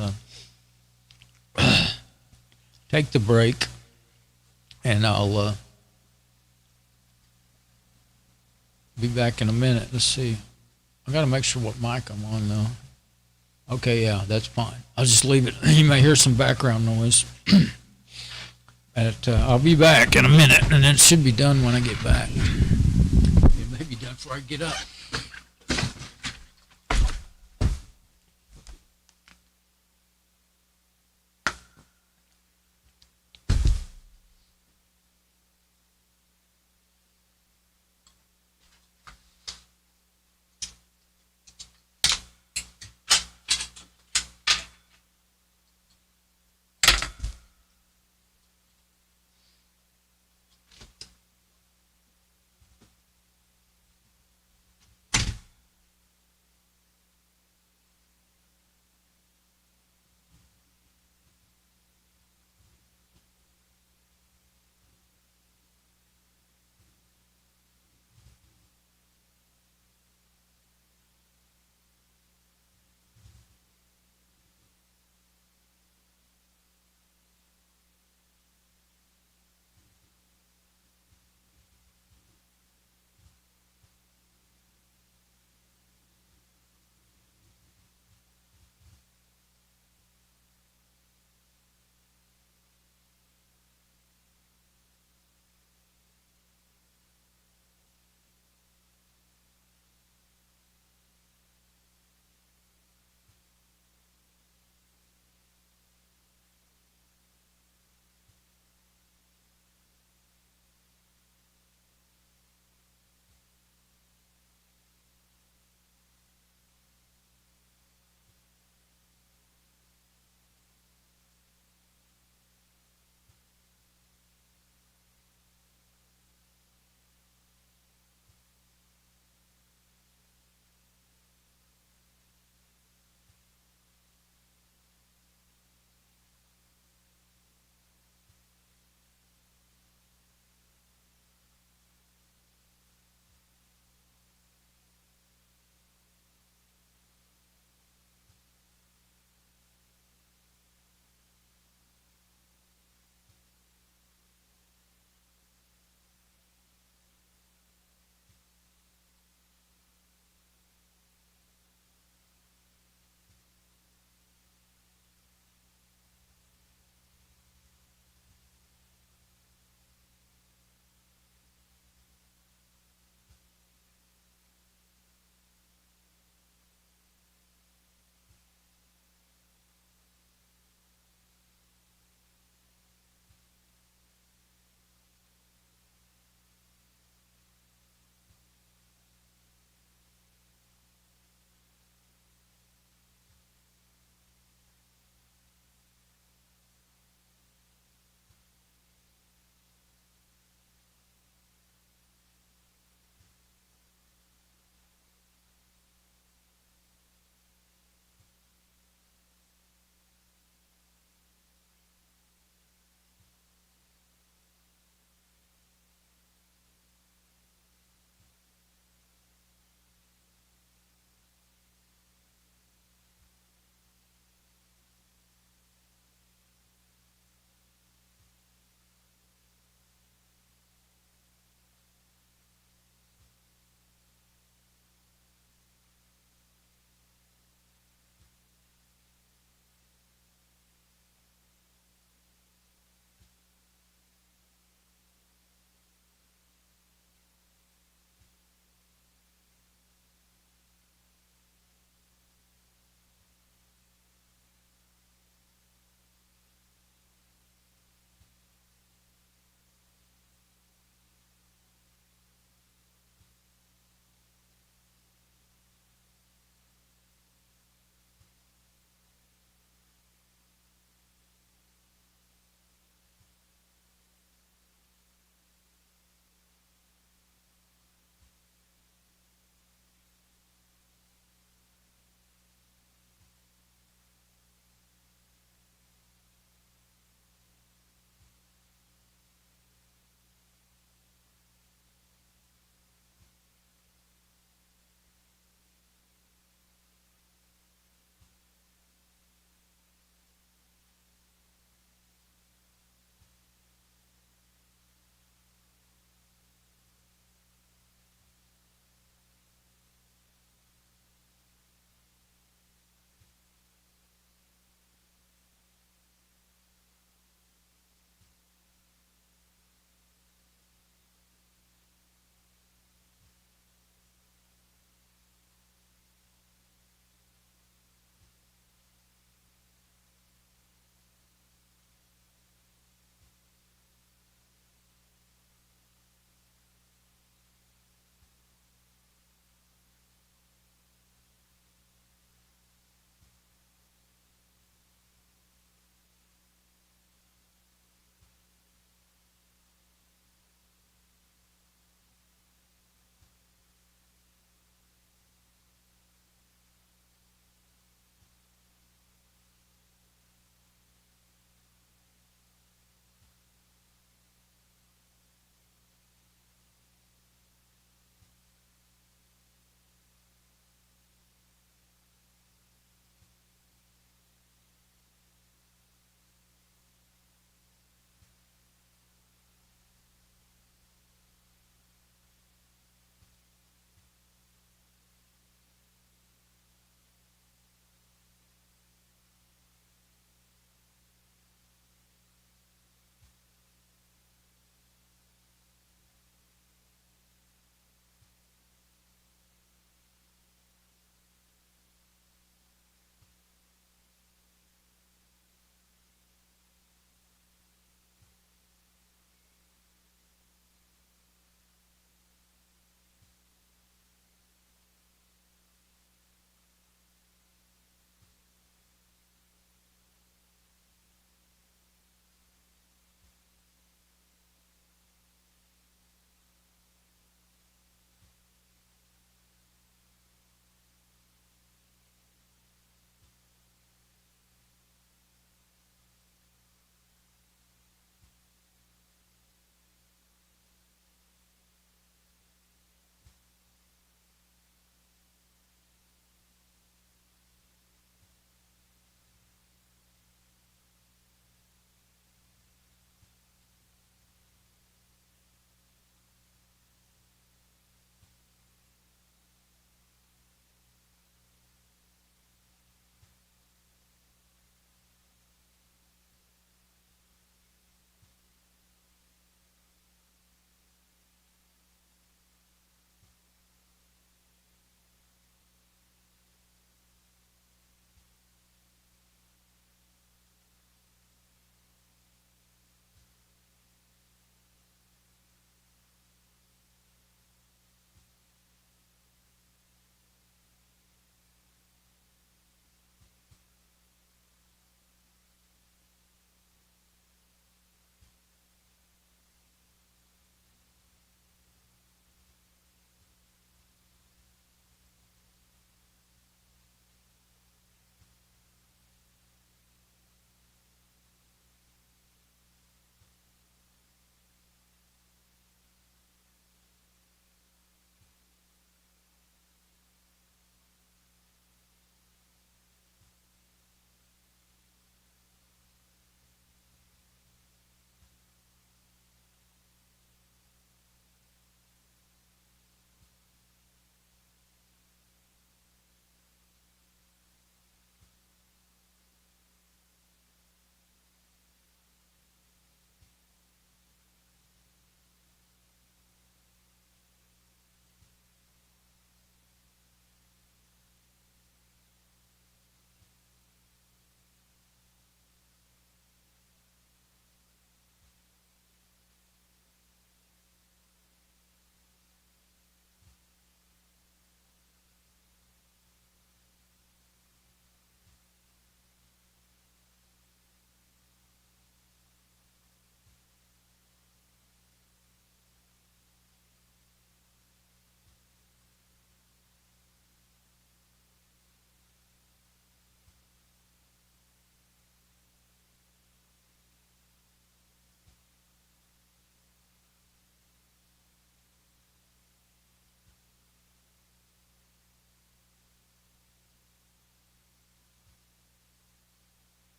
take the break, and I'll be back in a minute. Let's see. I gotta make sure what mic I'm on though. Okay, yeah, that's fine. I'll just leave it. You may hear some background noise. I'll be back in a minute, and it should be done when I get back. It may be done before I get up.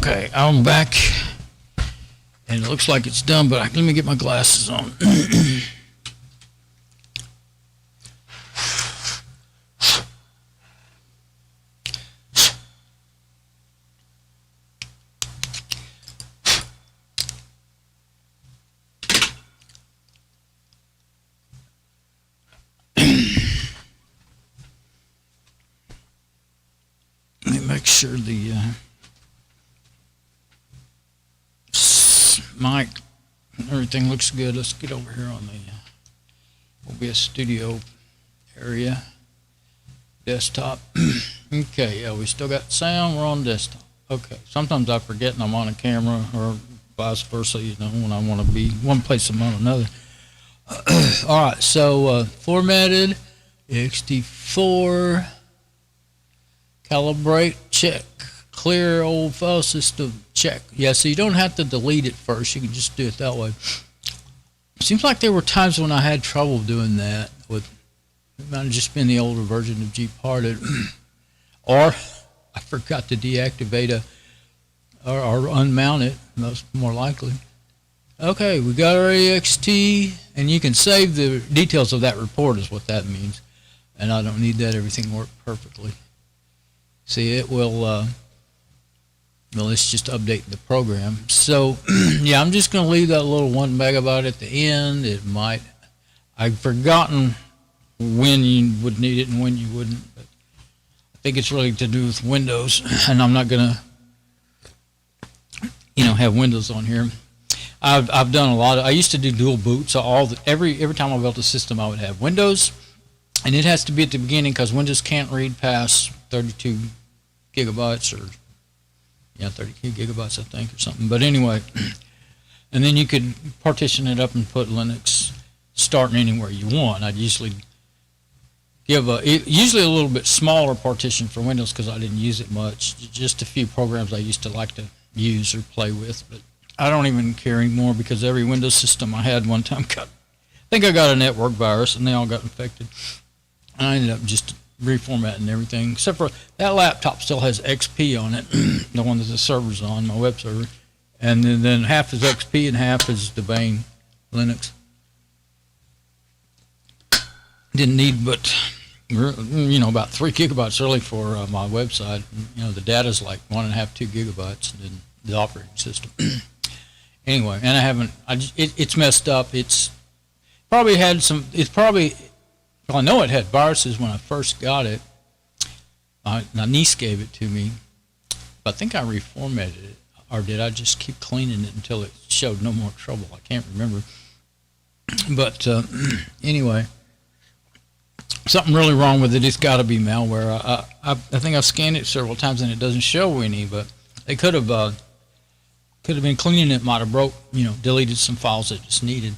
Okay, I'm back, and it looks like it's done, but let me get my glasses on. Let me make sure the mic, everything looks good. Let's get over here on the OBS Studio area, desktop. Okay, yeah, we still got sound. We're on desktop. Okay, sometimes I forget and I'm on a camera, or vice versa, you know, when I want to be one place I'm on another. All right, so formatted, Ext4, calibrate, check. Clear old file system, check. Yeah, so you don't have to delete it first. You can just do it that way. Seems like there were times when I had trouble doing that. It might have just been the older version of gparted. Or I forgot to deactivate or unmount it, most more likely. Okay, we got our ext, and you can save the details of that report is what that means. And I don't need that. Everything worked perfectly. See, it will... well, it's just updating the program. So, yeah, I'm just going to leave that little 1 megabyte at the end. It might, I've forgotten when you would need it and when you wouldn't. But I think it's really to do with Windows, and I'm not going to, you know, have Windows on here. I've done a lot of, I used to do dual boot, so every time I built a system, I would have Windows, and it has to be at the beginning because Windows can't read past 32 gigabytes or 32 gigabytes, I think, or something. But anyway, and then you could partition it up and put Linux starting anywhere you want. I'd usually give usually a little bit smaller partition for Windows because I didn't use it much. Just a few programs I used to like to use or play with, but I don't even care anymore because every Windows system I had one time I think I got a network virus and they all got infected. And I ended up just reformatting everything, except for that laptop still has XP on it, the one that the server's on, my web server, and then half is XP and half is the main Linux. Didn't need but, you know, about 3 gigabytes really for my website. You know, the data's like 1.5, 2 gigabytes, and then the operating system. Anyway, and I haven't, it's messed up. It's probably had some, well, I know it had viruses when I first got it. My niece gave it to me, but I think I reformatted it, or did I just keep cleaning it until it showed no more trouble? I can't remember. But anyway, something really wrong with it. It's got to be malware. I think I've scanned it several times and it doesn't show any, but they could have been cleaning it, might have broke, you know, deleted some files it just needed.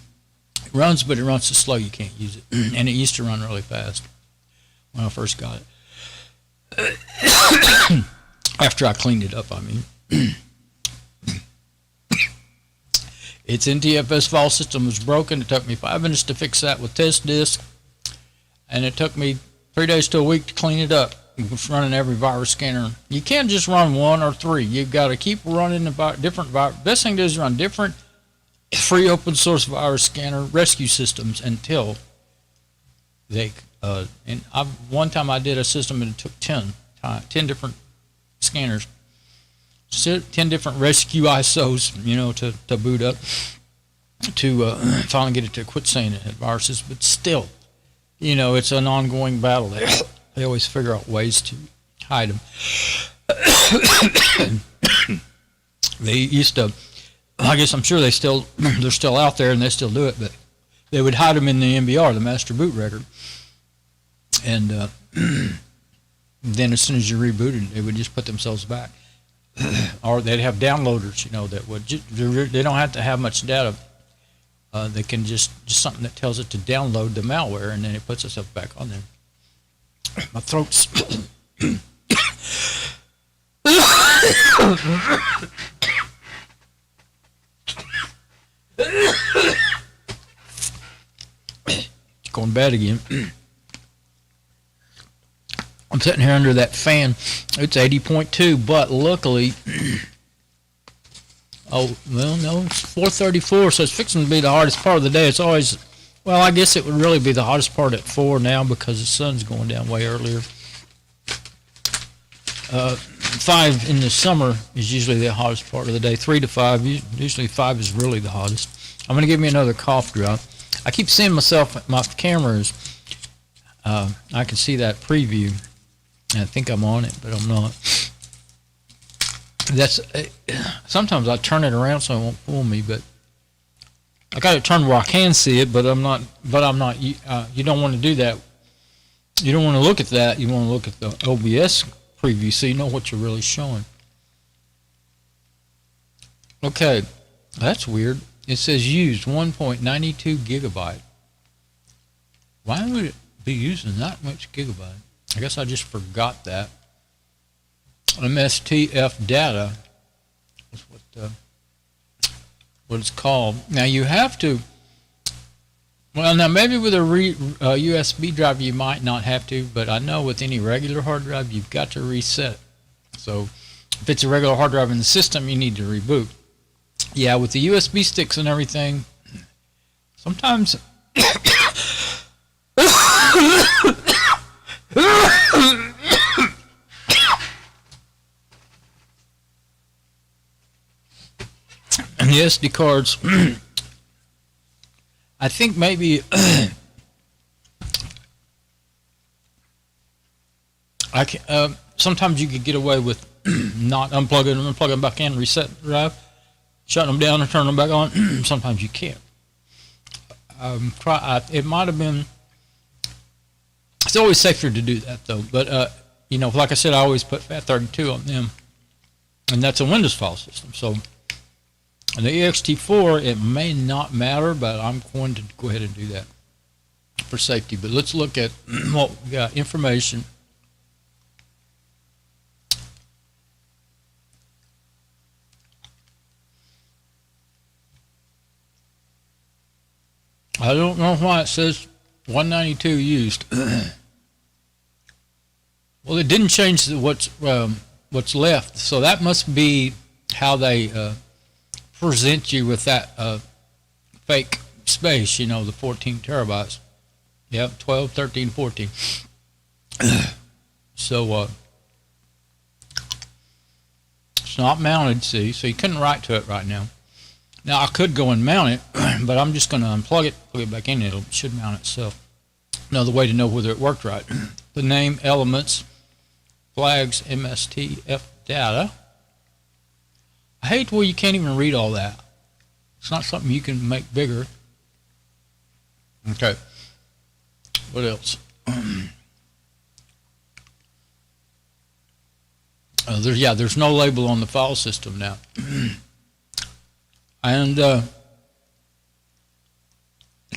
It runs, but it runs so slow you can't use it. And it used to run really fast when I first got it. After I cleaned it up, I mean. Its NTFS file system was broken. It took me 5 minutes to fix that with test disk. And it took me 3 days to a week to clean it up. Running every virus scanner. You can't just run 1 or 3. You've got to keep running different virus. Best thing to do is run different free open source virus scanner rescue systems until they and one time I did a system and it took 10 different scanners, 10 different rescue ISOs, you know, to boot up to finally get it to quit saying it had viruses. But still, you know, it's an ongoing battle. They always figure out ways to hide them. They used to, I guess I'm sure they're still out there and they still do it, but they would hide them in the MBR, the master boot record. And then as soon as you rebooted, they would just put themselves back. Or they'd have downloaders, you know, that would, they don't have to have much data. They can just something that tells it to download the malware and then it puts itself back on there. My throat's going bad again. I'm sitting here under that fan. It's 80.2, but luckily Oh, well, no, it's 4:34, so it's fixing to be the hardest part of the day. It's always, well, I guess it would really be the hottest part at 4 now because the sun's going down way earlier. 5 in the summer is usually the hottest part of the day. 3 to 5, usually 5 is really the hottest. I'm going to give me another cough drop. I keep seeing myself, my cameras, I can see that preview, and I think I'm on it, but I'm not. That's sometimes I turn it around so it won't fool me, but I got it turned where I can see it, but I'm not. You don't want to do that. You don't want to look at that. You want to look at the OBS preview so you know what you're really showing. Okay, that's weird. It says used 1.92 gigabyte. Why would it be using that much gigabyte? I guess I just forgot that. MSTF data is what it's called. Now you have to, well, now maybe with a USB drive you might not have to, but I know with any regular hard drive you've got to reset. So if it's a regular hard drive in the system, you need to reboot. Yeah, with the USB sticks and everything, sometimes and the SD cards, I think maybe I can, sometimes you could get away with not unplugging them and plugging them back in, reset the drive, shutting them down and turning them back on. Sometimes you can't. It might have been. It's always safer to do that though. But you know, like I said, I always put FAT32 on them, and that's a Windows file system. So on the Ext4, it may not matter, but I'm going to go ahead and do that for safety. But let's look at what we got. Information. I don't know why it says 192 used. Well, it didn't change what's left, so that must be how they present you with that fake space, you know, the 14 terabytes. Yep, 12, 13, 14. So it's not mounted, see, so you couldn't write to it right now. Now I could go and mount it, but I'm just going to unplug it, plug it back in, it should mount itself. Another way to know whether it worked right. The name, elements, flags, MSTF data. I hate where you can't even read all that. It's not something you can make bigger. Okay. What else? There's no label on the file system now. And you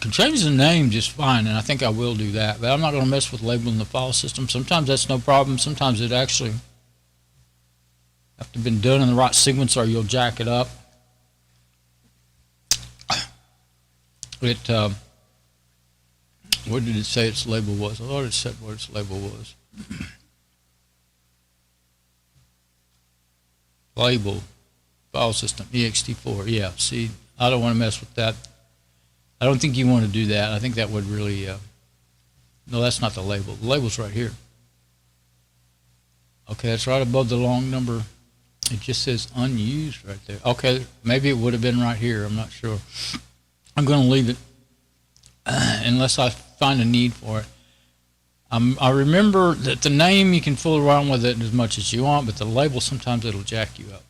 can change the name just fine, and I think I will do that. But I'm not going to mess with labeling the file system. Sometimes that's no problem. Sometimes it actually have to have been done in the right sequence, or you'll jack it up. What did it say its label was? I thought it said what its label was. Label. File system, Ext4, yeah, see, I don't want to mess with that. I don't think you want to do that. I think that would really, no, that's not the label. The label's right here. Okay, it's right above the long number. It just says unused right there. Okay, maybe it would have been right here, I'm not sure. I'm going to leave it unless I find a need for it. I remember that the name, you can fool around with it as much as you want, but the label, sometimes it'll jack you up.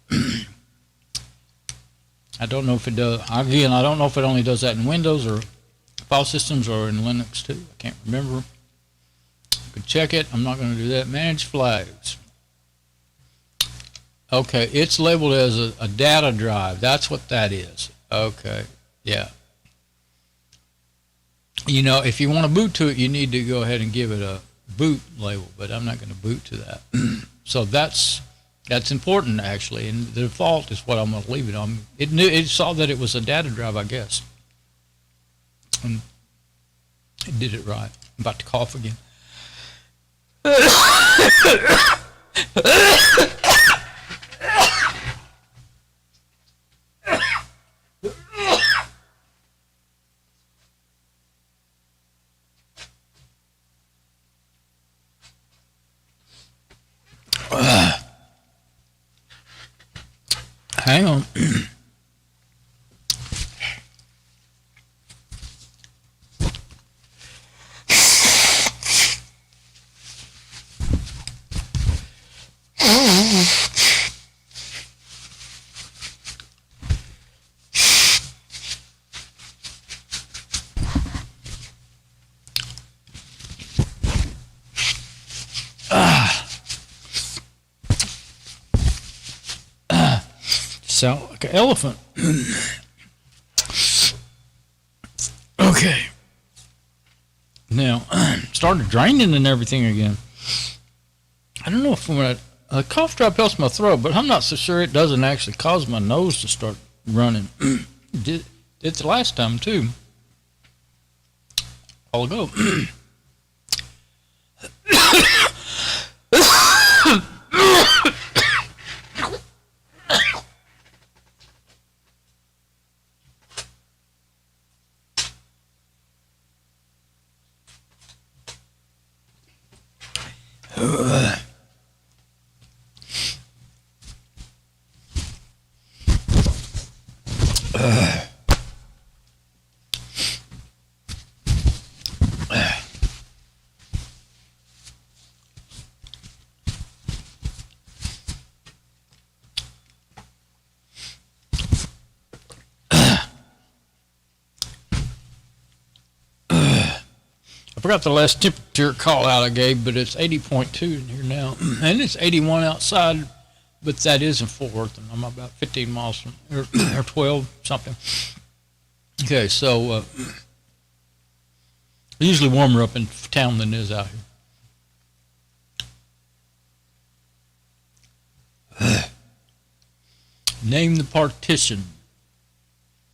I don't know if it does. Again, I don't know if it only does that in Windows or file systems or in Linux too. I can't remember. I could check it. I'm not going to do that. Manage flags. Okay, it's labeled as a data drive. That's what that is. Okay, yeah. You know, if you want to boot to it, you need to go ahead and give it a boot label, but I'm not going to boot to that. So that's important, actually, and the default is what I'm going to leave it on. It saw that it was a data drive, I guess, and it did it right. I'm about to cough again. Hang on. Sound like an elephant. Okay. Now, started draining and everything again. I don't know if when a cough drop helps my throat, but I'm not so sure it doesn't actually cause my nose to start running. Did it the last time too. A while ago. I forgot the last temperature call out I gave, but it's 80.2 in here now, and it's 81 outside, but that is in Fort Worth, and I'm about 15 miles from, or 12 something. Okay, so usually warmer up in town than it is out here. Name the partition.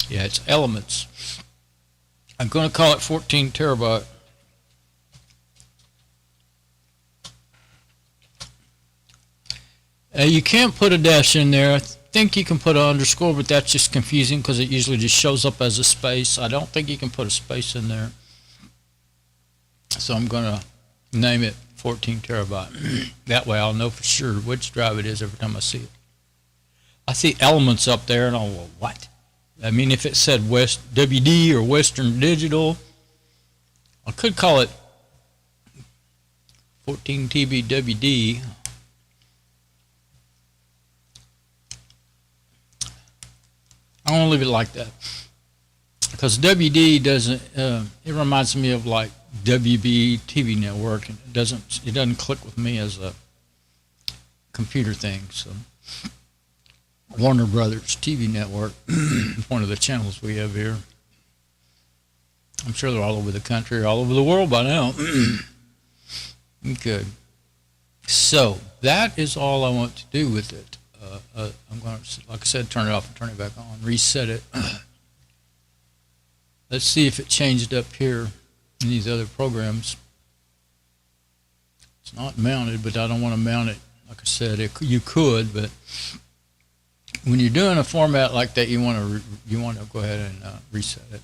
Yeah, it's elements. I'm going to call it 14 terabyte. You can't put a dash in there. I think you can put an underscore, but that's just confusing because it usually just shows up as a space. I don't think you can put a space in there. So I'm going to name it 14 terabyte. That way I'll know for sure which drive it is every time I see it. I see elements up there and I'll go, what? I mean, if it said West WD or Western Digital, I could call it 14 TB WD. I want to leave it like that because WD doesn't. It reminds me of like WB TV network, and it doesn't click with me as a computer thing. So Warner Brothers TV network, one of the channels we have here. I'm sure they're all over the country, all over the world by now. Okay, so that is all I want to do with it. I'm going to, like I said, turn it off and turn it back on, reset it. Let's see if it changed up here in these other programs. It's not mounted, but I don't want to mount it. Like I said, you could, but when you're doing a format like that, you want to go ahead and reset it.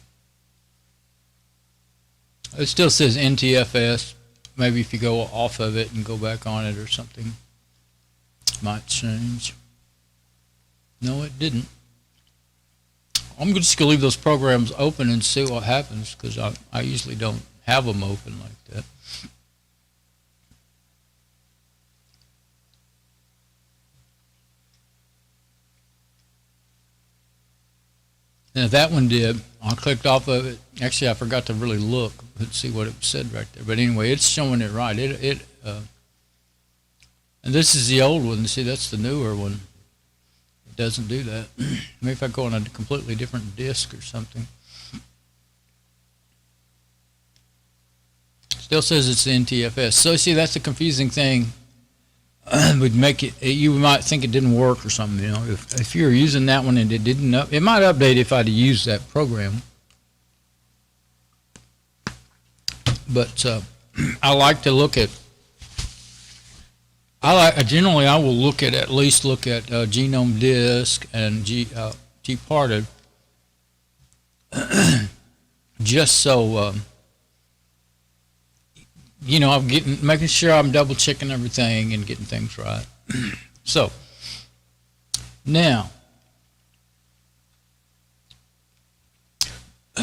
It still says NTFS. Maybe if you go off of it and go back on it or something, it might change. No, it didn't. I'm just going to leave those programs open and see what happens because I usually don't have them open like that. Now that one did. I clicked off of it. Actually, I forgot to really look and see what it said right there. But anyway, it's showing it right. And this is the old one. See, that's the newer one. It doesn't do that. Maybe if I go on a completely different disk or something. Still says it's the NTFS. So see, that's the confusing thing. Would make it. You might think it didn't work or something. You know, if you're using that one and it didn't, it might update if I'd used that program. But I like to look at. Generally I will look at least genome disk and gparted, just so you know, I'm making sure I'm double checking everything and getting things right. So now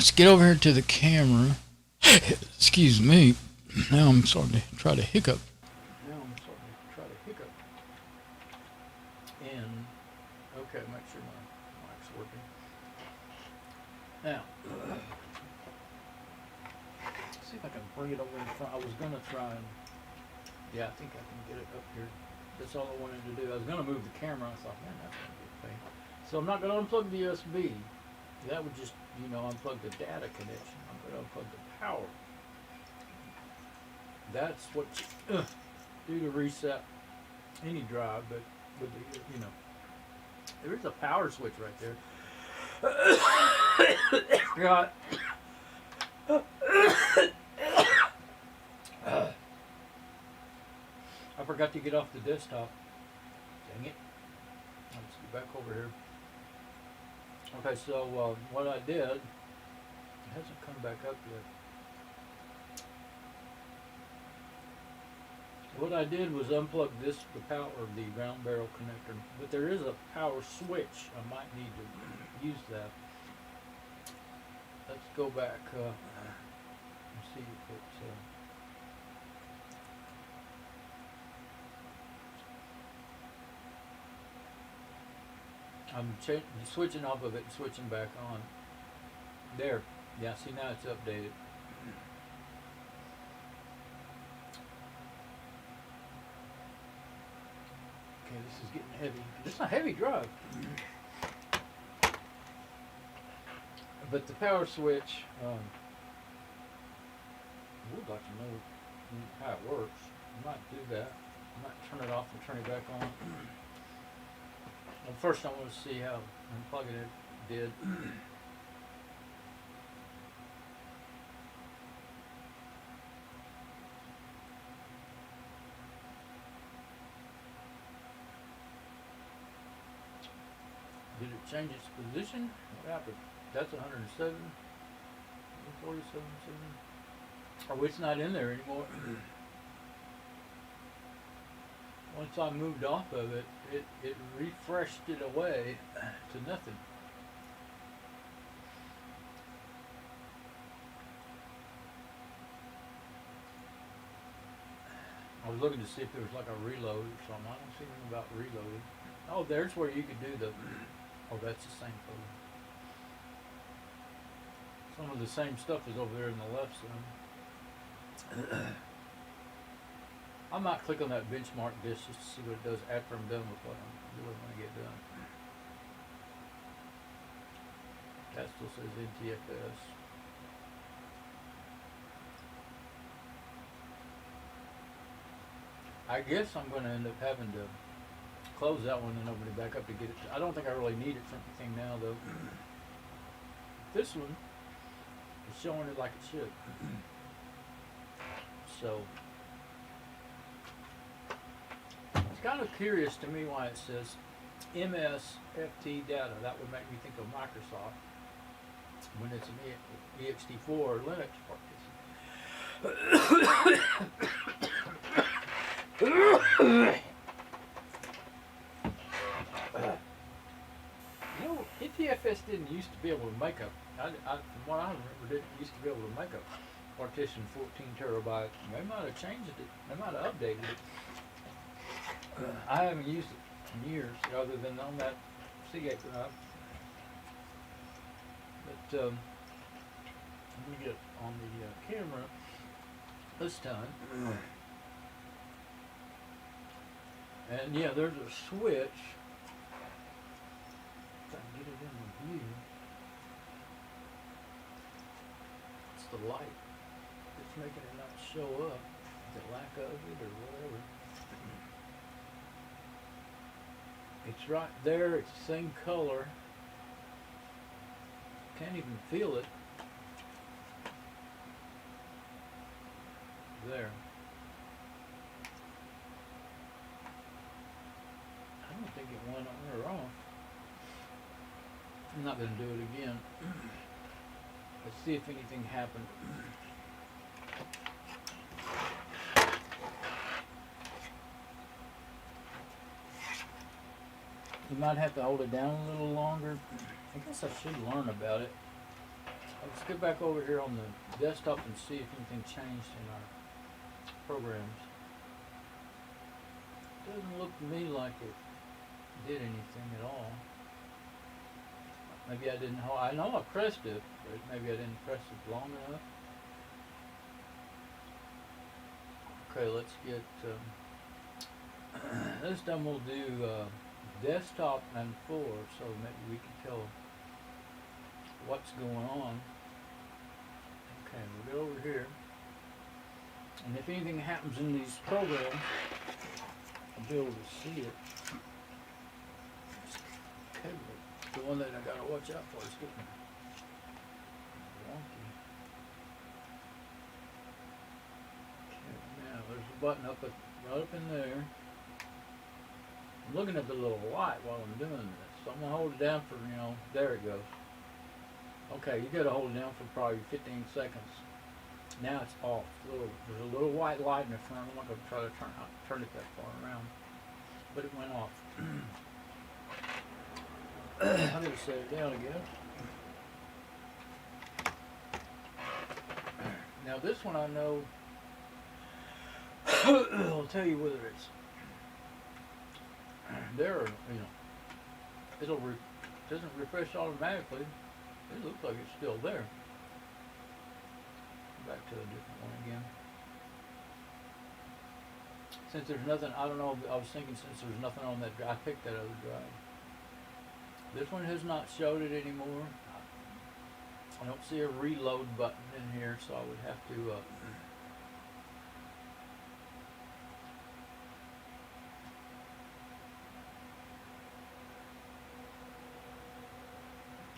let's get over here to the camera. Excuse me. Now I'm starting to try to hiccup. And, okay, make sure my mic's working. Now, see if I can bring it over in front. I was going to try and, yeah, I think I can get it up here. That's all I wanted to do. I was going to move the camera. I thought, man, that's going to be a pain. So I'm not going to unplug the USB. That would just, you know, unplug the data connection. I'm going to unplug the power. That's what you do to reset any drive, but with the, you know, there is a power switch right there. God. I forgot to get off the desktop. Dang it. Let's get back over here. Okay, so what I did, it hasn't come back up yet. What I did was unplug this, the power, the round barrel connector, but there is a power switch. I might need to use that. Let's go back and see if it's. I'm switching off of it and switching back on. There. Yeah, see now it's updated. Okay, this is getting heavy. It's a heavy drive. But the power switch, I would like to know how it works. I might do that. I might turn it off and turn it back on. Well, first I want to see how unplugging it did. Did it change its position? What happened? That's 107, 147, 7. Oh, it's not in there anymore. Once I moved off of it, it refreshed it away to nothing. I was looking to see if there was like a reload or something. I don't see anything about reloading. Oh, there's where you could do the, oh, that's the same photo. Some of the same stuff is over there in the left side. I might click on that benchmark disk just to see what it does after I'm done with what I'm doing when I get done. That still says NTFS. I guess I'm going to end up having to close that one and open it back up to get it. I don't think I really need it for anything now, though. This one is showing it like it should. So it's kind of curious to me why it says MSFT data. That would make me think of Microsoft when it's an Ext4 Linux partition. You know, NTFS didn't used to be able to make from what I remember, didn't used to be able to make a partition 14 terabyte. They might have changed it. They might have updated it. I haven't used it in years, other than on that C8 drive. But let me get on the camera this time. And yeah, there's a switch. If I can get it in the view. It's the light that's making it not show up. The lack of it or whatever. It's right there, it's the same color. Can't even feel it. There. I don't think it went on or off. I'm not going to do it again. Let's see if anything happened. You might have to hold it down a little longer. I guess I should learn about it. Let's get back over here on the desktop and see if anything changed in our programs. Doesn't look to me like it did anything at all. Maybe I didn't hold, I know I pressed it, but maybe I didn't press it long enough. Okay, let's get, this time we'll do desktop and 4, so maybe we can tell what's going on. Okay, we'll get over here. And if anything happens in these programs, I'll be able to see it. Okay, the one that I gotta watch out for is getting wonky. Okay, now there's a button up right up in there. I'm looking at the little light while I'm doing this, so I'm gonna hold it down for, there it goes. Okay, you gotta hold it down for probably 15 seconds. Now it's off. There's a little white light in the front. I'm not gonna try to turn it that far around, but it went off. I'm gonna set it down again. Now this one I know, I'll tell you whether it's there or, doesn't refresh automatically. It looks like it's still there. Back to a different one again. Since there's nothing, I don't know, I was thinking since there's nothing on that drive, I picked that other drive. This one has not showed it anymore. I don't see a reload button in here, so I would have to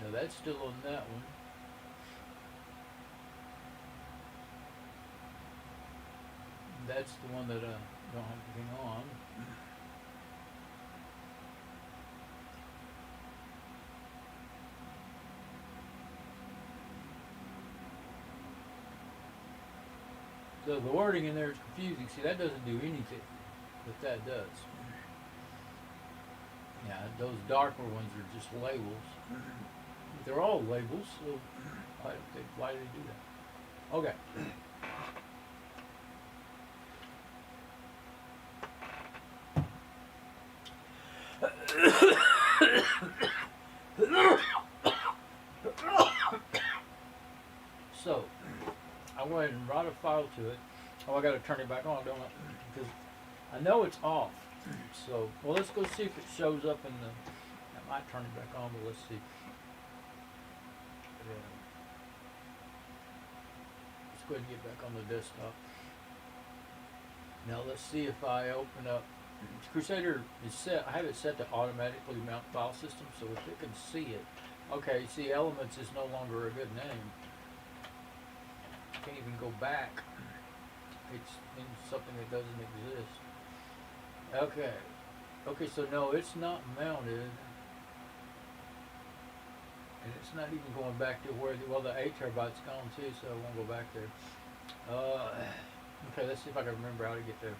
now that's still on that one. That's the one that I don't have anything on. So the wording in there is confusing. See, that doesn't do anything, but that does. Yeah, those darker ones are just labels. They're all labels, so why do they do that? Okay. So, I went and write a file to it. Oh, I got to turn it back on, don't I? Because I know it's off. So, well, let's go see if it shows up in the. I might turn it back on, but let's see. Let's go ahead and get back on the desktop. Now let's see if I open up. Crusader is set. I have it set to automatically mount file system, so if it can see it. Okay, see, Elements is no longer a good name. Can't even go back. It's in something that doesn't exist. Okay. Okay, so no, it's not mounted. And it's not even going back to where the 8 terabyte's gone too, so I won't go back there. Okay, let's see if I can remember how to get there.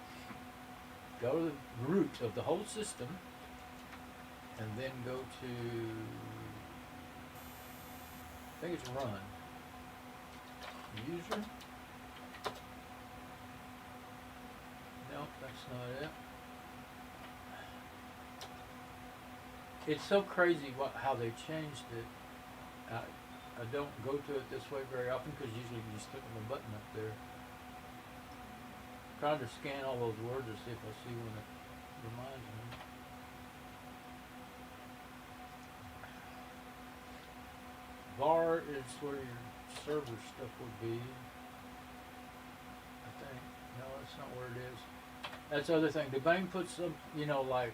Go to the root of the whole system, and then go to, I think it's run. User? Nope, that's not it. It's so crazy how they changed it. I don't go to it this way very often because usually you just click on the button up there. Trying to scan all those words to see if I see when it reminds me. Var is where your server stuff would be. I think. No, that's not where it is. That's the other thing. The bank puts some, like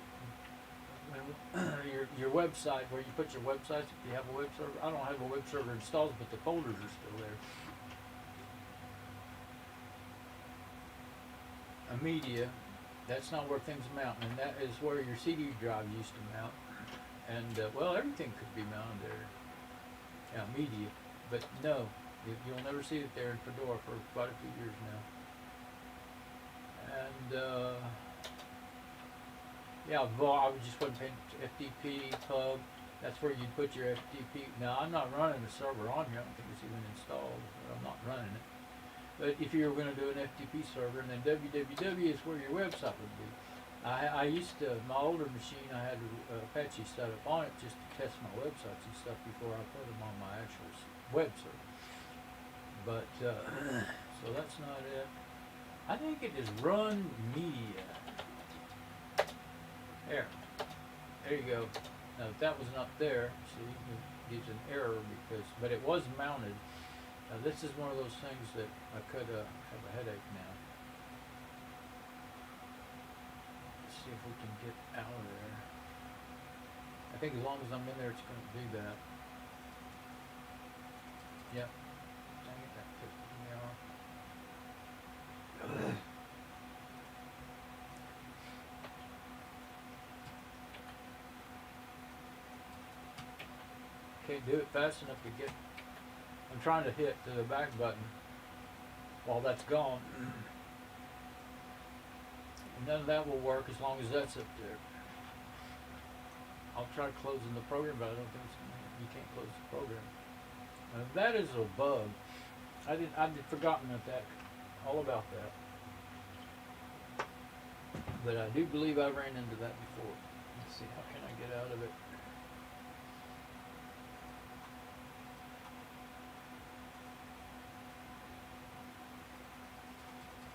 your website, where you put your websites, if you have a web server. I don't have a web server installed, but the folders are still there. A media, that's not where things mount, and that is where your CD drive used to mount. And, well, everything could be mounted there. Yeah, media. But no, you'll never see it there in Fedora for quite a few years now. And, yeah, I would just put FTP, pub, That's where you put your FTP. Now, I'm not running the server on here. I don't think it's even installed, but I'm not running it. But if you were going to do an FTP server, and then www is where your website would be. I used to, my older machine, I had Apache set up on it just to test my websites and stuff before I put them on my actual web server. But, so that's not it. I think it is run media. There you go. Now, if that wasn't up there, see, it gives an error because, but it was mounted. Now, this is one of those things that I could have a headache now. Let's see if we can get out of there. I think as long as I'm in there, it's going to do that. Yep. Dang it, that pissed me off. Can't do it fast enough to get. I'm trying to hit the back button while that's gone. And none of that will work as long as that's up there. I'll try closing the program, but I don't think you can't close the program. That is a bug. I'd forgotten that all about that. But I do believe I ran into that before. Let's see, how can I get out of it?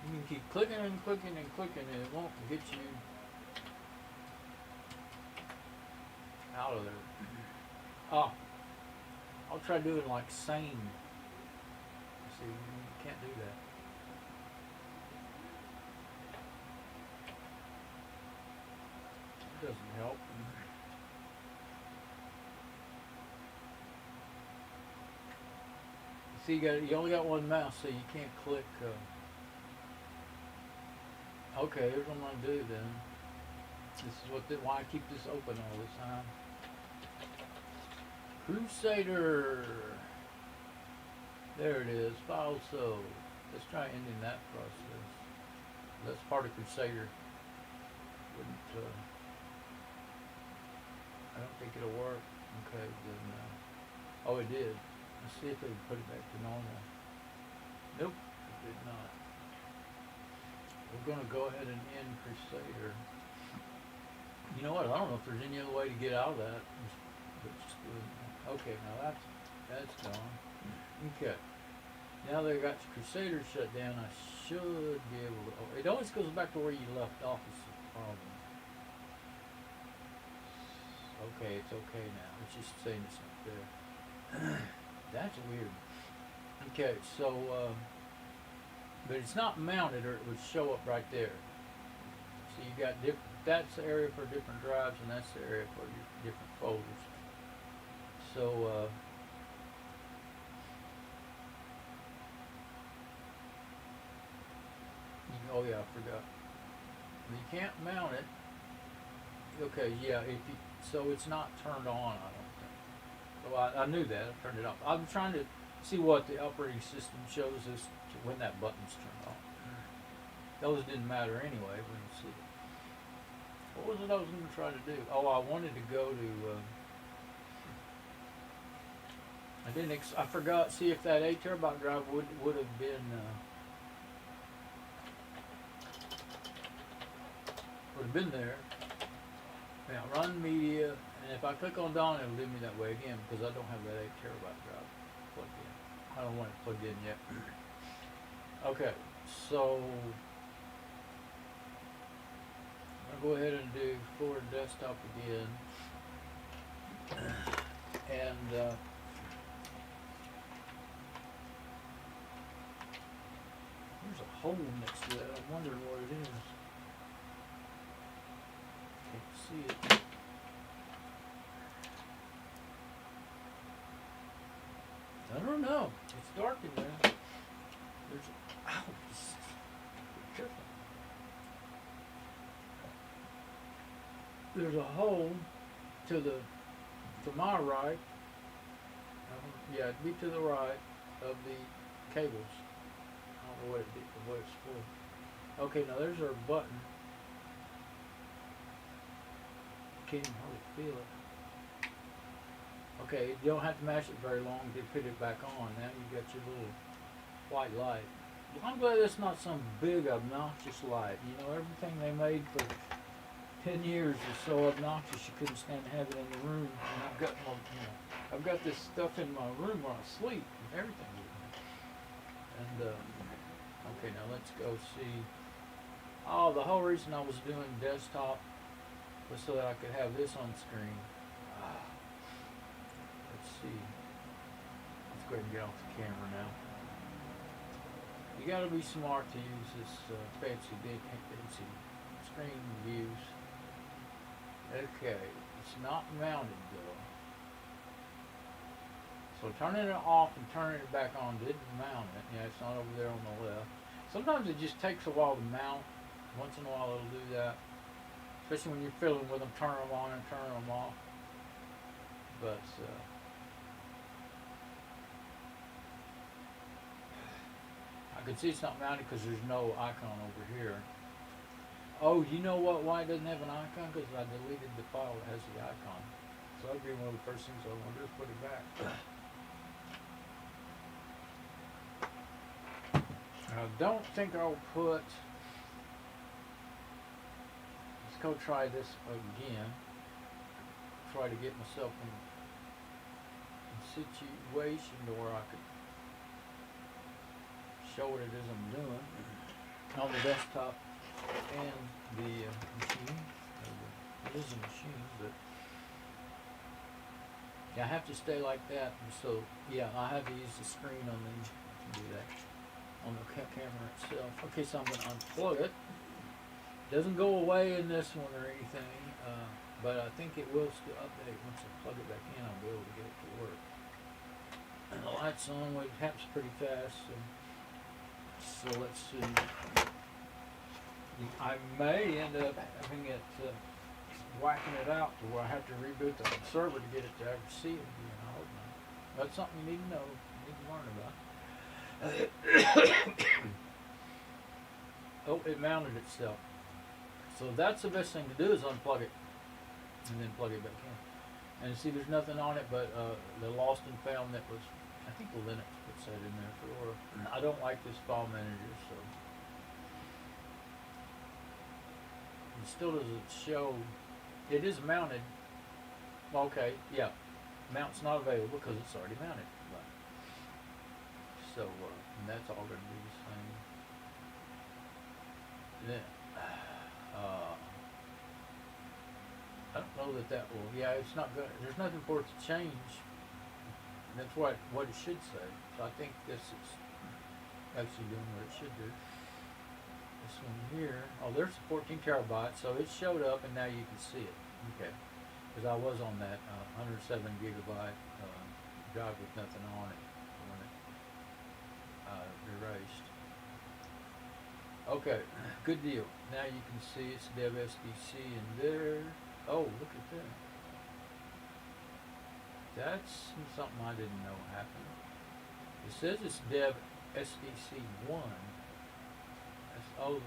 You can keep clicking and clicking and clicking and it won't get you out of there. Oh, I'll try doing like sane. See, you can't do that. It doesn't help. See, you only got one mouse, so you can't click. Okay, here's what I'm gonna do then. This is why I keep this open all the time. Crusader. There it is. File so. Let's try ending that process. That's part of Crusader. Wouldn't. I don't think it'll work. Okay, then. Oh, it did. Let's see if they put it back to normal. Nope, it did not. We're going to go ahead and end Crusader. You know what? I don't know if there's any other way to get out of that. Okay, now that's gone. Okay. Now they got Crusader shut down. I should be able to. Oh, it always goes back to where you left off. Is the problem. Okay, it's okay now. It's just saying it's not there. That's weird. Okay, so. But it's not mounted, or it would show up right there. So you got that's the area for different drives, and that's the area for your different folders. So oh yeah, I forgot. You can't mount it. Okay, yeah. So it's not turned on. I don't think. Well, I knew that. I turned it off. I'm trying to see what the operating system shows us when that button's turned on. Those didn't matter anyway. We can see. What was it I was going to try to do? Oh, I wanted to go to. I forgot. See if that 8 terabyte drive would have been. Would have been there. Now run media, and if I click on Dawn, it'll leave me that way again because I don't have that 8 terabyte drive plugged in. I don't want it plugged in yet. Okay, so I'm going to go ahead and do forward desktop again. And there's a hole next to that. I'm wondering what it is. Can't see it. I don't know. It's dark in there. There's ow, be careful. There's a hole to my right. Yeah, it'd be to the right of the cables. I don't know what it's for. Okay, now there's our button. Can't even hardly feel it. Okay, you don't have to mash it very long to put it back on. Now you got your little white light. I'm glad it's not some big obnoxious light. You know, everything they made for 10 years is so obnoxious you couldn't stand to have it in the room. And I've got my, I've got this stuff in my room when I sleep and everything with me. And okay, now let's go see. Oh, the whole reason I was doing desktop was so that I could have this on screen. Let's see. Let's go ahead and get off the camera now. You got to be smart to use this fancy screen views. Okay, it's not mounted though. So turning it off and turning it back on didn't mount it. Yeah, it's not over there on the left. Sometimes it just takes a while to mount. Once in a while it'll do that. Especially when you're fiddling with them, turn them on and turn them off. But I can see it's not mounted because there's no icon over here. Oh, you know what? Why it doesn't have an icon? Because I deleted the file that has the icon. So that'd be one of the first things I want to do is put it back. I don't think I'll put. Let's go try this again. Try to get myself in a situation to where I could show what it is I'm doing on the desktop and the machine. It is a machine, but yeah, I have to stay like that. So yeah, I have to use the screen on the to do that on the camera itself. Okay, so I'm going to unplug it. Doesn't go away in this one or anything, but I think it will still update. Once I plug it back in, I'll be able to get it to work. And the light's on, it happens pretty fast. So let's see. I may end up having it whacking it out to where I have to reboot the server to get it to ever see it again. I hope not. That's something you need to know, you need to learn about. Oh, it mounted itself. So that's the best thing to do is unplug it and then plug it back in. And see, there's nothing on it but the lost and found that was, I think the Linux puts that in there for. I don't like this file manager, so it still doesn't show. It is mounted. Okay, yeah, mount's not available because it's already mounted. But, so and that's all going to be the same. Then I don't know that will. Yeah, it's not good. There's nothing for it to change. And that's what it should say. So I think this is actually doing what it should do. This one here. Oh, there's 14 terabytes. So it showed up, and now you can see it. Okay. Because I was on that 107 gigabyte drive with nothing on it when it erased. Okay, good deal. Now you can see it's dev SDC in there. Oh, look at that. That's something I didn't know happened. It says it's dev SDC 1. That's, oh,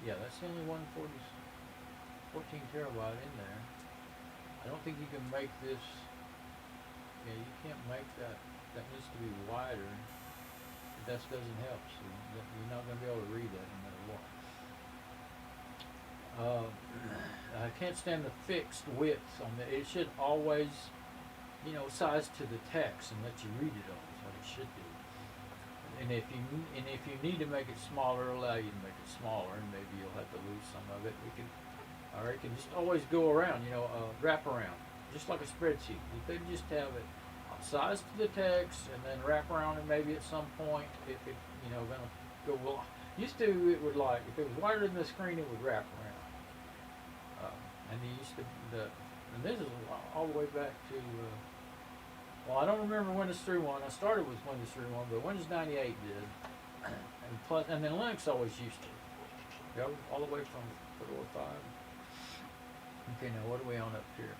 yeah, that's the only 14 terabyte in there. I don't think you can make this. Yeah, you can't make that. That needs to be wider. But that doesn't help. So you're not going to be able to read that no matter what. I can't stand the fixed width on the. It should always, size to the text and let you read it on. Is what it should do. And if you need to make it smaller, allow you to make it smaller, and maybe you'll have to lose some of it. Or it can just always go around. Wrap around, just like a spreadsheet. You could just have it size to the text and then wrap around, and maybe at some point, if it gonna go well. Used to, it would if it was wider than the screen, it would wrap around. And they used to, and this is all the way back to, well, I don't remember Windows 3.1. I started with Windows 3.1, but Windows 98 did. And then Linux always used to. Go all the way from Fedora 5. Okay, now what are we on up here?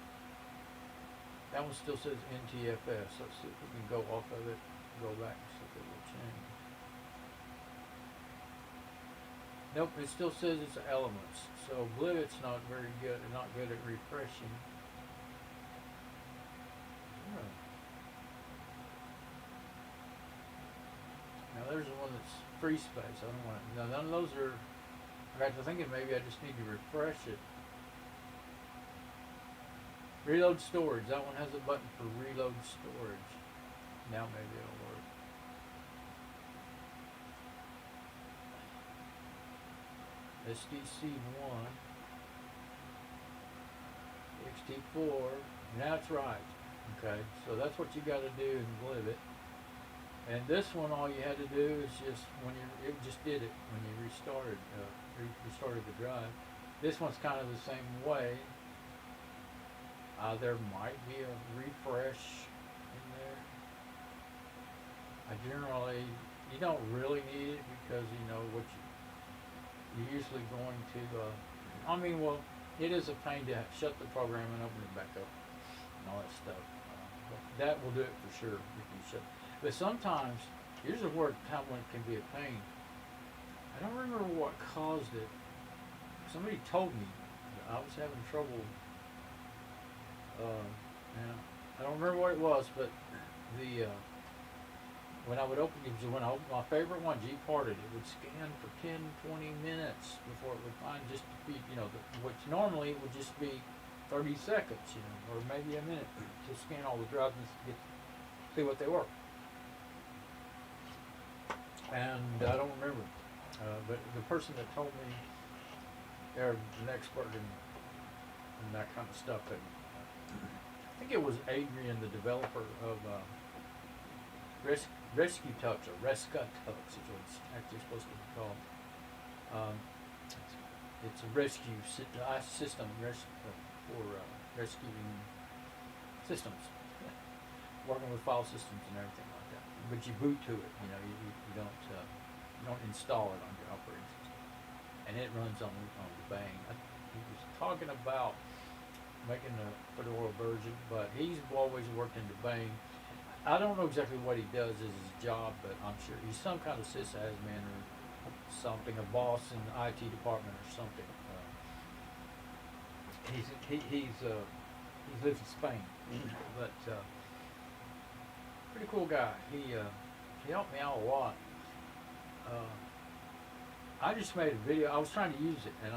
That one still says NTFS. Let's see if we can go off of it, go back and see if it will change. Nope, it still says it's elements. So blue, it's not very good. Not good at refreshing. Oh. there's the one that's free space. I don't want to. No, none of those are. I got to thinking maybe I just need to refresh it. Reload storage. That one has a button for reload storage. Now maybe it'll work. SDC1. Ext4. Now it's right. Okay, so that's what you got to do and live it. And this one, all you had to do is just it just did it when you restarted the drive. This one's kind of the same way. There might be a refresh in there. You don't really need it because you know what you're usually going to. It is a pain to shut the program and open it back up and all that stuff. But that will do it for sure if you shut. But sometimes, here's a word time when it can be a pain. I don't remember what caused it. Somebody told me that I was having trouble. I don't remember what it was, but when I would open it, when I opened my favorite one, Gparted, it would scan for 10, 20 minutes before it would find just to be, which normally would just be 30 seconds, or maybe a minute to scan all the drives and see what they were. And I don't remember, but the person that told me they're an expert in that kind of stuff. I think it was Adrian, the developer of Rescue Tux, or Rescue Tux is what it's actually supposed to be called. It's a rescue system for rescuing systems, working with file systems and everything like that. But you boot to it, you don't install it on your operating system, and it runs on the Bang. He was talking about making a Fedora version, but he's always worked in the Bang. I don't know exactly what he does as his job, but I'm sure he's some kind of sysadmin or something, a boss in the IT department or something. He lives in Spain, but pretty cool guy. He helped me out a lot. I just made a video. I was trying to use it, and I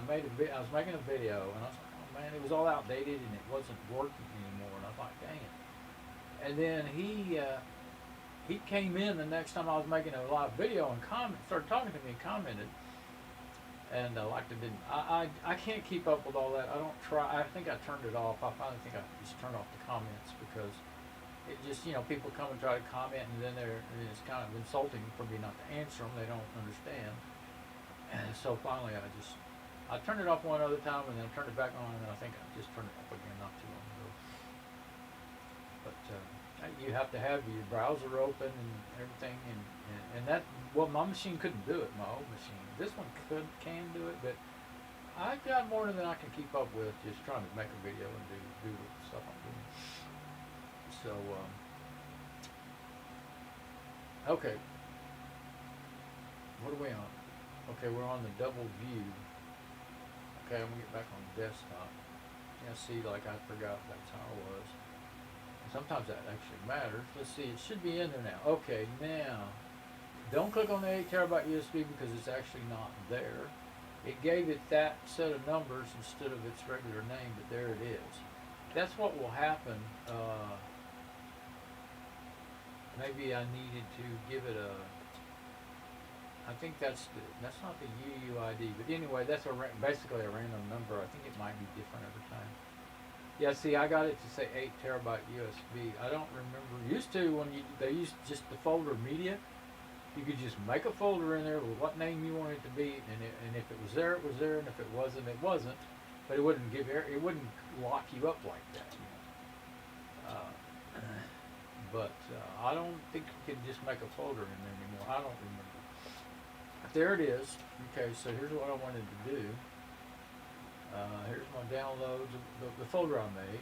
was making a video, and I was like, oh man, it was all outdated and it wasn't working anymore. And I thought, dang it. And then he came in the next time I was making a live video and started talking to me and commented. And I liked it. I can't keep up with all that. I don't try. I think I turned it off. I finally think I just turned off the comments because it just, people come and try to comment, and then it's kind of insulting for me not to answer them. They don't understand. And so finally I turned it off one other time, and then I turned it back on, and then I think I just turned it off again not too long ago. But you have to have your browser open and everything, and that, well, my machine couldn't do it, my old machine. This one can do it, but I've got more than I can keep up with just trying to make a video and do the stuff I'm doing. So, okay. What are we on? Okay, we're on the double view. Okay, I'm gonna get back on the desktop. Yeah, see, like I forgot that's how it was. Sometimes that actually matters. Let's see, it should be in there now. Okay, now, don't click on the 8 terabyte USB because it's actually not there. It gave it that set of numbers instead of its regular name, but there it is. That's what will happen. Maybe I needed to give it a, I think that's not the UUID, but anyway, that's basically a random number. I think it might be different every time. Yeah, see, I got it to say 8 terabyte USB. I don't remember. Used to, when they used just the folder media, you could just make a folder in there with what name you wanted it to be, and if it was there, it was there, and if it wasn't, it wasn't. But it wouldn't wouldn't lock you up like that. But I don't think you can just make a folder in there anymore. I don't remember. But there it is. Okay, so here's what I wanted to do. Here's my downloads, the folder I made.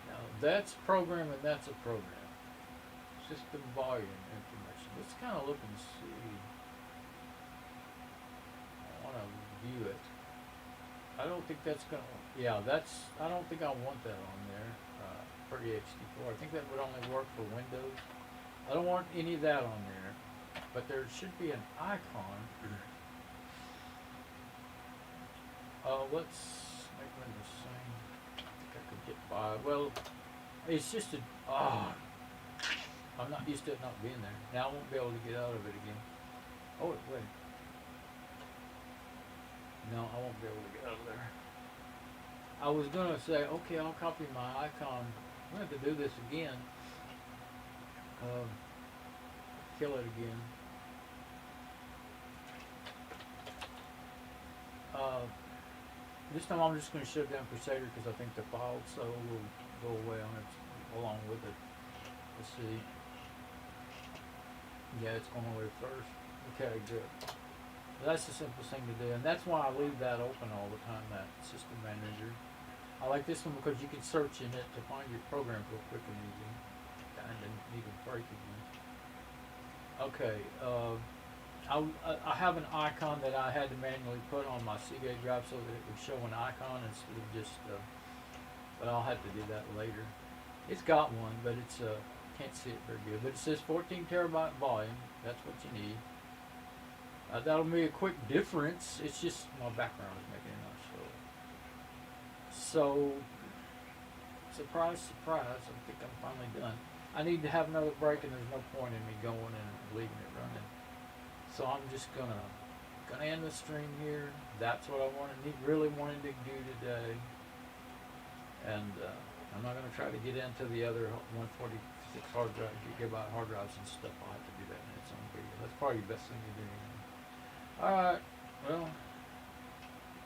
Now that's program and that's a program. System volume information. Let's kind of look and see. I want to view it. I don't think that's going to, I don't think I want that on there for Ext4. I think that would only work for Windows. I don't want any of that on there. but there should be an icon. Let's make them the same. I think I could get by. Well, it's just I'm not used to it not being there. Now I won't be able to get out of it again. Oh, wait. No, I won't be able to get out of there. I was gonna say, okay, I'll copy my icon. I'm gonna have to do this again. Kill it again. This time I'm just going to shut down Crusader because I think the file so will go away on it along with it. Let's see. Yeah, it's going away first. Okay, good. That's the simplest thing to do, and that's why I leave that open all the time, that system manager. I like this one because you can search in it to find your programs real quick and easy. Kind of need to break again. Okay, I have an icon that I had to manually put on my Seagate drive so that it would show an icon instead of just, but I'll have to do that later. It's got one, but it's, can't see it very good. But it says 14 terabyte volume. That's what you need. That'll be a quick difference. It's just my background is making enough. So, surprise, surprise, I think I'm finally done. I need to have another break, and there's no point in me going and leaving it running. So I'm just gonna end the stream here. That's what I really wanted to do today. And I'm not gonna try to get into the other 146 hard drive, gigabyte hard drives and stuff. I'll have to do that in its own video. That's probably the best thing to do. All right. Well.